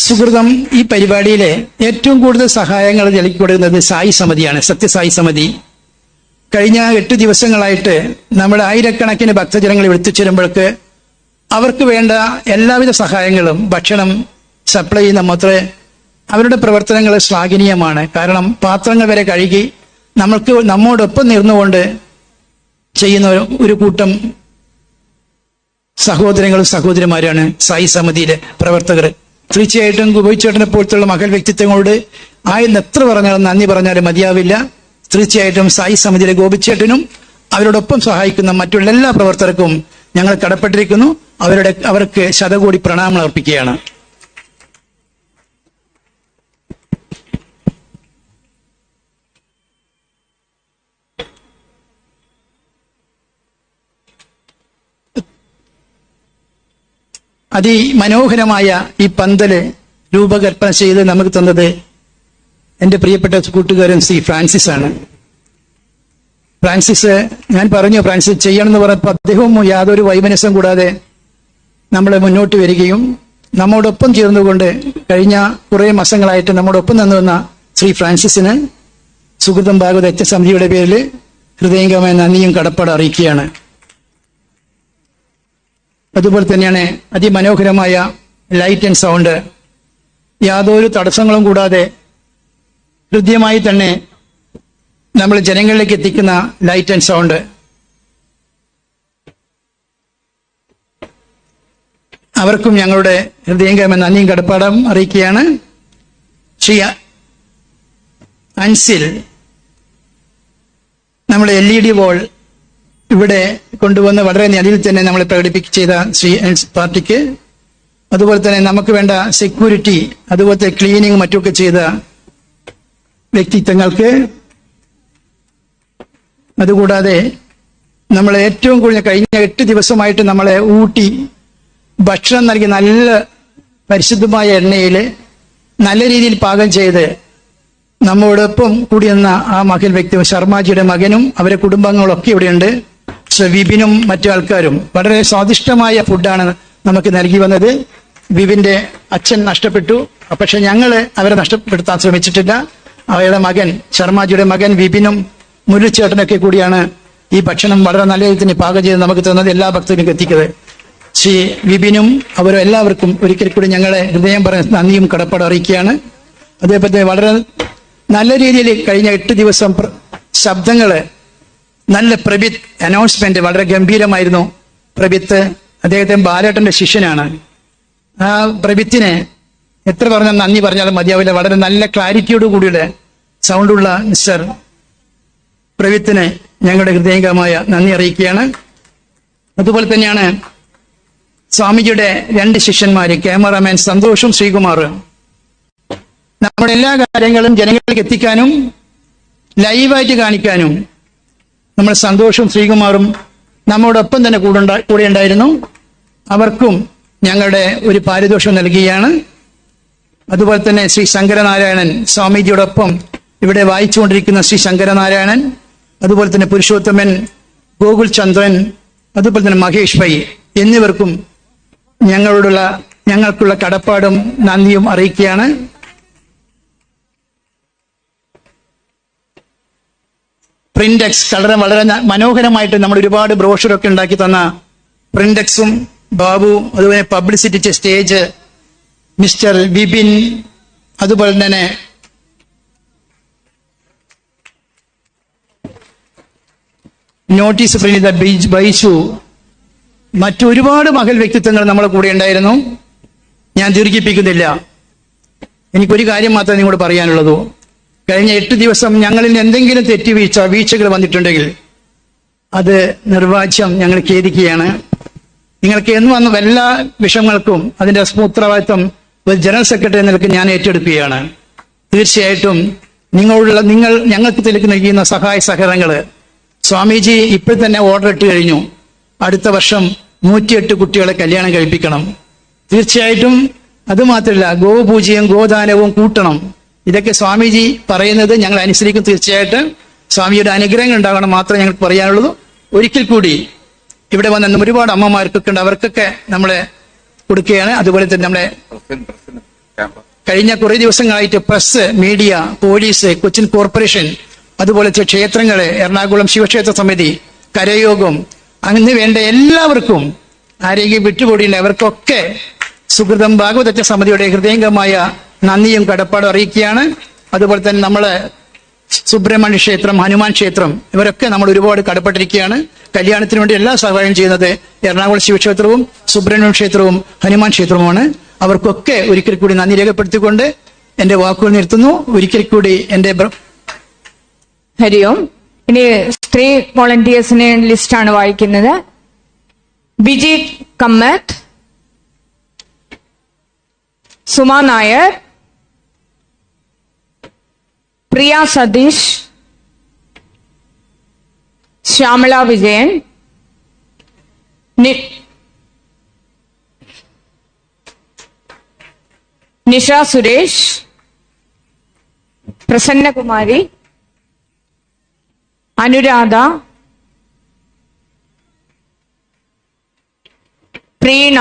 സുഹൃതം ഈ പരിപാടിയിലെ ഏറ്റവും കൂടുതൽ സഹായങ്ങൾ നൽകി കൊടുക്കുന്നത് സായി സമിതിയാണ്, സത്യസായി സമിതി. കഴിഞ്ഞ 8 ദിവസങ്ങളായിട്ട് നമ്മുടെ ആയിരക്കണക്കിന് ഭക്തജനങ്ങൾ എത്തിച്ചേരുമ്പോഴേക്ക് അവർക്ക് വേണ്ട എല്ലാവിധ സഹായങ്ങളും, ഭക്ഷണം സപ്ലൈ ചെയ്യുന്ന മാത്രമേ അവരുടെ പ്രവർത്തനങ്ങൾ ശ്ലാഘനീയമാണ്. കാരണം പാത്രങ്ങൾ വരെ കഴുകി നമ്മോടൊപ്പം നിന്നുകൊണ്ട് ചെയ്യുന്ന ഒരു കൂട്ടം സഹോദരങ്ങളും സഹോദരിമാരാണ് സായി സമിതിയിലെ പ്രവർത്തകർ. തീർച്ചയായിട്ടും ഗോപിച്ചേട്ടനെ പോലത്തുള്ള മകൾ വ്യക്തിത്വങ്ങളോട് എത്ര പറഞ്ഞാലും നന്ദി പറഞ്ഞാലും മതിയാവില്ല. തീർച്ചയായിട്ടും സായി സമിതിയിലെ ഗോപിച്ചേട്ടനും അവരോടൊപ്പം സഹായിക്കുന്ന മറ്റുള്ള എല്ലാ പ്രവർത്തകർക്കും ഞങ്ങൾ കടപ്പെട്ടിരിക്കുന്നു. അവർക്ക് ശതകോടി പ്രണാമങ്ങൾ അർപ്പിക്കുകയാണ്. അതിമനോഹരമായ ഈ പന്തല് രൂപകൽപ്പന ചെയ്ത് നമുക്ക് തന്നത് എൻ്റെ പ്രിയപ്പെട്ട കൂട്ടുകാരൻ ശ്രീ ഫ്രാൻസിസ് ആണ്. ഫ്രാൻസിസ്, ഞാൻ പറഞ്ഞു ഫ്രാൻസിസ് ചെയ്യണമെന്ന് പറഞ്ഞപ്പോൾ അദ്ദേഹവും യാതൊരു വൈമനസ്യം കൂടാതെ നമ്മളെ മുന്നോട്ട് വരികയും നമ്മോടൊപ്പം ചേർന്നുകൊണ്ട് കഴിഞ്ഞ കുറേ മാസങ്ങളായിട്ട് നമ്മോടൊപ്പം നിന്നുവന്ന ശ്രീ ഫ്രാൻസിസിന് സുഹൃതം ഭാഗവത സമിതിയുടെ പേരിൽ ഹൃദയംഗമായ നന്ദിയും കടപ്പാട് അറിയിക്കുകയാണ്. അതുപോലെ തന്നെയാണ് അതിമനോഹരമായ ലൈറ്റ് ആൻഡ് സൗണ്ട്, യാതൊരു തടസ്സങ്ങളും കൂടാതെ ഹൃദ്യമായി തന്നെ നമ്മൾ ജനങ്ങളിലേക്ക് എത്തിക്കുന്ന ലൈറ്റ് ആൻഡ് സൗണ്ട്. അവർക്കും ഞങ്ങളുടെ ഹൃദയംഗമായ നന്ദിയും കടപ്പാടും അറിയിക്കുകയാണ്. ശ്രീ അൻസിൽ നമ്മുടെ LED വോൾ ഇവിടെ കൊണ്ടുവന്ന് വളരെ അതിൽ തന്നെ നമ്മൾ പ്രകടിപ്പിച്ച ശ്രീ പാർട്ടിക്ക്, അതുപോലെ തന്നെ നമുക്ക് വേണ്ട സെക്യൂരിറ്റി, അതുപോലത്തെ ക്ലീനിങ് മറ്റുമൊക്കെ ചെയ്ത വ്യക്തിത്വങ്ങൾക്ക്, അതുകൂടാതെ നമ്മളെ ഏറ്റവും കൂടുതൽ കഴിഞ്ഞ 8 ദിവസമായിട്ട് നമ്മളെ ഊട്ടി ഭക്ഷണം നൽകി നല്ല പരിശുദ്ധമായ എണ്ണയിൽ നല്ല രീതിയിൽ പാകം ചെയ്ത് നമ്മോടൊപ്പം കൂടി നിന്ന ആ മകൻ വ്യക്തി ശർമാജിയുടെ മകനും അവരുടെ കുടുംബാംഗങ്ങളൊക്കെ ഇവിടെയുണ്ട്. വിപിനും മറ്റു ആൾക്കാരും വളരെ സ്വാദിഷ്ടമായ ഫുഡാണ് നമുക്ക് നൽകി വന്നത്. വിപിന്റെ അച്ഛൻ നഷ്ടപ്പെട്ടു, പക്ഷെ ഞങ്ങൾ അവരെ നഷ്ടപ്പെടുത്താൻ ശ്രമിച്ചിട്ടില്ല. അവരുടെ മകൻ ശർമാജിയുടെ മകൻ വിപിനും മുരളിച്ചേട്ടനൊക്കെ കൂടിയാണ് ഈ ഭക്ഷണം വളരെ നല്ല രീതിയിൽ പാകം ചെയ്ത് നമുക്ക് തന്നത്, എല്ലാ ഭക്തർക്കും എത്തിക്കുന്നത്. ശ്രീ വിപിനും അവരും എല്ലാവർക്കും ഒരിക്കൽ കൂടി ഞങ്ങളെ ഹൃദയം പറഞ്ഞ നന്ദിയും കടപ്പാട് അറിയിക്കുകയാണ്. അതേപോലെ വളരെ നല്ല രീതിയിൽ കഴിഞ്ഞ 8 ദിവസം ശബ്ദങ്ങള് നല്ല പ്രഭിത് അനൗൺസ്മെന്റ് വളരെ ഗംഭീരമായിരുന്നു. പ്രഭിത്ത് അദ്ദേഹത്തെ ബാലേട്ടന്റെ ശിഷ്യനാണ്. ആ പ്രഭിത്തിനെ എത്ര പറഞ്ഞാൽ നന്ദി പറഞ്ഞാലും മതിയാവില്ല. വളരെ നല്ല ക്ലാരിറ്റിയോട് കൂടിയുള്ള സൗണ്ടുള്ള മിസ്റ്റർ പ്രഭിത്തിന് ഞങ്ങളുടെ ഹൃദയംഗമായ നന്ദി അറിയിക്കുകയാണ്. അതുപോലെ തന്നെയാണ് സ്വാമിജിയുടെ 2 ശിഷ്യന്മാര്, ക്യാമറാമാൻ സന്തോഷും ശ്രീകുമാറും. നമ്മുടെ എല്ലാ കാര്യങ്ങളും ജനങ്ങളിലേക്ക് എത്തിക്കാനും ലൈവായിട്ട് കാണിക്കാനും നമ്മൾ സന്തോഷും ശ്രീകുമാറും നമ്മോടൊപ്പം തന്നെ കൂടെ ഉണ്ടായിരുന്നു. അവർക്കും ഞങ്ങളുടെ ഒരു പാരിതോഷം നൽകുകയാണ്. അതുപോലെ തന്നെ ശ്രീ ശങ്കരനാരായണൻ, സ്വാമിജിയോടൊപ്പം ഇവിടെ വായിച്ചുകൊണ്ടിരിക്കുന്ന ശ്രീ ശങ്കരനാരായണൻ, അതുപോലെ തന്നെ പുരുഷോത്തമൻ, ഗോകുൽ ചന്ദ്രൻ, അതുപോലെ തന്നെ മഹേഷ് ഭൈ എന്നിവർക്കും ഞങ്ങൾക്കുള്ള കടപ്പാടും നന്ദിയും അറിയിക്കുകയാണ്. പ്രിന്റെക്സ് വളരെ മനോഹരമായിട്ട് നമ്മൾ ഒരുപാട് ബ്രോഷറൊക്കെ ഉണ്ടാക്കി തന്ന പ്രിന്റെക്സും ബാബു, അതുപോലെ പബ്ലിസിറ്റി സ്റ്റേജ് മിസ്റ്റർ വിപിൻ, അതുപോലെ തന്നെ നോട്ടീസ് പ്രിന്റ് ബൈസു, മറ്റൊരുപാട് മഹൽ വ്യക്തിത്വങ്ങൾ നമ്മളെ കൂടെ ഉണ്ടായിരുന്നു. ഞാൻ ദീർഘിപ്പിക്കുന്നില്ല. എനിക്കൊരു കാര്യം മാത്രമേ നിങ്ങളോട് പറയാനുള്ളൂ. കഴിഞ്ഞ 8 ദിവസം ഞങ്ങളിൽ എന്തെങ്കിലും വീഴ്ചകൾ വന്നിട്ടുണ്ടെങ്കിൽ അത് നിർവാച്യം ഞങ്ങൾ ഖേദിക്കുകയാണ്. നിങ്ങൾക്ക് എന്ന് വന്ന എല്ലാ വിഷയങ്ങൾക്കും അതിന്റെ ഉത്തരവാദിത്വം ഒരു ജനറൽ സെക്രട്ടറി എന്ന നിലയ്ക്ക് ഞാൻ ഏറ്റെടുക്കുകയാണ്. തീർച്ചയായിട്ടും നിങ്ങൾ ഞങ്ങൾക്ക് നൽകുന്ന സഹായ സഹകരണങ്ങൾ സ്വാമിജി ഇപ്പോൾ തന്നെ ഓർഡർ ഇട്ട് കഴിഞ്ഞു. അടുത്ത വർഷം 108 കുട്ടികളെ കല്യാണം കഴിപ്പിക്കണം. തീർച്ചയായിട്ടും അതുമാത്രമല്ല, ഗോപൂജയും ഗോദാനവും കൂട്ടണം. ഇതൊക്കെ സ്വാമിജി പറയുന്നത് ഞങ്ങൾ അനുസരിക്കും. തീർച്ചയായിട്ടും സ്വാമിയുടെ അനുഗ്രഹങ്ങൾ ഉണ്ടാകണം മാത്രമേ ഞങ്ങൾക്ക് പറയാനുള്ളൂ. ഒരിക്കൽ കൂടി ഇവിടെ വന്ന ഒരുപാട് അമ്മമാർക്കൊക്കെ ഉണ്ട്, അവർക്കൊക്കെ നമ്മളെ കൊടുക്കുകയാണ്. അതുപോലെ തന്നെ നമ്മളെ കഴിഞ്ഞ കുറേ ദിവസങ്ങളായിട്ട് press, media, police, Cochin corporation, അതുപോലത്തെ ക്ഷേത്രങ്ങള്, എറണാകുളം ശിവക്ഷേത്ര സമിതി, കരയോഗം, അങ്ങനെ വേണ്ട എല്ലാവർക്കും ആരെങ്കിലും വിട്ടുകൂടിയില്ല അവർക്കൊക്കെ സുഹൃതം ഭാഗവത സമിതിയുടെ ഹൃദയംഗമായ നന്ദിയും കടപ്പാടും അറിയിക്കുകയാണ്. അതുപോലെ തന്നെ നമ്മള് സുബ്രഹ്മണ്യ ക്ഷേത്രം, ഹനുമാൻ ക്ഷേത്രം, ഇവരൊക്കെ നമ്മൾ ഒരുപാട് കടപ്പെട്ടിരിക്കുകയാണ്. കല്യാണത്തിന് വേണ്ടി എല്ലാ സഹായം ചെയ്യുന്നത് എറണാകുളം ശിവക്ഷേത്രവും സുബ്രഹ്മണ്യ ക്ഷേത്രവും ഹനുമാൻ ക്ഷേത്രവുമാണ്. അവർക്കൊക്കെ ഒരിക്കൽ കൂടി നന്ദി രേഖപ്പെടുത്തിക്കൊണ്ട് എന്റെ വാക്കുകൾ നിർത്തുന്നു. ഒരിക്കൽ കൂടി എന്റെ ഹരി ഓം. ഇനി സ്ത്രീ വോളണ്ടിയേഴ്സിനെ ലിസ്റ്റാണ് വായിക്കുന്നത്. ബിജി കമ്മത്ത്, സുമ നായർ, പ്രിയ സതീഷ്, ശ്യാമള വിജയൻ, നിഷ സുരേഷ്, പ്രസന്നകുമാരി, അനുരാധ, പ്രീണ,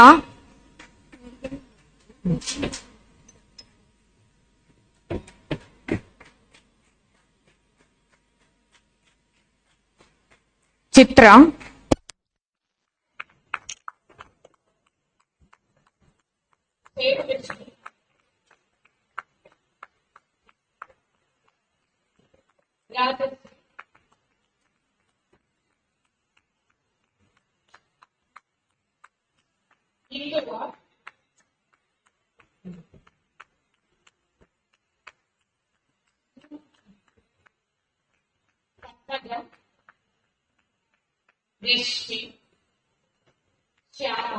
ചിത്ര, ദൃഷ്ടി, Shyama,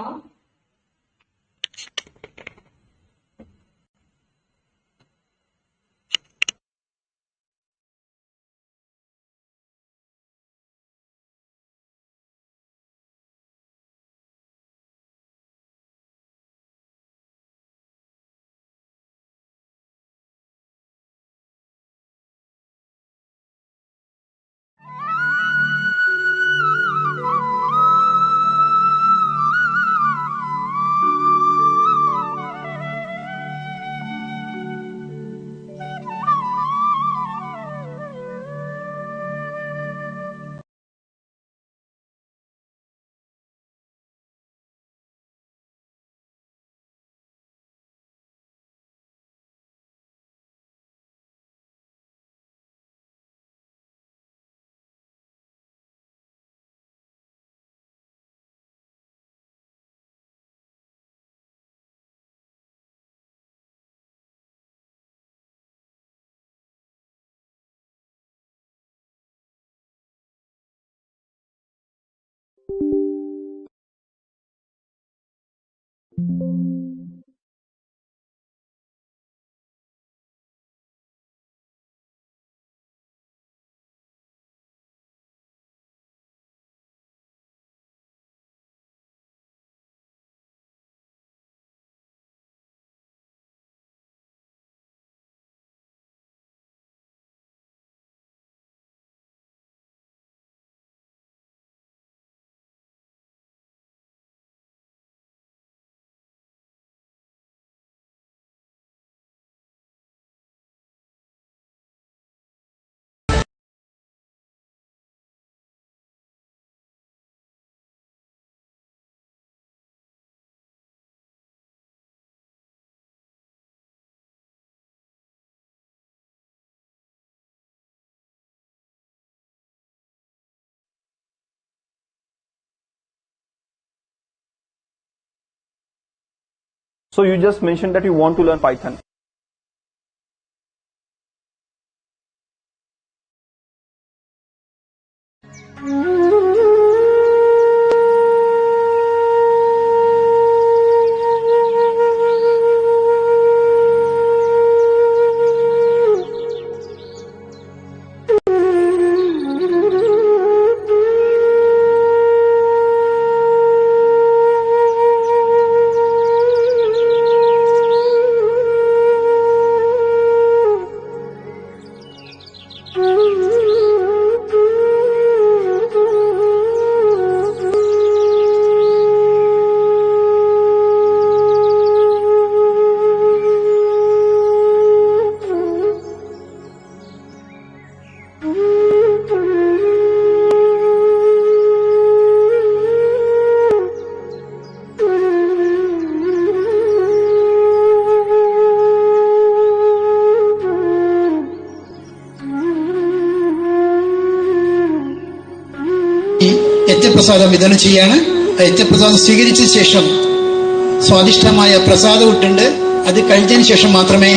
So you just mentioned that you want to learn Python. യജ്ഞപ്രസാദം വിതരണം ചെയ്യാണ്. ആ യജ്ഞപ്രസാദം സ്വീകരിച്ച ശേഷം സ്വാദിഷ്ടമായ പ്രസാദം ഇട്ടുണ്ട്. അത് കഴിച്ചതിന് ശേഷം മാത്രമേ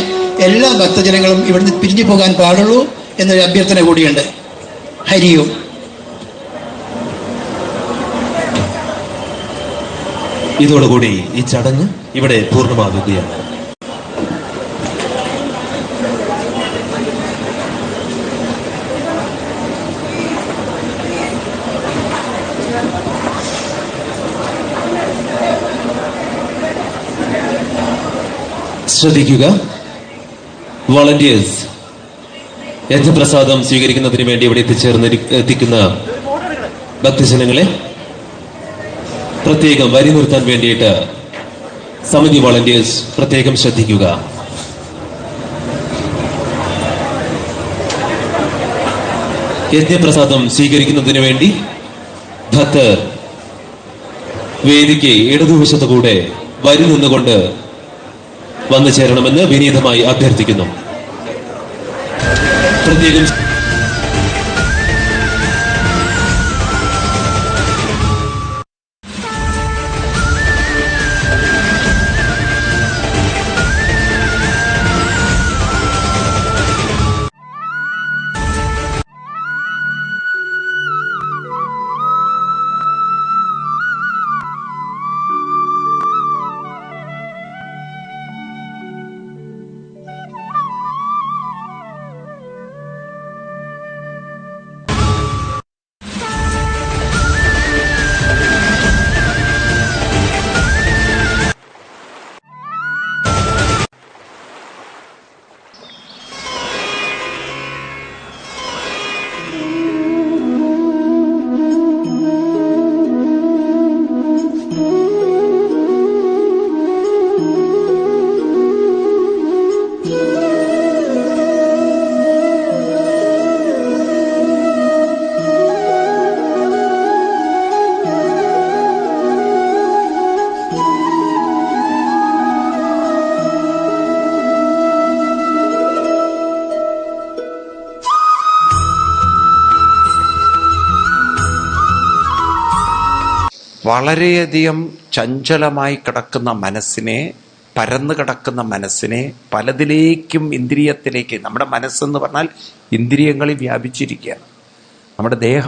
എല്ലാ ഭക്തജനങ്ങളും ഇവിടുന്ന് പിരിഞ്ഞു പോകാൻ പാടുള്ളൂ എന്നൊരു അഭ്യർത്ഥന കൂടിയുണ്ട്. ഹരിയും ഇതോടുകൂടി ഈ ചടങ്ങ് ഇവിടെ പൂർണ്ണമാകുകയാണ്. ശ്രദ്ധിക്കുക, വോളണ്ടിയേഴ്സ് യജ്ഞപ്രസാദം സ്വീകരിക്കുന്നതിന് വേണ്ടി ഇവിടെ എത്തിക്കുന്ന ഭക്തജനങ്ങളെ പ്രത്യേകം വരി നിർത്താൻ വേണ്ടിയിട്ട് സമിതി വോളണ്ടിയേഴ്സ് പ്രത്യേകം ശ്രദ്ധിക്കുക. യജ്ഞപ്രസാദം സ്വീകരിക്കുന്നതിന് വേണ്ടി ഭക്തർ വേദിക്ക് ഇടതുവശത്തു കൂടെ വരി നിന്നുകൊണ്ട് വന്നു ചേരണമെന്ന് വിനീതമായി അഭ്യർത്ഥിക്കുന്നു. പ്രത്യേകം വളരെയധികം ചഞ്ചലമായി കിടക്കുന്ന മനസ്സിനെ, പരന്നു കിടക്കുന്ന മനസ്സിനെ പലതിലേക്കും ഇന്ദ്രിയത്തിലേക്ക്, നമ്മുടെ മനസ്സെന്ന് പറഞ്ഞാൽ ഇന്ദ്രിയങ്ങളിൽ വ്യാപിച്ചിരിക്കുകയാണ്. നമ്മുടെ ദേഹം